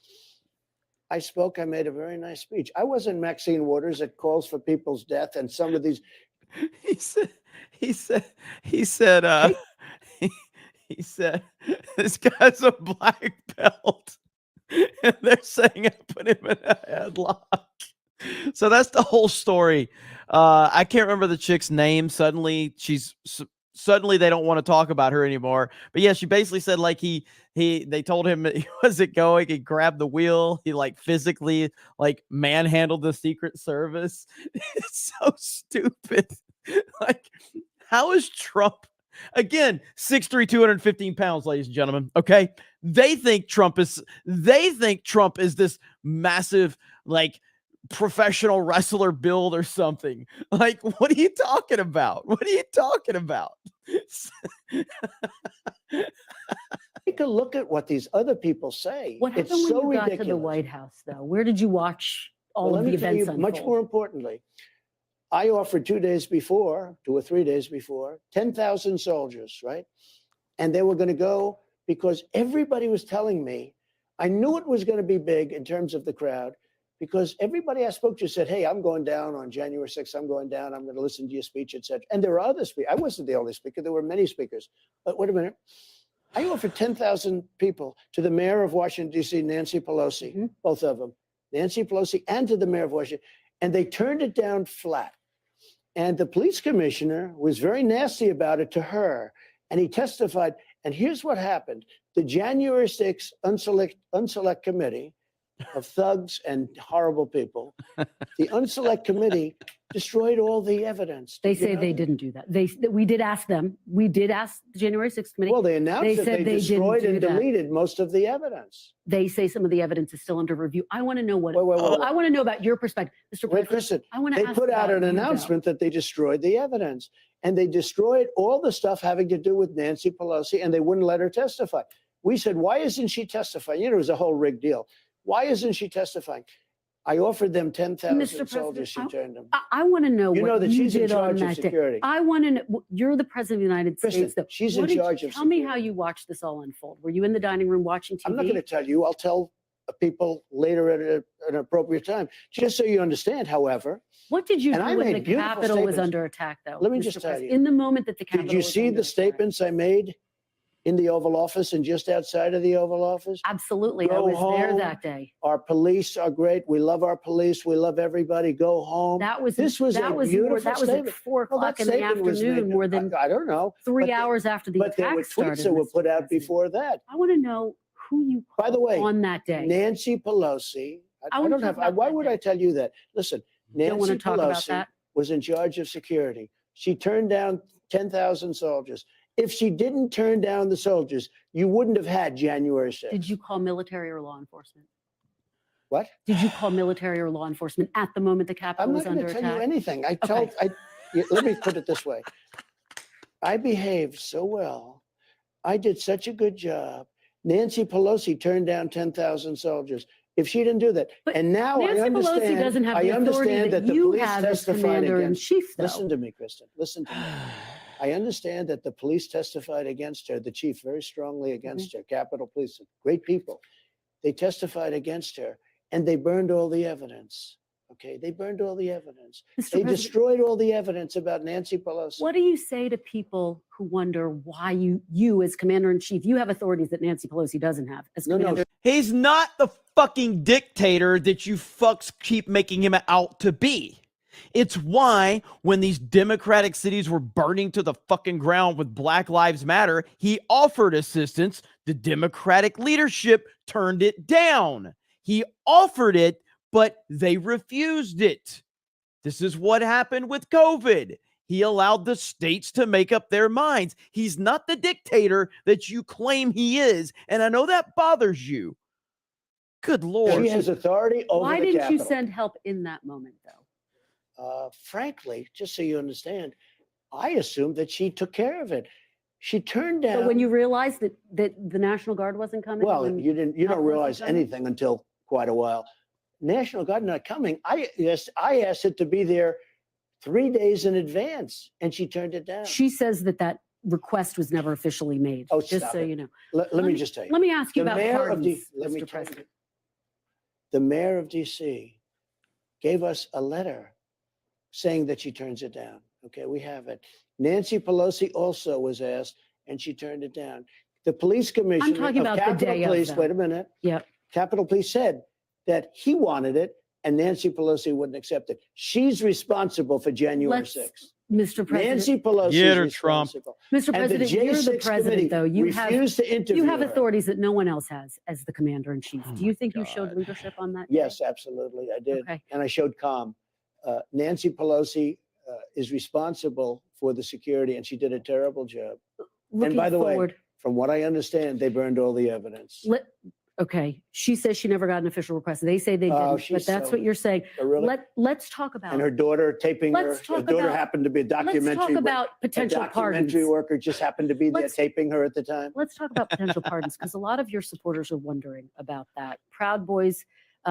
I spoke. I made a very nice speech. I wasn't Maxine Waters that calls for people's death and some of these. He said, this guy's a black belt. And they're saying I put him in a headlock. So that's the whole story. I can't remember the chick's name. Suddenly they don't want to talk about her anymore. But yeah, she basically said like they told him he wasn't going. He grabbed the wheel. He physically manhandled the Secret Service. It's so stupid. How is Trump? Again, 6'3", 215 pounds, ladies and gentlemen. Okay. They think Trump is this massive, professional wrestler build or something. What are you talking about? Take a look at what these other people say. What happened it's when so you got ridiculous. to the White House, though? Where did you watch all of the events unfold? Much more importantly, I offered 2 days before, 2 or 3 days before, 10,000 soldiers, right? And they were going to go because everybody was telling me, I knew it was going to be big in terms of the crowd, because everybody I spoke to said, hey, I'm going down on January 6th. I'm going down. I'm going to listen to your speech, et cetera. And there are other speakers. I wasn't the only speaker. There were many speakers. But wait a minute. I offered 10,000 people to the mayor of Washington, D.C., Nancy Pelosi, both of them, Nancy Pelosi, and to the mayor of Washington. And they turned it down flat. And the police commissioner was very nasty about it to her. And he testified. And here's what happened. The January 6th unselect committee of thugs and horrible people, the unselect committee destroyed all the evidence. They Did you say know they that? didn't do that. We did ask them. We did ask the January 6th committee. Well, they announced that said they destroyed didn't and do that. deleted most of the evidence. They say some of the evidence is still under review. I want to know what. Wait. I want to know about your perspective, Mr. Wait, President. Kristen, I want to they ask put out about an you, though. announcement that they destroyed the evidence, and they destroyed all the stuff having to do with Nancy Pelosi, and they wouldn't let her testify. We said, why isn't she testifying? You know, it was a whole rigged deal. Why isn't she testifying? I offered them 10,000 soldiers. She turned them. I want to know You what know that you she's in did on charge of that day. security. I want to know. You're the president of the United Kristen, States. Though. she's What in did you- charge of Tell me security. how you watched this all unfold. Were you in the dining room watching TV? I'm not going to tell you. I'll tell people later at an appropriate time. Just so you understand, however. What did you And do I when made the beautiful Capitol was statements. under attack, though? Let me Mr. just tell President? you. In the moment that the Capitol Did you was see under the statements I made in the Oval Office and just outside of the Oval Office? Absolutely. I Go was there home. that day. Our police are great. We love our police. We love everybody. Go home. That was this was that a was beautiful more, that was statement. at 4 Well, o'clock that in the statement was afternoon, made- more than I don't know. 3 but hours after the but there attack were started. tweets that were Mr. put out President. before that. I want to know who you By the way, on that day. Nancy Pelosi. I I wanna don't talk have. about Why that would day. I tell you that? Listen, You don't want Nancy to talk about Pelosi that? was in charge of security. She turned down 10,000 soldiers. If she didn't turn down the soldiers, you wouldn't have had January 6th. Did you call military or law enforcement? What? Did you call military or law enforcement at the moment the Capitol I'm was not going under to tell attack? you anything. Okay. Let me put it this way. I behaved so well. I did such a good job. Nancy Pelosi turned down 10,000 soldiers. If she didn't do that, and now Nancy I understand. Pelosi doesn't have I the authority understand that the you police have as testified commander in against. chief, though. Listen to me, Kristen. Listen to me. I understand that the police testified against her. The chief very strongly against her. Capitol Police, great people. They testified against her, and they burned all the evidence. Okay, they burned all the evidence. Mr. They President- destroyed all the evidence about Nancy Pelosi. What do you say to people who wonder why you as commander in chief, you have authorities that Nancy Pelosi doesn't have as commander? He's not the fucking dictator that you fucks keep making him out to be. It's why when these Democratic cities were burning to the fucking ground with Black Lives Matter, he offered assistance. The Democratic leadership turned it down. He offered it, but they refused it. This is what happened with COVID. He allowed the states to make up their minds. He's not the dictator that you claim he is. And I know that bothers you. Good Lord. She has authority over Why the didn't you Capitol. send help in that moment, though? Frankly, just so you understand, I assumed that she took care of it. She turned down. But when you realized that the National Guard wasn't coming, Well, when you help don't wasn't realize coming? anything until quite a while. National Guard not coming. I asked it to be there 3 days in advance, and she turned it down. She says that request was never officially made. Oh, just stop so it. you know. Let me just tell you. Let me ask you The about mayor of pardons, let me Mr. tell you. President. The mayor of D.C. gave us a letter saying that she turns it down. Okay, we have it. Nancy Pelosi also was asked, and she turned it down. The police commissioner talking of about the Capitol day of, Police, though. wait a minute. Yep. Capitol Police said that he wanted it, and Nancy Pelosi wouldn't accept it. She's responsible for January Let's- 6th. Mr. President. Nancy Pelosi Get is her, Trump. responsible. Mr. And President, the you're the J6 president, committee though. You refused to interview you have her. authorities that no one else has as the commander in chief. Oh Do you think you showed leadership on that? day? Yes, absolutely, I did. Okay. And I showed calm. Nancy Pelosi is responsible for the security, and she did a terrible job. Looking and by the way, forward, from what I understand, they burned all the evidence. okay. She says she never got an official request. They say they Oh, didn't, she's but that's so- what you're saying. Oh, really? Let's talk about. And her daughter taping her. Let's Her talk daughter about- happened to be a documentary. Let's talk about potential a documentary pardons. worker just happened to be there Let's- taping her at the time. Let's talk about potential pardons because a lot of your supporters are wondering about that. Proud Boys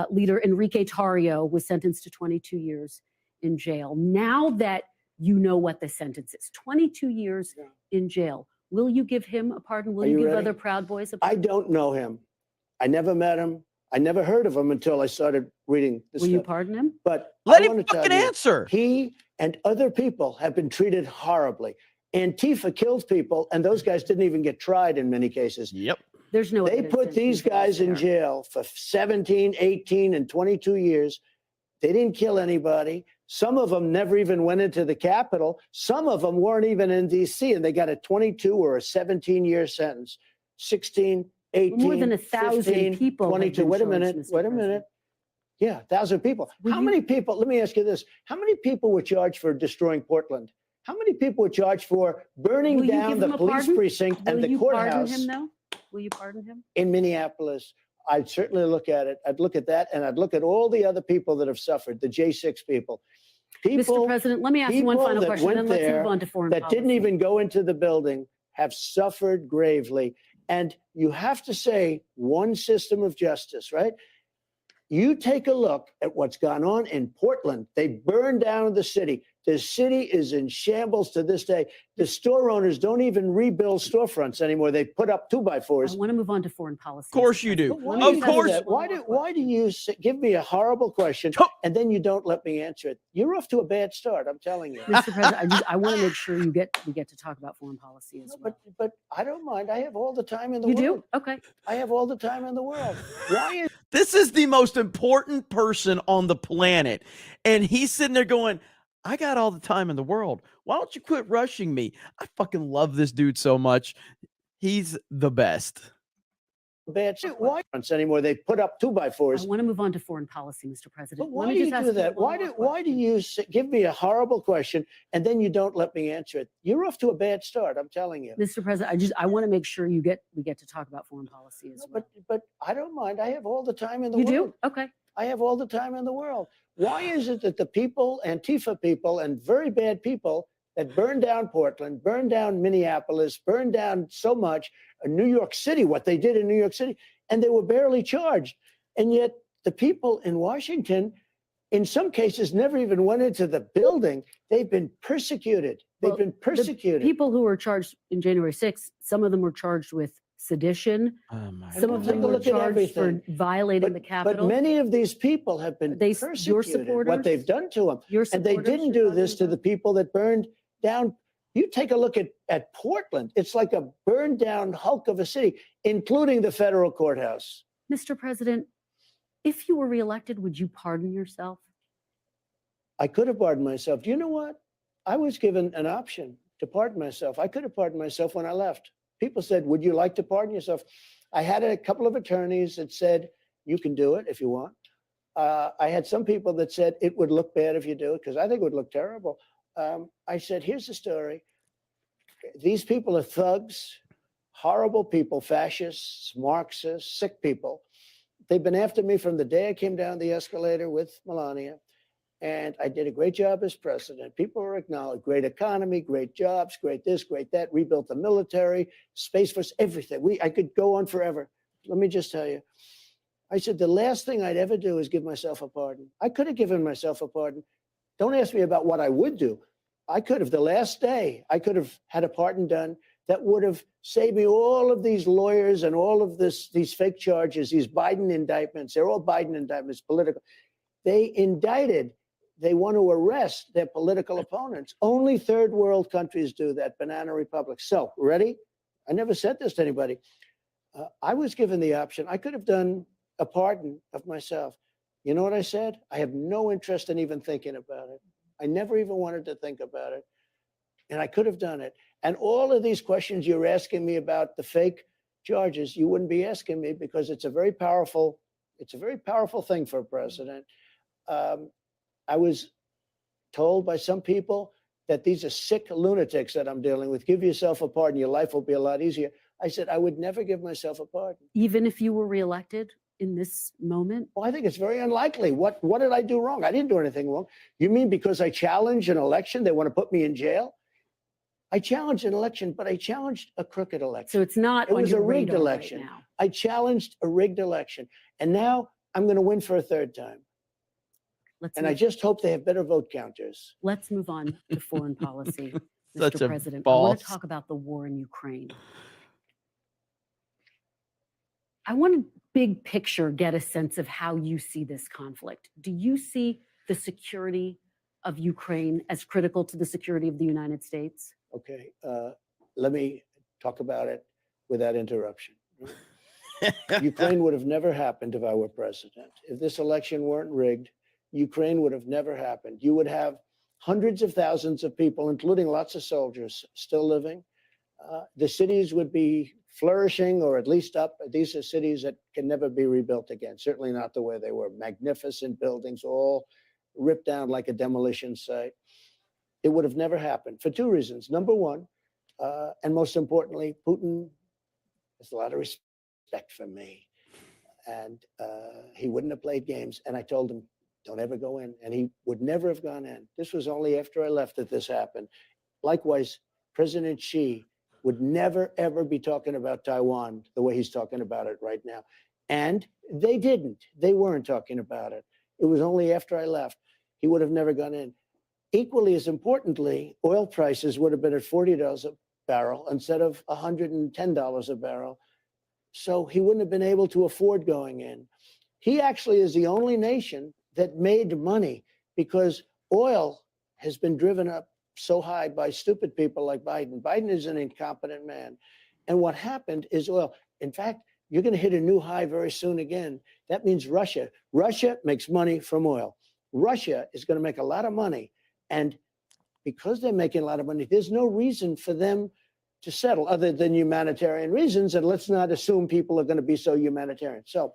leader Enrique Tarrio was sentenced to 22 years in jail. Now that you know what the sentence is, 22 years in jail, will you give him a pardon? Will Are you you give ready? other Proud Boys a I pardon? don't know him. I never met him. I never heard of him until I started reading this Will you stuff. pardon him? But Let I him wanna tell fucking you, answer. He and other people have been treated horribly. Antifa kills people, and those guys didn't even get tried in many cases. Yep. There's no They evidence put that these Antifa was guys in there. jail for 17, 18, and 22 years. They didn't kill anybody. Some of them never even went into the Capitol. Some of them weren't even in D.C., and they got a 22 or a 17-year sentence. 16, 18, More than 1,000 15, people have 22. been Wait a charged, minute. Mr. Wait a President. minute. Yeah, 1,000 people. How many people, let me ask you this. How many people were charged for destroying Portland? How many people were charged for burning Will you down give the him a police pardon? precinct and Will the you courthouse pardon him, though? Will you pardon him? in Minneapolis? I'd certainly look at it. I'd look at that, and I'd look at all the other people that have suffered, the J6 people. Mr. President, let me ask you one people final that question, went then let's there move on to foreign that policy. didn't even go into the building have suffered gravely. And you have to say one system of justice, right? You take a look at what's gone on in Portland. They burned down the city. The city is in shambles to this day. The store owners don't even rebuild storefronts anymore. They put up 2x4s. I want to move on to foreign policy. Of course you do. But why Of do you do course. that? Why do you give me a horrible question and then you don't let me answer it? You're off to a bad start, I'm telling you. Mr. President, I want to make sure we get to talk about foreign policy as well. But I don't mind. I have all the time in the You world. do? Okay. I have all the time in the world. Why is This is the most important person on the planet. And he's sitting there going, I got all the time in the world. Why don't you quit rushing me? I fucking love this dude so much. He's the best. bad shit? Why anymore? They put up 2x4s. I want to move on to foreign policy, Mr. President. But why do you do that? Why do you give me a horrible question and then you don't let me answer it? You're off to a bad start, I'm telling you. Mr. President, I want to make sure we get to talk about foreign policy as well. But I don't mind. I have all the time in the You world. do? Okay. I have all the time in the world. Why is it that the people, Antifa people, and very bad people that burned down Portland, burned down Minneapolis, burned down so much, New York City, what they did in New York City, and they were barely charged. And yet the people in Washington, in some cases, never even went into the building. They've been persecuted. They've been persecuted. The people who were charged in January 6th, some of them were charged with sedition. Some of them were charged for violating the Capitol. But many of these people have been Your persecuted, supporters? what they've done to them. Your And they supporters didn't you're do this to the people that burned down. You take a look at Portland. It's like a burned down hulk of a city, including the federal courthouse. Mr. President, if you were reelected, would you pardon yourself? I could have pardoned myself. Do you know what? I was given an option to pardon myself. I could have pardoned myself when I left. People said, would you like to pardon yourself? I had a couple of attorneys that said, you can do it if you want. I had some people that said it would look bad if you do it, because I think it would look terrible. I said, here's the story. These people are thugs, horrible people, fascists, Marxists, sick people. They've been after me from the day I came down the escalator with Melania. And I did a great job as president. People were acknowledged. Great economy, great jobs, great this, great that. Rebuilt the military, Space Force, everything. I could go on forever. Let me just tell you. I said, the last thing I'd ever do is give myself a pardon. I could have given myself a pardon. Don't ask me about what I would do. I could have, the last day, I could have had a pardon done that would have saved me all of these lawyers and all of these fake charges, these Biden indictments. They're all Biden indictments, political. They indicted. They want to arrest their political opponents. Only third world countries do that, banana republics. So, ready? I never said this to anybody. I was given the option. I could have done a pardon of myself. You know what I said? I have no interest in even thinking about it. I never even wanted to think about it. And I could have done it. And all of these questions you're asking me about the fake charges, you wouldn't be asking me because it's a very powerful thing for a president. I was told by some people that these are sick lunatics that I'm dealing with. Give yourself a pardon. Your life will be a lot easier. I said, I would never give myself a pardon. Even if you were reelected in this moment? Well, I think it's very unlikely. What did I do wrong? I didn't do anything wrong. You mean because I challenged an election, they want to put me in jail? I challenged an election, but I challenged a crooked election. So it's not It on was your a rigged radar right election. now. I challenged a rigged election. And now I'm going to win for a third time. And I just hope they have better vote counters. Let's move on to foreign policy, Such Mr. a President. I want to boss. talk about the war in Ukraine. I want to big picture get a sense of how you see this conflict. Do you see the security of Ukraine as critical to the security of the United States? Okay, let me talk about it without interruption. Ukraine would have never happened if I were president. If this election weren't rigged, Ukraine would have never happened. You would have hundreds of thousands of people, including lots of soldiers, still living. The cities would be flourishing or at least up. These are cities that can never be rebuilt again, certainly not the way they were. Magnificent buildings, all ripped down like a demolition site. It would have never happened for two reasons. Number one, and most importantly, Putin has a lot of respect for me. And he wouldn't have played games. And I told him, don't ever go in. And he would never have gone in. This was only after I left that this happened. Likewise, President Xi would never, ever be talking about Taiwan the way he's talking about it right now. And they didn't. They weren't talking about it. It was only after I left. He would have never gone in. Equally as importantly, oil prices would have been at $40 a barrel instead of $110 a barrel. So he wouldn't have been able to afford going in. He actually is the only nation that made money because oil has been driven up so high by stupid people like Biden. Biden is an incompetent man. And what happened is oil. In fact, you're going to hit a new high very soon again. That means Russia. Russia makes money from oil. Russia is going to make a lot of money. And because they're making a lot of money, there's no reason for them to settle other than humanitarian reasons. And let's not assume people are going to be so humanitarian. So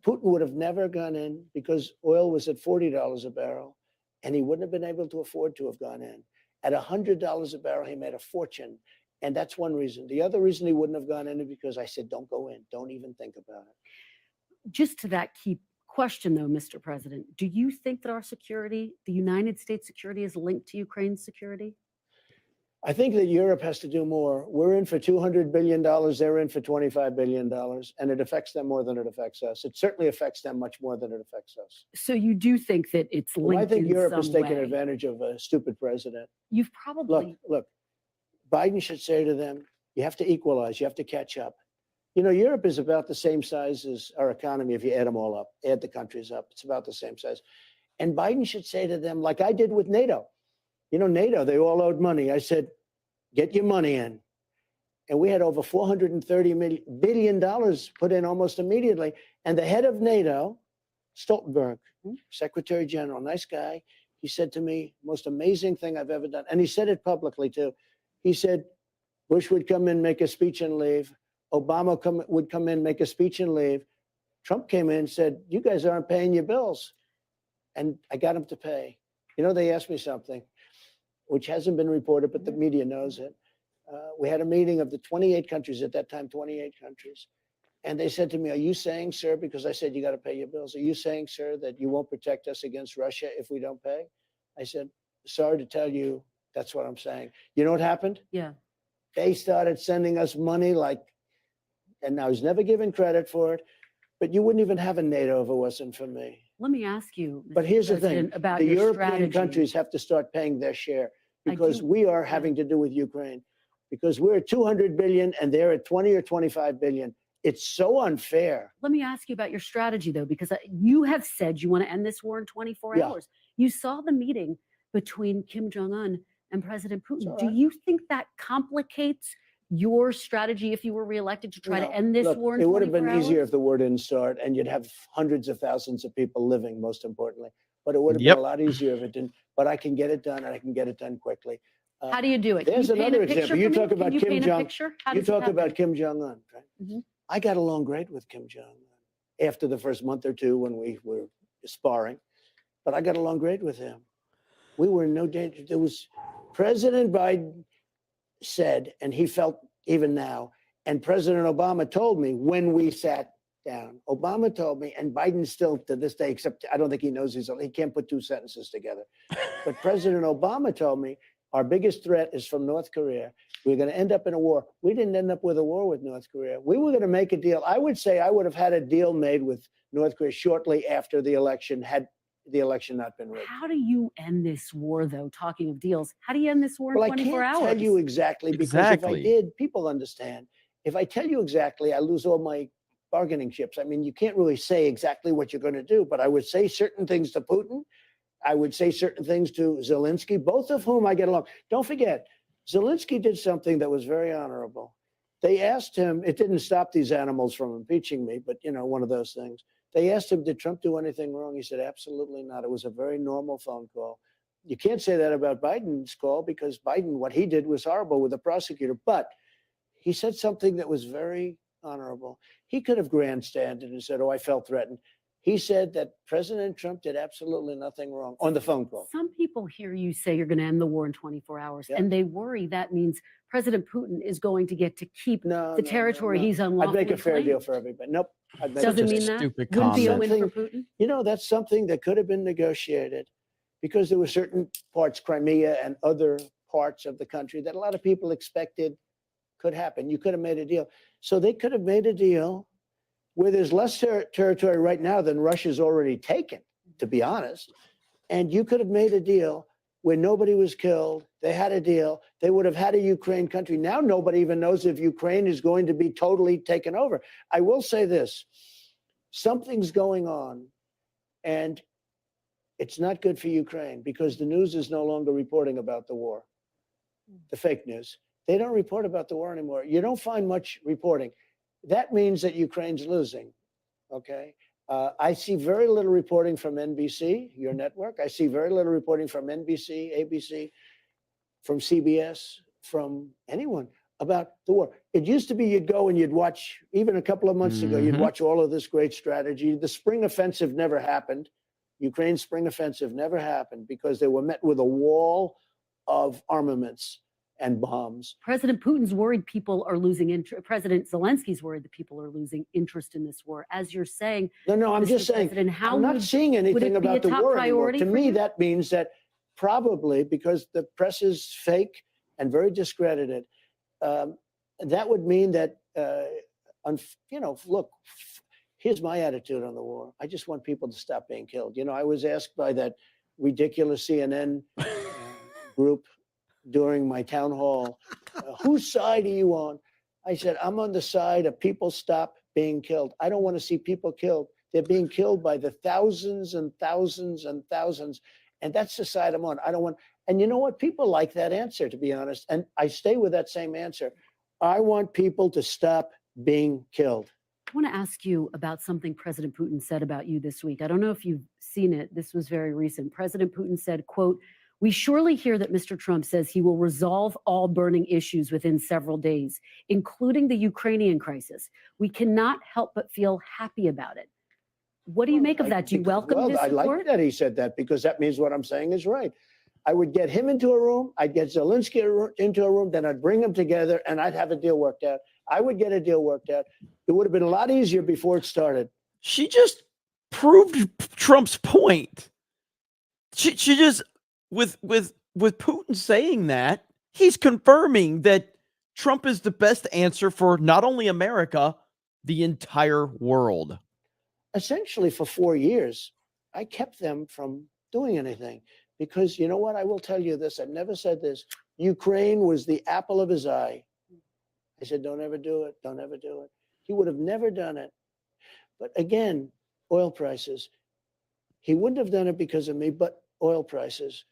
Putin would have never gone in because oil was at $40 a barrel, and he wouldn't have been able to afford to have gone in. At $100 a barrel, he made a fortune. And that's one reason. The other reason he wouldn't have gone in is because I said, don't go in. Don't even think about it. Just to that key question, though, Mr. President, do you think that our security, the United States security, is linked to Ukraine's security? I think that Europe has to do more. We're in for $200 billion. They're in for $25 billion. And it affects them more than it affects us. It certainly affects them much more than it affects us. So you do think that it's linked I think in Europe some is taking way. advantage of a stupid president. You've probably... Look, Biden should say to them, you have to equalize. You have to catch up. You know, Europe is about the same size as our economy if you add them all up, add the countries up. It's about the same size. And Biden should say to them, like I did with NATO. You know, NATO, they all owed money. I said, get your money in. And we had over $430 billion put in almost immediately. And the head of NATO, Stoltenberg, Secretary General, nice guy, he said to me, most amazing thing I've ever done. And he said it publicly too. He said, Bush would come in, make a speech and leave. Obama would come in, make a speech and leave. Trump came in and said, you guys aren't paying your bills. And I got him to pay. You know, they asked me something, which hasn't been reported, but the media knows it. We had a meeting of the 28 countries at that time, 28 countries. And they said to me, are you saying, sir, because I said, you got to pay your bills. Are you saying, sir, that you won't protect us against Russia if we don't pay? I said, sorry to tell you, that's what I'm saying. You know what happened? Yeah. They started sending us money and I was never given credit for it, but you wouldn't even have a NATO if it wasn't for me. Let me ask you, But here's the thing, about the your European strategy. countries have to start paying their share because do. we are having to do with Ukraine because we're at 200 billion and they're at 20 or 25 billion. It's so unfair. Let me ask you about your strategy, though, because you have said you want to end this war in 24 Yeah. hours. You saw the meeting between Kim Jong-un and President Putin. all Do right. you think that complicates your strategy if you were reelected to try No, to end this look, war in it 24 would have been hours? easier if the war didn't start and you'd have hundreds of thousands of people living, most importantly. But it would have Yep. been a lot easier if it didn't. But I can get it done and I can get it done quickly. How do you do it? Can There's you paint another a picture example. You for me? talk about Can you Kim paint a Jong. picture? How You does it talk happen? about Kim Jong-un. Right? Mhm. I got along great with Kim Jong-un after the first month or two when we were sparring, but I got along great with him. We were in no danger. There was President Biden said, and he felt even now, and President Obama told me when we sat down, Obama told me, and Biden still to this day, except I don't think he knows he can't put two sentences together. But President Obama told me our biggest threat is from North Korea. We're going to end up in a war. We didn't end up with a war with North Korea. We were going to make a deal. I would say I would have had a deal made with North Korea shortly after the election, had the election not been rigged. How do you end this war, though? Talking of deals, how do you end this war in Well, I 24 can't hours? tell you exactly because Exactly. if I did, people understand. If I tell you exactly, I lose all my bargaining chips. I mean, you can't really say exactly what you're going to do, but I would say certain things to Putin. I would say certain things to Zelensky, both of whom I get along. Don't forget, Zelensky did something that was very honorable. They asked him, it didn't stop these animals from impeaching me, but, one of those things. They asked him, did Trump do anything wrong? He said, absolutely not. It was a very normal phone call. You can't say that about Biden's call because Biden, what he did was horrible with the prosecutor. But he said something that was very honorable. He could have grandstanded and said, oh, I felt threatened. He said that President Trump did absolutely nothing wrong on the phone call. Some people hear you say you're going to end the war in 24 hours, and they worry that means President Putin is going to get to keep the territory he's unlawfully I'd make a fair claimed. deal for everybody. Nope. Doesn't mean that. Wouldn't be a win for Putin. That's something that could have been negotiated because there were certain parts, Crimea and other parts of the country that a lot of people expected could happen. You could have made a deal. So they could have made a deal where there's less territory right now than Russia's already taken, to be honest. And you could have made a deal where nobody was killed. They had a deal. They would have had a Ukraine country. Now nobody even knows if Ukraine is going to be totally taken over. I will say this. Something's going on, and it's not good for Ukraine because the news is no longer reporting about the war, the fake news. They don't report about the war anymore. You don't find much reporting. That means that Ukraine's losing, okay? I see very little reporting from NBC, your network. I see very little reporting from NBC, ABC, from CBS, from anyone about the war. It used to be you'd go and you'd watch, even a couple of months ago, you'd watch all of this great strategy. The spring offensive never happened. Ukraine's spring offensive never happened because they were met with a wall of armaments and bombs. President Putin's worried people are losing interest. President Zelensky's worried that people are losing interest in this war. As you're saying, no, I'm Mr. just saying, President, how I'm not seeing anything about the war anymore. To me, that means that probably because the press is fake and very discredited, that would mean that, look, here's my attitude on the war. I just want people to stop being killed. I was asked by that ridiculous CNN group during my town hall, whose side are you on? I said, I'm on the side of people stop being killed. I don't want to see people killed. They're being killed by the thousands and thousands and thousands. And that's the side I'm on. I don't want, and you know what? People like that answer, to be honest. And I stay with that same answer. I want people to stop being killed. I want to ask you about something President Putin said about you this week. I don't know if you've seen it. This was very recent. President Putin said, quote, "We surely hear that Mr. Trump says he will resolve all burning issues within several days, including the Ukrainian crisis. We cannot help but feel happy about it." What do you make of that? Do you welcome this I support? like that he said that because that means what I'm saying is right. I would get him into a room, I'd get Zelensky into a room, then I'd bring them together and I'd have a deal worked out. I would get a deal worked out. It would have been a lot easier before it started. She just proved Trump's point. She just with Putin saying that, he's confirming that Trump is the best answer for not only America, the entire world. Essentially, for 4 years, I kept them from doing anything because you know what? I will tell you this. I've never said this. Ukraine was the apple of his eye. I said, don't ever do it. Don't ever do it. He would have never done it. But again, oil prices. He wouldn't have done it because of me, but oil prices.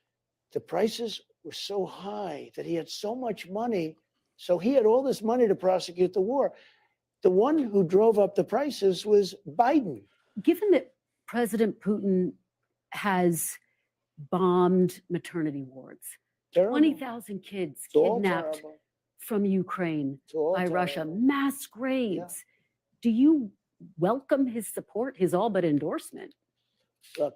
The prices were so high that he had so much money. So he had all this money to prosecute the war. The one who drove up the prices was Biden. Given that President Putin has bombed maternity wards, 20,000 kids kidnapped from Ukraine by Russia, mass graves. Do you welcome his support, his all but endorsement? Look,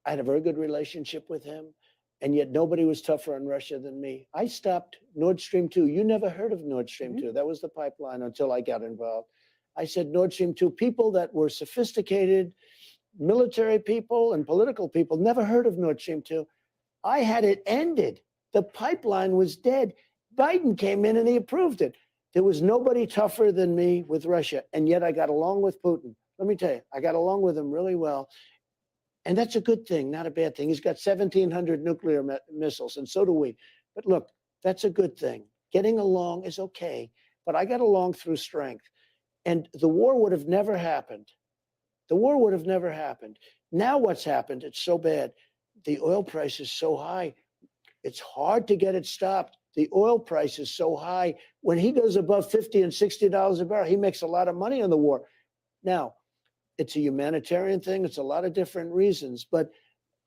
I had a very good relationship with him, and yet nobody was tougher on Russia than me. I stopped Nord Stream 2. You never heard of Nord Stream 2. That was the pipeline until I got involved. I said Nord Stream 2, people that were sophisticated, military people and political people never heard of Nord Stream 2. I had it ended. The pipeline was dead. Biden came in and he approved it. There was nobody tougher than me with Russia, and yet I got along with Putin. Let me tell you, I got along with him really well. And that's a good thing, not a bad thing. He's got 1,700 nuclear missiles, and so do we. But look, that's a good thing. Getting along is okay, but I got along through strength. And the war would have never happened. The war would have never happened. Now what's happened? It's so bad. The oil price is so high. It's hard to get it stopped. The oil price is so high. When he goes above $50 and $60 a barrel, he makes a lot of money on the war. Now, it's a humanitarian thing. It's a lot of different reasons, but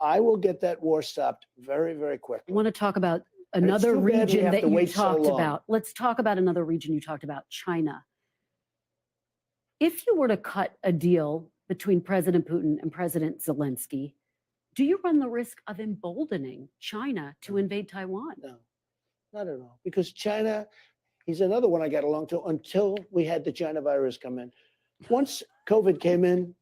I will get that war stopped very, very quickly. I want to talk about And it's another too bad we region have that to you wait so talked long. about. Let's talk about another region you talked about, China. If you were to cut a deal between President Putin and President Zelensky, do you run the risk of emboldening China to invade Taiwan? No, not at all. Because China, he's another one I got along to until we had the China virus come in. Once COVID came in,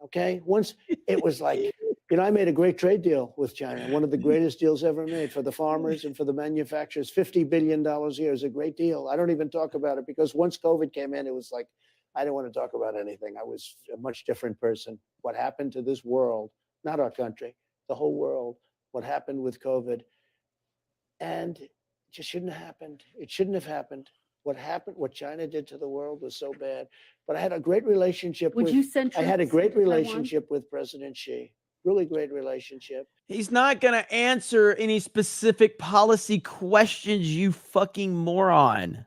okay, once it was like, I made a great trade deal with China, one of the greatest deals ever made for the farmers and for the manufacturers. $50 billion a year is a great deal. I don't even talk about it because once COVID came in, it was like, I didn't want to talk about anything. I was a much different person. What happened to this world, not our country, the whole world, what happened with COVID. And it just shouldn't have happened. It shouldn't have happened. What happened, what China did to the world was so bad. But I had a great relationship Would you send I had a troops great into Taiwan? relationship with President Xi. Really great relationship. He's not going to answer any specific policy questions, you fucking moron.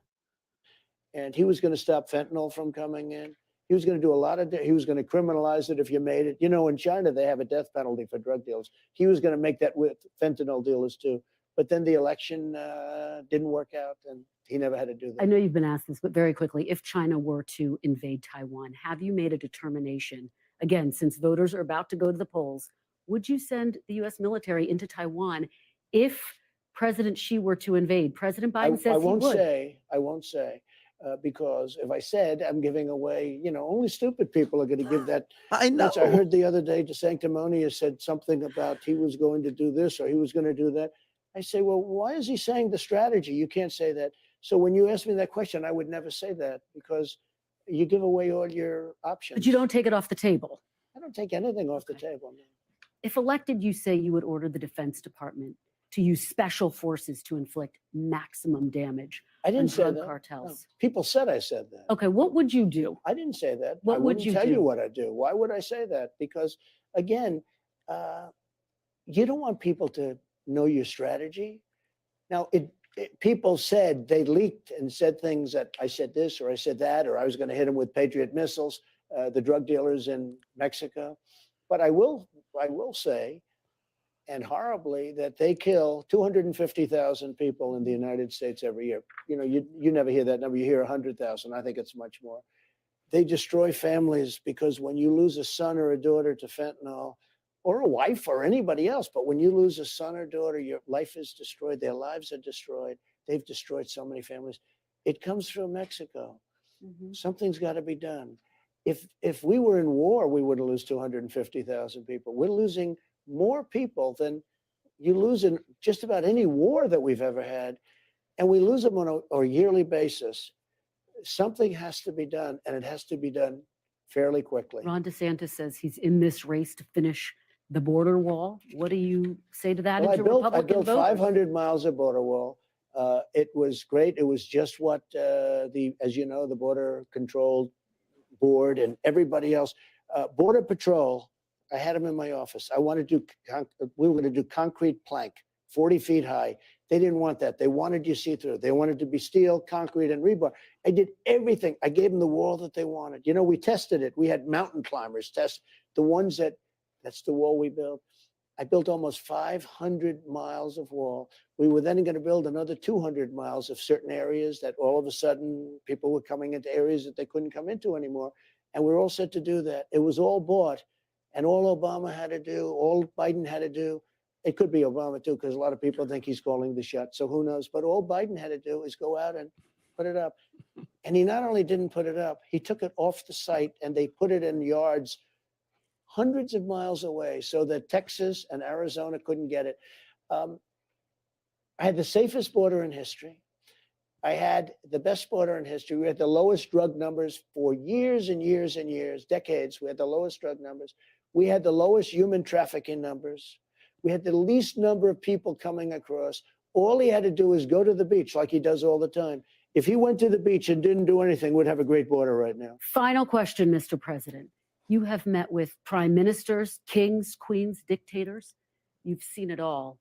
And he was going to stop fentanyl from coming in. He was going to do a lot of, he was going to criminalize it if you made it. In China, they have a death penalty for drug dealers. He was going to make that with fentanyl dealers too. But then the election didn't work out and he never had to do that. I know you've been asked this, but very quickly, if China were to invade Taiwan, have you made a determination, again, since voters are about to go to the polls, would you send the U.S. military into Taiwan if President Xi were to invade? President Biden says I won't he would. I won't say. Because if I said I'm giving away, only stupid people are going to give that. I know. I heard the other day, DeSanctimonious said something about he was going to do this or he was going to do that. I say, well, why is he saying the strategy? You can't say that. So when you ask me that question, I would never say that because you give away all your options. But you don't take it off the table. I don't take anything off the table. No. If elected, you say you would order the Defense Department to use special forces to inflict maximum damage I didn't on say drug that. cartels. No. People said I said that. Okay, what would you do? I didn't say that. What I would wouldn't you tell do? you what I do. Why would I say that? Because again, you don't want people to know your strategy. Now, people said they leaked and said things that I said this or I said that, or I was going to hit them with Patriot missiles, the drug dealers in Mexico. But I will say, and horribly, that they kill 250,000 people in the United States every year. You never hear that number. You hear 100,000. I think it's much more. They destroy families because when you lose a son or a daughter to fentanyl, or a wife or anybody else, but when you lose a son or daughter, your life is destroyed. Their lives are destroyed. They've destroyed so many families. It comes through Mexico. Mm-hmm. Something's got to be done. If we were in war, we wouldn't lose 250,000 people. We're losing more people than you lose in just about any war that we've ever had. And we lose them on a yearly basis. Something has to be done, and it has to be done fairly quickly. Ron DeSantis says he's in this race to finish the border wall. What do you say to that? Well, into I built voters? 500 miles of border wall. It was great. It was just what as you know, the Border Control Board and everybody else, Border Patrol. I had them in my office. I wanted to we were going to do concrete plank, 40 feet high. They didn't want that. They wanted you see through. They wanted to be steel, concrete, and rebar. I did everything. I gave them the wall that they wanted. We tested it. We had mountain climbers test the ones that's the wall we built. I built almost 500 miles of wall. We were then going to build another 200 miles of certain areas that all of a sudden people were coming into areas that they couldn't come into anymore. And we were all set to do that. It was all bought. And all Obama had to do, all Biden had to do, it could be Obama too, because a lot of people think he's calling the shot. So who knows? But all Biden had to do is go out and put it up. And he not only didn't put it up, he took it off the site and they put it in yards hundreds of miles away so that Texas and Arizona couldn't get it. I had the safest border in history. I had the best border in history. We had the lowest drug numbers for years and years and years, decades. We had the lowest drug numbers. We had the lowest human trafficking numbers. We had the least number of people coming across. All he had to do is go to the beach like he does all the time. If he went to the beach and didn't do anything, we'd have a great border right now. Final question, Mr. President. You have met with prime ministers, kings, queens, dictators. You've seen it all.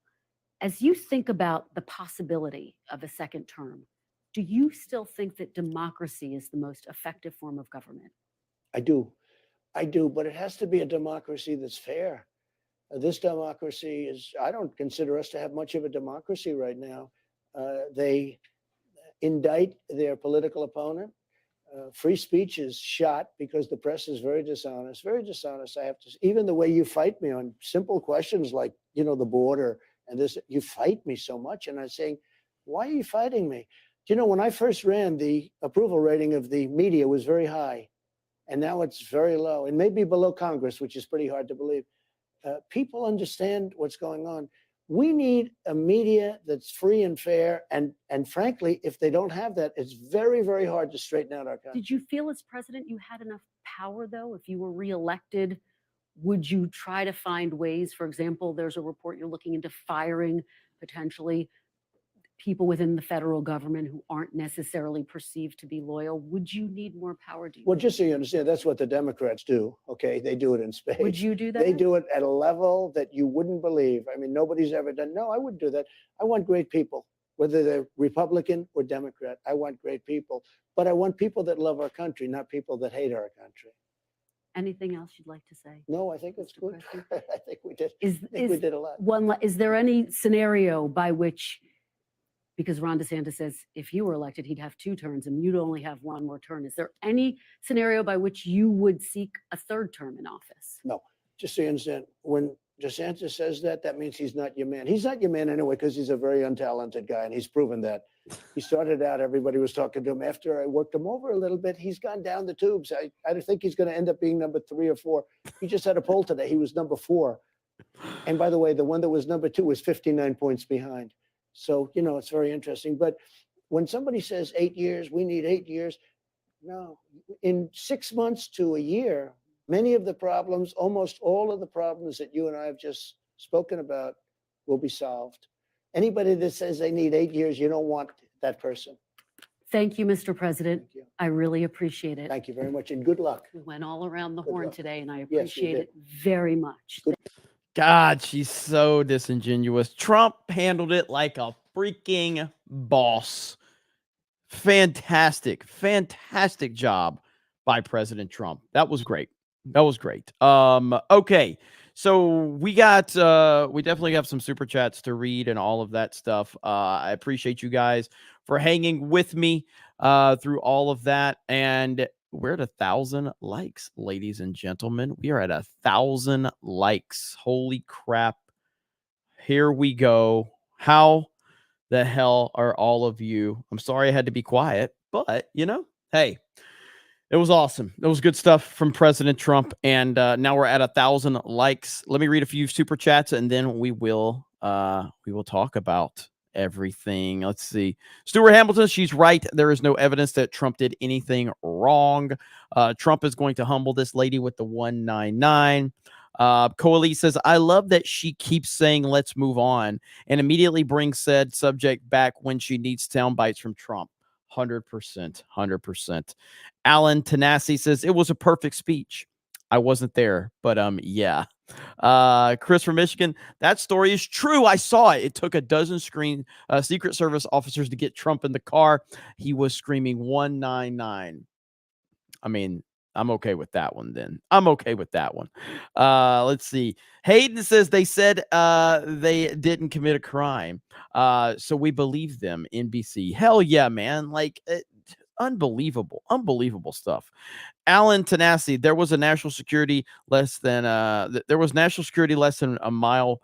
As you think about the possibility of a second term, do you still think that democracy is the most effective form of government? I do. I do, but it has to be a democracy that's fair. This democracy is, I don't consider us to have much of a democracy right now. They indict their political opponent. Free speech is shot because the press is very dishonest. Very dishonest, I have to say. Even the way you fight me on simple questions like, the border and this, you fight me so much. And I'm saying, why are you fighting me? When I first ran, the approval rating of the media was very high. And now it's very low and maybe below Congress, which is pretty hard to believe. People understand what's going on. We need a media that's free and fair. And frankly, if they don't have that, it's very, very hard to straighten out our country. Did you feel as president you had enough power, though? If you were reelected, would you try to find ways? For example, there's a report you're looking into firing potentially people within the federal government who aren't necessarily perceived to be loyal. Would you need more power? Do you Well, think? just so you understand, that's what the Democrats do. Okay, they do it in spades. Would you do that? They do it at a level that you wouldn't believe. I mean, nobody's ever done. No, I wouldn't do that. I want great people, whether they're Republican or Democrat. I want great people, but I want people that love our country, not people that hate our country. Anything else you'd like to say? No, I think it's good. I think we did. Is, I think we did a lot. Is there any scenario by which, because Ron DeSantis says if you were elected, he'd have 2 terms and you'd only have 1 more term. Is there any scenario by which you would seek a 3rd term in office? No, just so you understand, when DeSantis says that, that means he's not your man. He's not your man anyway, because he's a very untalented guy, and he's proven that. He started out, everybody was talking to him. After I worked him over a little bit, he's gone down the tubes. I don't think he's going to end up being number 3 or 4. He just had a poll today. He was number 4. And by the way, the one that was number 2 was 59 points behind. So, it's very interesting. But when somebody says 8 years, we need 8 years. No, in 6 months to a year, many of the problems, almost all of the problems that you and I have just spoken about will be solved. Anybody that says they need 8 years, you don't want that person. Thank you, Mr. President. Thank you. I really appreciate it. Thank you very much, and good luck. We went all around the Good horn luck. today, and I Yes, you appreciate did. it very much. God, she's so disingenuous. Trump handled it like a freaking boss. Fantastic job by President Trump. That was great. Okay. So we definitely have some super chats to read and all of that stuff. I appreciate you guys for hanging with me through all of that. And we're at 1,000 likes, ladies and gentlemen. We are at 1,000 likes. Holy crap. Here we go. How the hell are all of you? I'm sorry I had to be quiet, but hey, it was awesome. It was good stuff from President Trump. And now we're at 1,000 likes. Let me read a few super chats and then we will talk about everything. Let's see. Stuart Hamilton, she's right. There is no evidence that Trump did anything wrong. Trump is going to humble this lady with the 199. Coalie says, I love that she keeps saying, let's move on, and immediately brings said subject back when she needs sound bites from Trump. 100%. Alan Tanasi says, it was a perfect speech. I wasn't there, but yeah. Chris from Michigan, that story is true. I saw it. It took a dozen Secret Service officers to get Trump in the car. He was screaming 199. I mean, I'm okay with that one then. Let's see. Hayden says they said they didn't commit a crime. So we believe them, NBC. Hell yeah, man. Unbelievable stuff. Alan Tanasi, there was national security less than a mile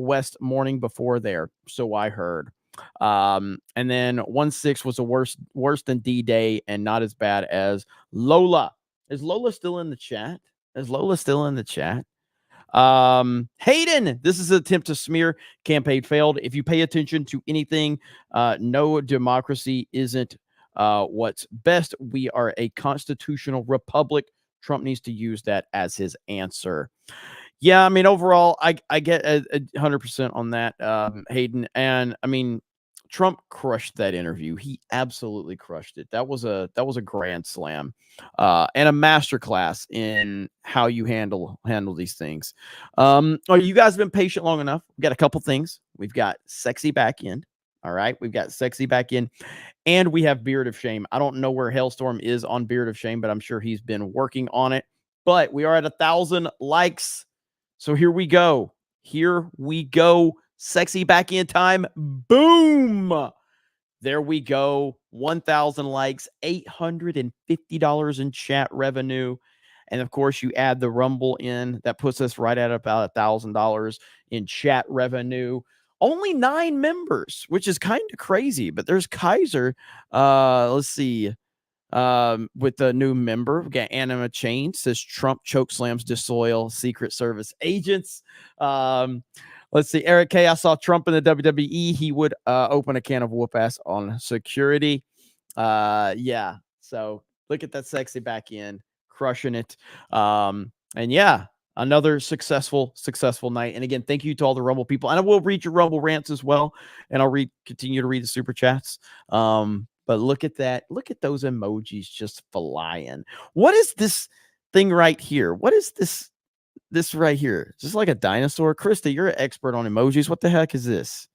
west morning before there. So I heard. And then 1-6 was a worse than D-Day and not as bad as Lola. Is Lola still in the chat? Hayden, this is an attempt to smear. Campaign failed. If you pay attention to anything, no, democracy isn't what's best. We are a constitutional republic. Trump needs to use that as his answer. Yeah, I mean, overall, I get 100% on that, Hayden. And I mean, Trump crushed that interview. He absolutely crushed it. That was a grand slam, and a masterclass in how you handle these things. You guys have been patient long enough. We got a couple things. We've got sexy back end. All right, we've got sexy back in, and we have Beard of Shame. I don't know where Hailstorm is on Beard of Shame, but I'm sure he's been working on it. But we are at 1,000 likes, so here we go. Here we go. Sexy back in time. Boom. There we go. 1,000 likes, $850 in chat revenue. And of course, you add the Rumble in. That puts us right at about $1,000 in chat revenue. Only 9 members, which is kind of crazy. But there's Kaiser. Let's see. With the new member, we got Anima Chain says Trump choke slams disloyal Secret Service agents. Let's see. Eric K. I saw Trump in the WWE. He would open a can of whoop ass on security. Yeah. So look at that sexy back end, crushing it. And yeah, another successful night. And again, thank you to all the Rumble people. And I will read your Rumble rants as well. And I'll continue to read the super chats. But look at that. Look at those emojis just flying. What is this thing right here? What is this right here? Just like a dinosaur? Krista, you're an expert on emojis. What the heck is this?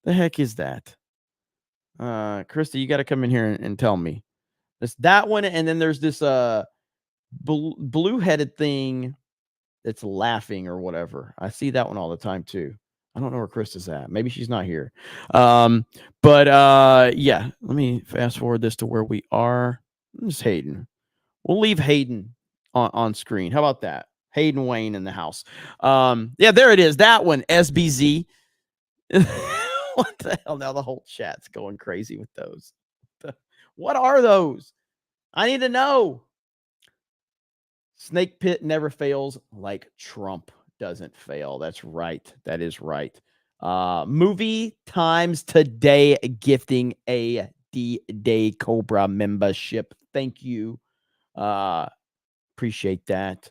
The heck is that? Krista, you got to come in here and tell me. It's that one, and then there's this blue-headed thing that's laughing or whatever. I see that one all the time too. I don't know where Krista's at. Maybe she's not here. But yeah, let me fast forward this to where we are. It's Hayden. We'll leave Hayden on screen. How about that? Hayden Wayne in the house. Yeah, there it is. That one, SBZ. What the hell? Now the whole chat's going crazy with those. What are those? I need to know. Snake pit never fails like Trump doesn't fail. That's right. That is right. Movie Times Today gifting a D-Day Cobra membership. Thank you. Appreciate that.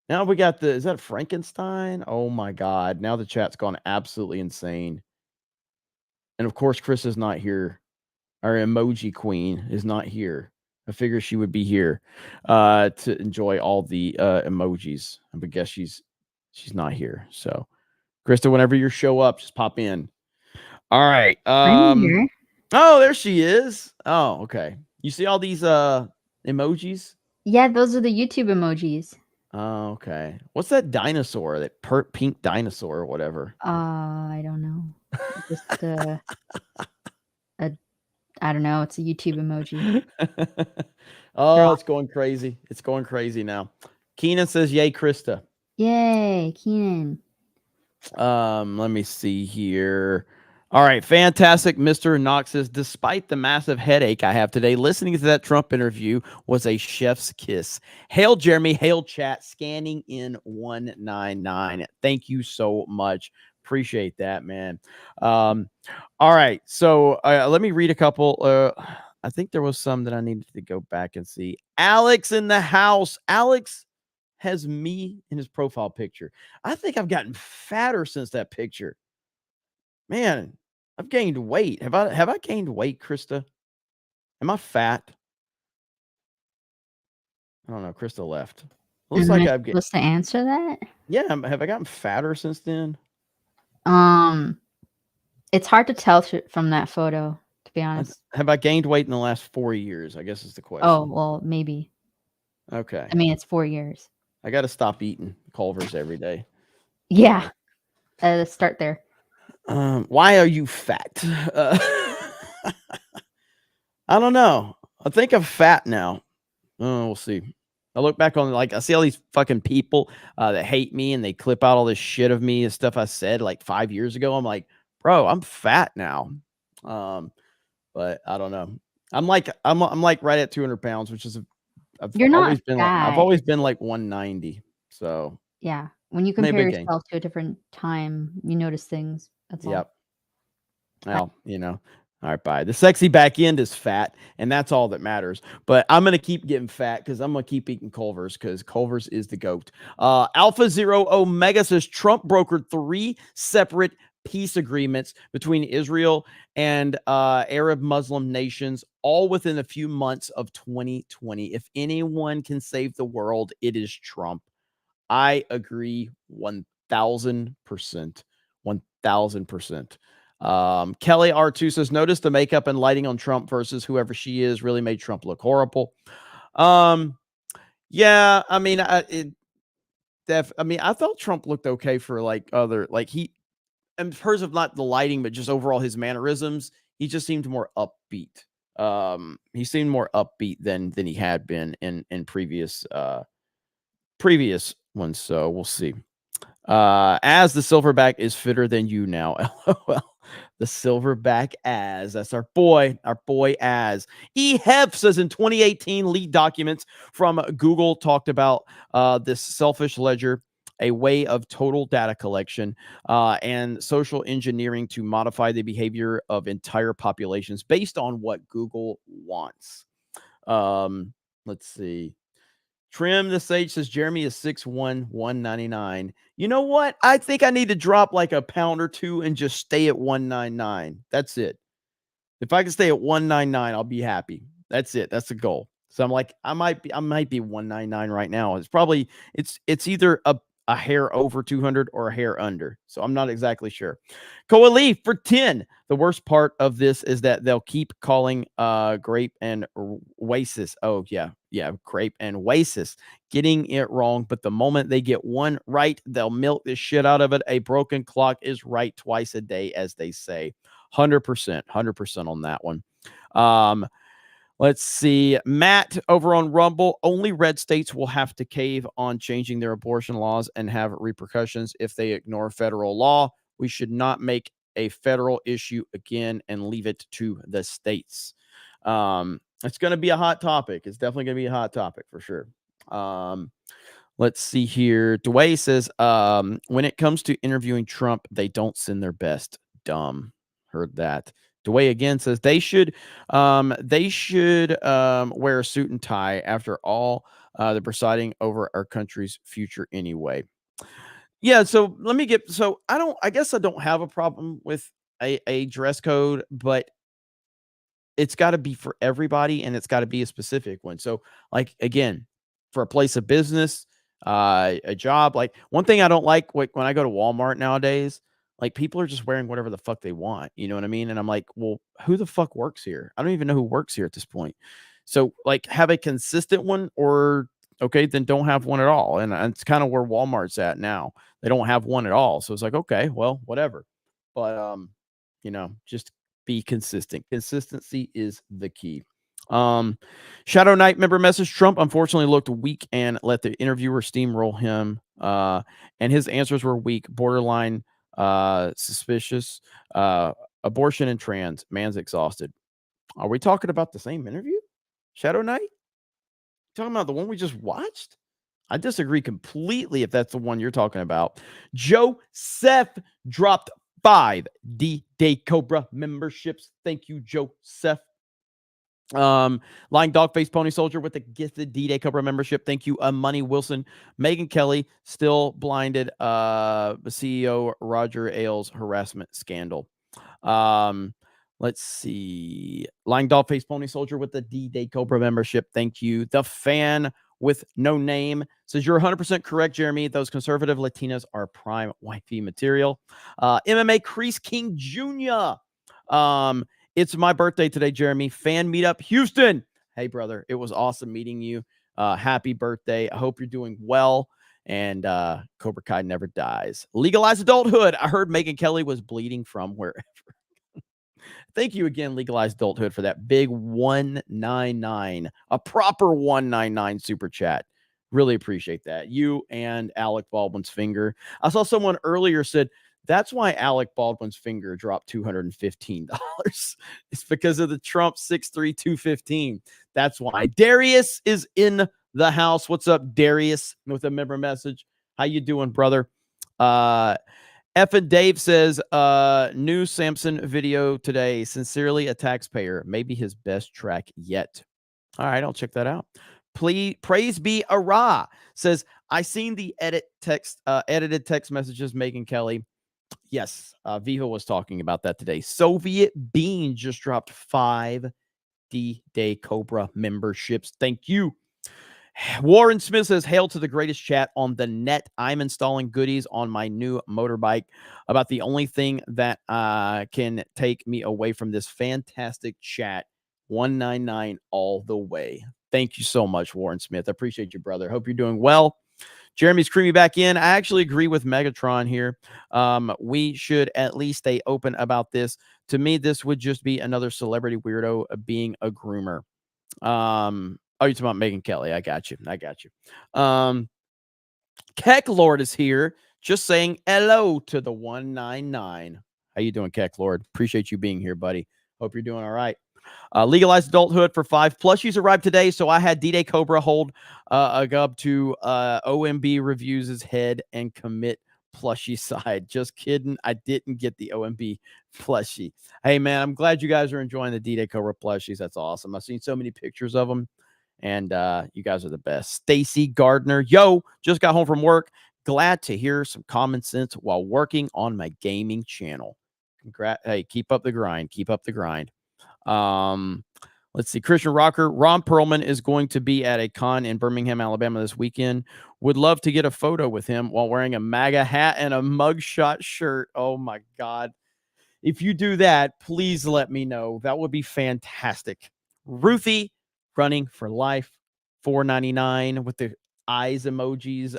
Now we got is that Frankenstein? Oh my God. Now the chat's gone absolutely insane. And of course, Chris is not here. Our emoji queen is not here. I figure she would be here to enjoy all the emojis. I guess she's not here. So, Krista, whenever you show up, just pop in. All right. I'm here. Oh, there she is. Oh, okay. You see all these emojis? Yeah, those are the YouTube emojis. Oh, okay. What's that dinosaur? That pink dinosaur or whatever? I don't know. Just I don't know. It's a YouTube emoji. Oh, it's going crazy. It's going crazy now. Keenan says, "Yay, Krista." Yay, Keenan. Let me see here. All right, fantastic. Mr. Knox says, despite the massive headache I have today, listening to that Trump interview was a chef's kiss. Hail, Jeremy. Hail, chat. Scanning in 199. Thank you so much. Appreciate that, man. All right, so let me read a couple. I think there was some that I needed to go back and see. Alex in the house. Alex has me in his profile picture. I think I've gotten fatter since that picture. Man, I've gained weight. Have I gained weight, Krista? Am I fat? I don't know. Krista left. Looks like I've supposed to answer that. Yeah, have I gotten fatter since then? It's hard to tell from that photo, to be honest. Have I gained weight in the last 4 years? I guess is the question. Oh, well, maybe. Okay. I mean, it's 4 years. I got to stop eating Culver's every day. Yeah. Start there. Why are you fat? I don't know. I think I'm fat now. Oh, we'll see. I look back on I see all these fucking people that hate me and they clip out all this shit of me and stuff I said like 5 years ago. I'm like, bro, I'm fat now. But I don't know. I'm like right at 200 pounds, which is I've always been like 190. So yeah, when you compare yourself to a different time, you notice things. That's all. Yep. Well, all right, bye. The sexy back end is fat, and that's all that matters. But I'm going to keep getting fat because I'm going to keep eating Culver's because Culver's is the GOAT. Alpha Zero Omega says Trump brokered 3 separate peace agreements between Israel and Arab Muslim nations, all within a few months of 2020. If anyone can save the world, it is Trump. I agree 1,000%. 1,000%. Kelly R2 says, notice the makeup and lighting on Trump versus whoever she is really made Trump look horrible. Yeah, I mean, I thought Trump looked okay for like other, like in terms of not the lighting, but just overall his mannerisms, he just seemed more upbeat. He seemed more upbeat than he had been in previous ones. So we'll see. As the silverback is fitter than you now. LOL. The silverback as. That's our boy as. Hef says in 2018, lead documents from Google talked about this selfish ledger, a way of total data collection and social engineering to modify the behavior of entire populations based on what Google wants. Let's see. Trim the Sage says Jeremy is 6'1", 199. You know what? I think I need to drop like a pound or two and just stay at 199. That's it. If I can stay at 199, I'll be happy. That's it. That's the goal. So I'm like, I might be 199 right now. It's probably it's either a hair over 200 or a hair under. So I'm not exactly sure. Coali for 10. The worst part of this is that they'll keep calling grape and oasis. Oh, yeah, grape and oasis. Getting it wrong. But the moment they get one right, they'll milk this shit out of it. A broken clock is right twice a day, as they say. 100% on that one. Let's see. Matt over on Rumble. Only red states will have to cave on changing their abortion laws and have repercussions if they ignore federal law. We should not make a federal issue again and leave it to the states. It's going to be a hot topic. It's definitely going to be a hot topic for sure. Let's see here. Dwayne says, when it comes to interviewing Trump, they don't send their best. Dumb. Heard that. Dwayne again says they should wear a suit and tie. After all, they're presiding over our country's future anyway. Yeah, so I guess I don't have a problem with a dress code, but it's got to be for everybody and it's got to be a specific one. So like, again, for a place of business, a job, like one thing I don't like when I go to Walmart nowadays, like people are just wearing whatever the fuck they want. You know what I mean? And I'm like, well, who the fuck works here? I don't even know who works here at this point. So like have a consistent one or okay, then don't have one at all. And it's kind of where Walmart's at now. They don't have one at all. So it's like, okay, well, whatever. But, just be consistent. Consistency is the key. Shadow Knight member message. Trump unfortunately looked weak and let the interviewer steamroll him. And his answers were weak, borderline suspicious. Abortion and trans. Man's exhausted. Are we talking about the same interview? Shadow Knight? Talking about the one we just watched? I disagree completely if that's the one you're talking about. Joseph dropped 5 D-Day Cobra memberships. Thank you, Joseph. Lying Dogface Pony Soldier with the gifted D-Day Cobra membership. Thank you, Money Wilson. Megan Kelly still blinded CEO Roger Ailes harassment scandal. Let's see. Lying Dogface Pony Soldier with the D-Day Cobra membership. Thank you. The Fan with no name says you're 100% correct, Jeremy. Those conservative Latinas are prime wifey material. MMA Crease King Jr. It's my birthday today, Jeremy. Fan meetup Houston. Hey, brother. It was awesome meeting you. Happy birthday. I hope you're doing well. And Cobra Kai never dies. Legalize adulthood. I heard Megan Kelly was bleeding from wherever. Thank you again, Legalized Adulthood, for that big 199, a proper 199 super chat. Really appreciate that. You and Alec Baldwin's finger. I saw someone earlier said, that's why Alec Baldwin's finger dropped $215. It's because of the Trump 6'3", 215. That's why. Darius is in the house. What's up, Darius? With a member message. How you doing, brother? F and Dave says, new Samson video today. Sincerely, a taxpayer. Maybe his best track yet. All right, I'll check that out. Please, praise be Ara says, I seen the edited text messages, Megan Kelly. Yes, Viva was talking about that today. Soviet Bean just dropped 5 D-Day Cobra memberships. Thank you. Warren Smith says, hail to the greatest chat on the net. I'm installing goodies on my new motorbike. About the only thing that can take me away from this fantastic chat. 199 all the way. Thank you so much, Warren Smith. I appreciate you, brother. Hope you're doing well. Jeremy's creamy back in. I actually agree with Megatron here. We should at least stay open about this. To me, this would just be another celebrity weirdo being a groomer. Oh, you're talking about Megyn Kelly. I got you. Keck Lord is here, just saying hello to the 199. How you doing, Keck Lord? Appreciate you being here, buddy. Hope you're doing all right. Legalized adulthood for 5 plushies arrived today, so I had D-Day Cobra hold a gub to OMB reviews his head and commit plushie side. Just kidding. I didn't get the OMB plushie. Hey, man, I'm glad you guys are enjoying the D-Day Cobra plushies. That's awesome. I've seen so many pictures of them, and you guys are the best. Stacy Gardner, yo, just got home from work. Glad to hear some common sense while working on my gaming channel. Hey, keep up the grind. Keep up the grind. Let's see. Christian Rocker, Ron Perlman is going to be at a con in Birmingham, Alabama this weekend. Would love to get a photo with him while wearing a MAGA hat and a mugshot shirt. Oh my God. If you do that, please let me know. That would be fantastic. Ruthie, running for life, $4.99 with the eyes emojis.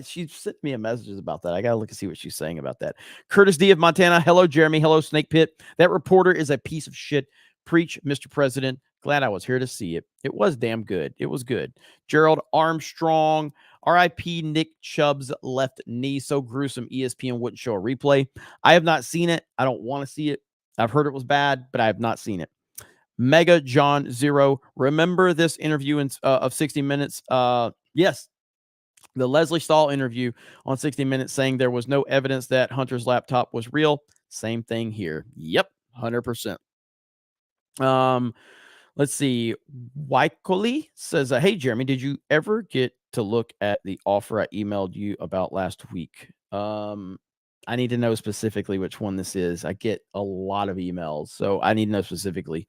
She sent me a message about that. I gotta look and see what she's saying about that. Curtis D of Montana. Hello, Jeremy. Hello, Snake Pit. That reporter is a piece of shit. Preach, Mr. President. Glad I was here to see it. It was damn good. It was good. Gerald Armstrong. R.I.P. Nick Chubb's left knee. So gruesome. ESPN wouldn't show a replay. I have not seen it. I don't want to see it. I've heard it was bad, but I have not seen it. Mega John Zero. Remember this interview of 60 Minutes? Yes. The Leslie Stahl interview on 60 Minutes saying there was no evidence that Hunter's laptop was real. Same thing here. Yep. 100%. Let's see. Waikoli says, hey, Jeremy, did you ever get to look at the offer I emailed you about last week? I need to know specifically which one this is. I get a lot of emails, so I need to know specifically.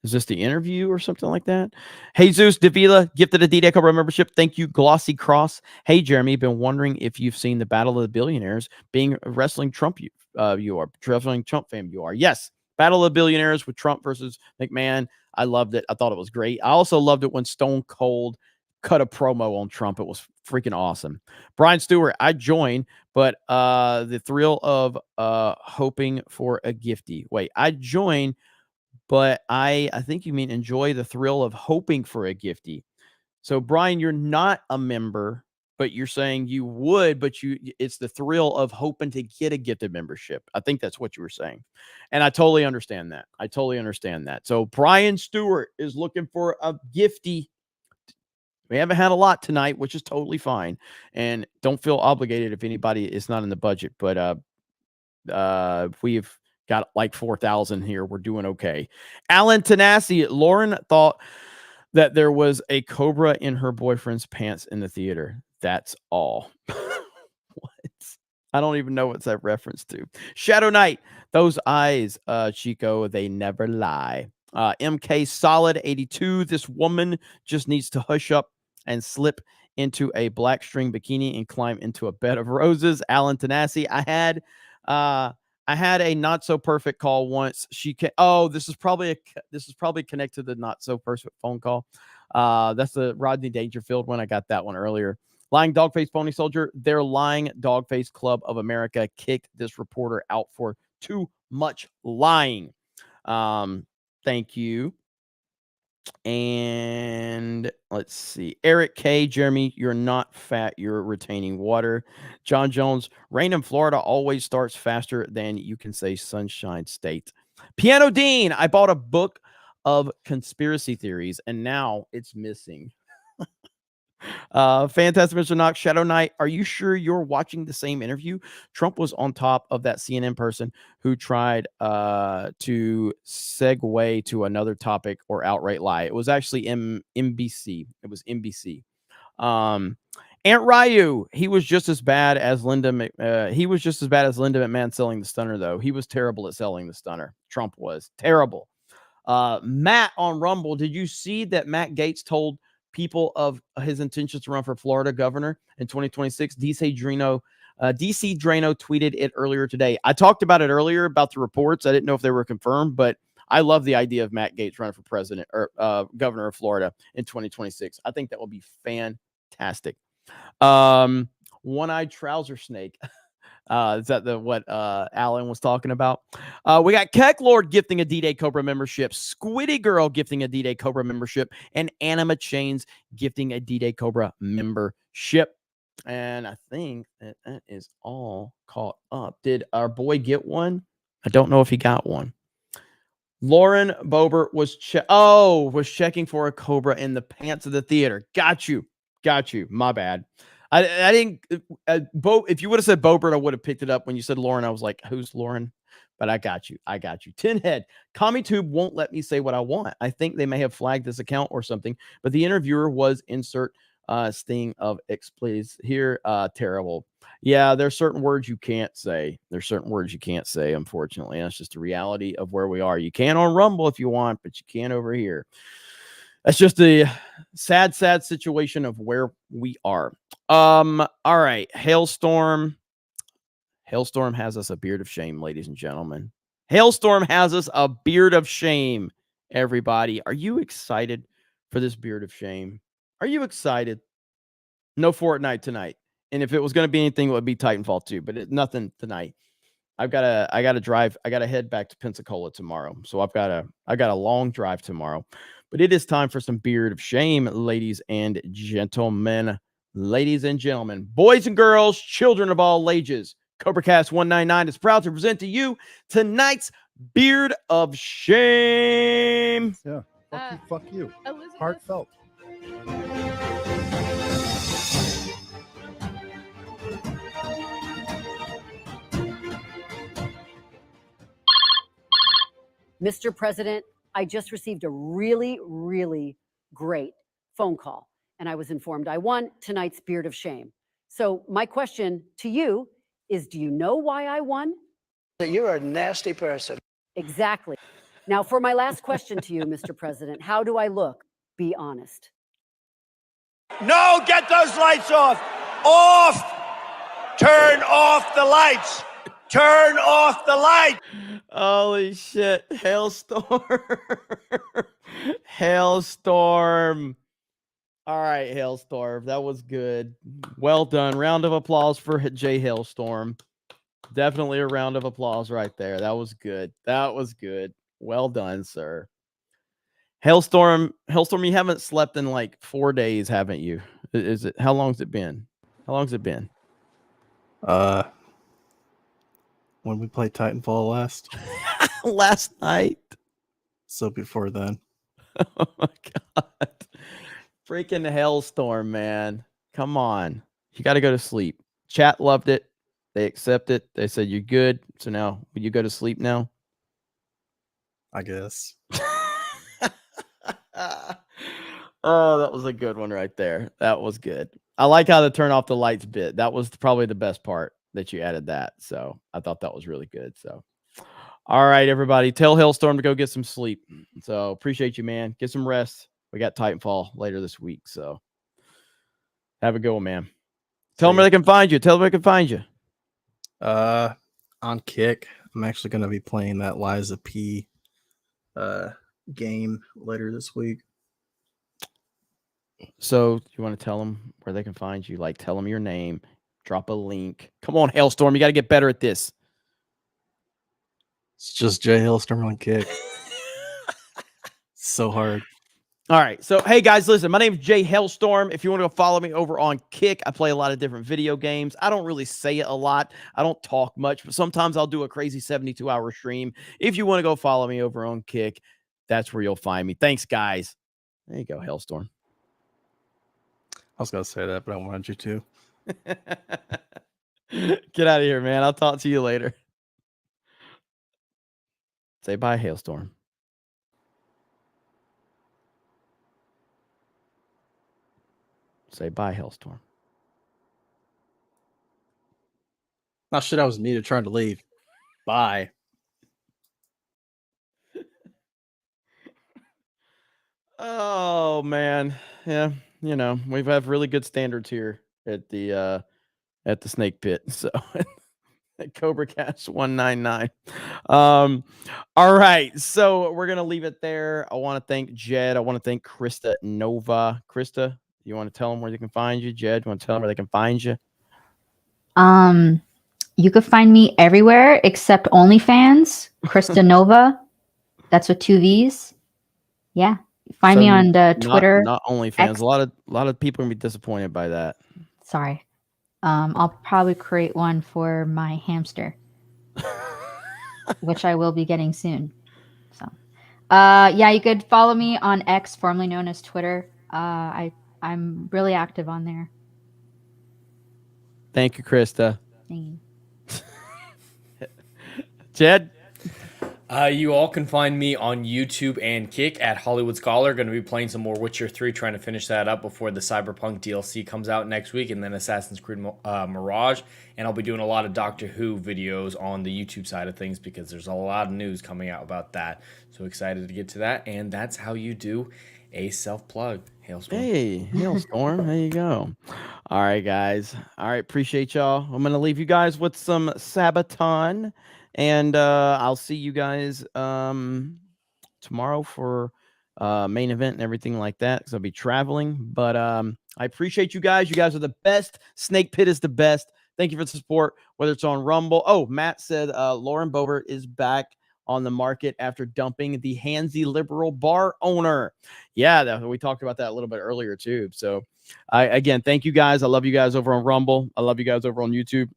Is this the interview or something like that? Jesus Davila gifted a D-Day Cobra membership. Thank you, Glossy Cross. Hey, Jeremy, been wondering if you've seen the Battle of the Billionaires. Being a wrestling Trump, you are wrestling Trump fan. You are. Yes, Battle of the Billionaires with Trump versus McMahon. I loved it. I thought it was great. I also loved it when Stone Cold cut a promo on Trump. It was freaking awesome. Brian Stewart, I joined, but the thrill of hoping for a gifty. Wait, I joined. But I think you mean enjoy the thrill of hoping for a gifty. So, Brian, you're not a member, but you're saying you would, but it's the thrill of hoping to get a gifted membership. I think that's what you were saying. And I totally understand that. So, Brian Stewart is looking for a gifty. We haven't had a lot tonight, which is totally fine. And don't feel obligated if anybody is not in the budget. But we've got like 4,000 here. We're doing okay. Alan Tanasi. Lauren thought that there was a cobra in her boyfriend's pants in the theater. That's all. What? I don't even know what's that reference to. Shadow Knight. Those eyes, Chico, they never lie. MK Solid 82. This woman just needs to hush up and slip into a black string bikini and climb into a bed of roses. Alan Tanasi. I had a not so perfect call once. This is probably connected to the not so perfect phone call. That's the Rodney Dangerfield one. I got that one earlier. Lying Dogface Pony Soldier. Their Lying Dogface Club of America kicked this reporter out for too much lying. Thank you. And let's see. Eric K. Jeremy, you're not fat. You're retaining water. John Jones, rain in Florida always starts faster than you can say Sunshine State. Piano Dean, I bought a book of conspiracy theories and now it's missing. Fantastic Mr. Knox, Shadow Knight. Are you sure you're watching the same interview? Trump was on top of that CNN person who tried to segue to another topic or outright lie. It was actually NBC. It was NBC. Aunt Ryu, he was just as bad as Linda McMahon selling the stunner, though. He was terrible at selling the stunner. Trump was terrible. Matt on Rumble, did you see that Matt Gaetz told people of his intentions to run for Florida governor in 2026? DC Drano tweeted it earlier today. I talked about it earlier about the reports. I didn't know if they were confirmed, but I love the idea of Matt Gaetz running for president or governor of Florida in 2026. I think that will be fantastic. One-eyed trouser snake. Is that what Alan was talking about? We got Keck Lord gifting a D-Day Cobra membership, Squiddy Girl gifting a D-Day Cobra membership, and Anima Chains gifting a D-Day Cobra membership. And I think that is all caught up. Did our boy get one? I don't know if he got one. Lauren Boebert was checking for a Cobra in the pants of the theater. Got you. My bad. I didn't. If you would have said Boebert, I would have picked it up. When you said Lauren, I was like, "Who's Lauren?" But I got you. Tinhead. CommieTube won't let me say what I want. I think they may have flagged this account or something. But the interviewer was insert sting of X, please. Here, terrible. Yeah, there's certain words you can't say. Unfortunately. That's just the reality of where we are. You can on Rumble if you want, but you can't over here. That's just a sad situation of where we are. All right. Hailstorm has us a beard of shame, ladies and gentlemen. Hailstorm has us a beard of shame, everybody. Are you excited for this beard of shame? Are you excited? No Fortnite tonight. And if it was going to be anything, it would be Titanfall 2, but nothing tonight. I gotta drive. I gotta head back to Pensacola tomorrow. So I got a long drive tomorrow. But it is time for some beard of shame, ladies and gentlemen. Boys and girls, children of all ages. CobraCast 199 is proud to present to you tonight's beard of shame. Yeah. Fuck you. Elizabeth. Heartfelt. Mr. President, I just received a really, really great phone call, and I was informed I won tonight's beard of shame. So my question to you is, do you know why I won? You're a nasty person. Exactly. Now, for my last question to you, Mr. President, how do I look? Be honest. No, get those lights off. Off. Turn off the lights. Turn off the light. Holy shit. Hailstorm. Hailstorm. All right, Hailstorm. That was good. Well done. Round of applause for Jay Hailstorm. Definitely a round of applause right there. That was good. Well done, sir. Hailstorm, you haven't slept in like 4 days, haven't you? Is it? How long's it been? When we played Titanfall last. Last night. So before then. Oh my God. Freaking Hailstorm, man. Come on. You got to go to sleep. Chat loved it. They accept it. They said you're good. So now, will you go to sleep now? I guess. Oh, that was a good one right there. That was good. I like how the turn off the lights bit. That was probably the best part that you added that. So I thought that was really good. So, all right, everybody, tell Hailstorm to go get some sleep. So appreciate you, man. Get some rest. We got Titanfall later this week. So have a good one, man. Tell them where they can find you. On Kick, I'm actually going to be playing that Liza P game later this week. So you want to tell them where they can find you? Like, tell them your name, drop a link. Come on, Hailstorm. You got to get better at this. It's just Jay Hailstorm on Kick. So hard. All right. So, hey, guys, listen, my name is Jay Hailstorm. If you want to go follow me over on Kick, I play a lot of different video games. I don't really say it a lot. I don't talk much, but sometimes I'll do a crazy 72-hour stream. If you want to go follow me over on Kick, that's where you'll find me. Thanks, guys. There you go, Hailstorm. I was going to say that, but I wanted you to. Get out of here, man. I'll talk to you later. Say bye, Hailstorm. Say bye, Hailstorm. Oh shit, I was muted trying to leave. Bye. Oh man, yeah. You know, we have really good standards here at the Snake Pit. So at CobraCast 199. All right, so we're gonna leave it there. I want to thank Jed. I want to thank Krista Nova. Krista, you want to tell them where they can find you? Jed, you want to tell them where they can find you? You could find me everywhere except OnlyFans, Krista Nova. That's with 2 V's. Yeah. Find me on the Twitter. Not OnlyFans. X. A lot of people are gonna be disappointed by that. Sorry. I'll probably create one for my hamster, which I will be getting soon. So, yeah, you could follow me on X, formerly known as Twitter. I'm really active on there. Thank you, Krista. Thank you. Jed? You all can find me on YouTube and Kick at Hollywood Scholar. Going to be playing some more Witcher 3, trying to finish that up before the Cyberpunk DLC comes out next week, and then Assassin's Creed Mirage. And I'll be doing a lot of Doctor Who videos on the YouTube side of things because there's a lot of news coming out about that. So excited to get to that. And that's how you do a self-plug. Hailstorm. Hey, Hailstorm. There you go. All right, guys. All right, appreciate y'all. I'm going to leave you guys with some Sabaton. And I'll see you guys tomorrow for main event and everything like that, because I'll be traveling. But I appreciate you guys. You guys are the best. Snake Pit is the best. Thank you for the support, whether it's on Rumble. Oh, Matt said Lauren Boebert is back on the market after dumping the handsy liberal bar owner. Yeah, we talked about that a little bit earlier too. So again, thank you guys. I love you guys over on Rumble. I love you guys over on YouTube.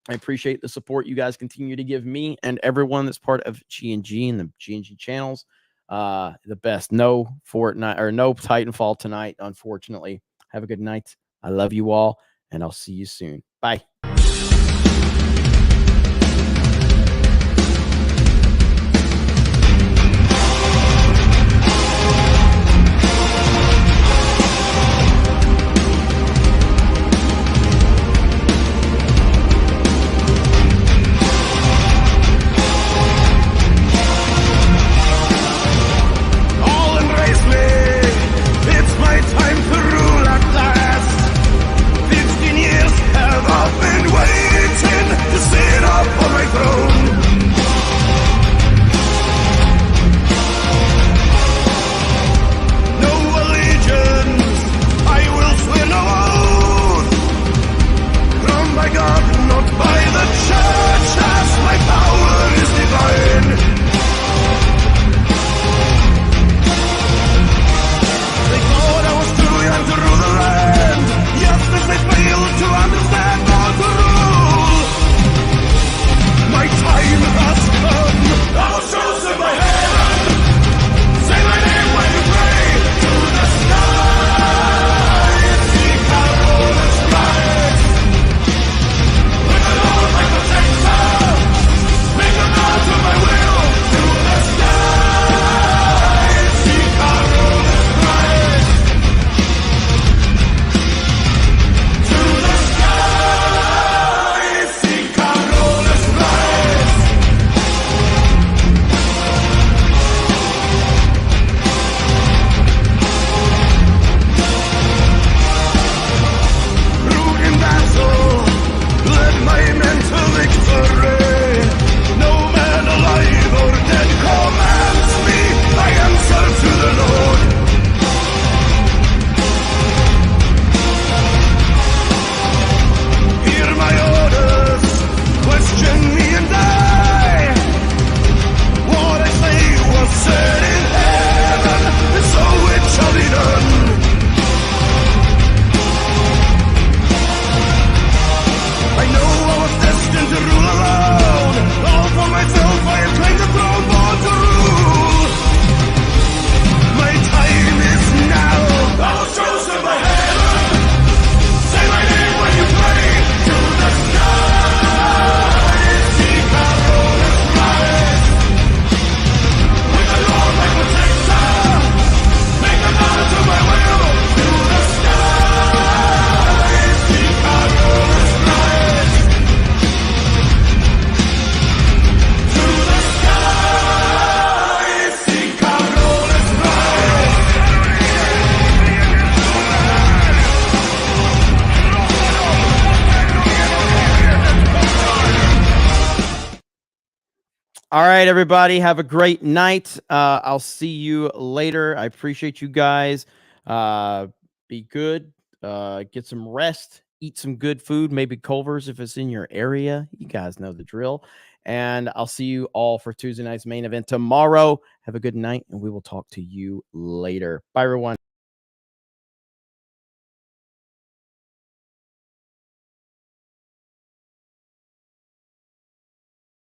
I appreciate the support you guys continue to give me and everyone that's part of G&G and the G&G channels. The best. No Fortnite or no Titanfall tonight, unfortunately. Have a good night. I love you all, and I'll see you soon. Bye. Time to rule at last. 15 years held off. All right, everybody. Have a great night. I'll see you later. I appreciate you guys. Be good. Get some rest. Eat some good food. Maybe Culver's if it's in your area. You guys know the drill. And I'll see you all for Tuesday night's main event tomorrow. Have a good night, and we will talk to you later. Bye, everyone.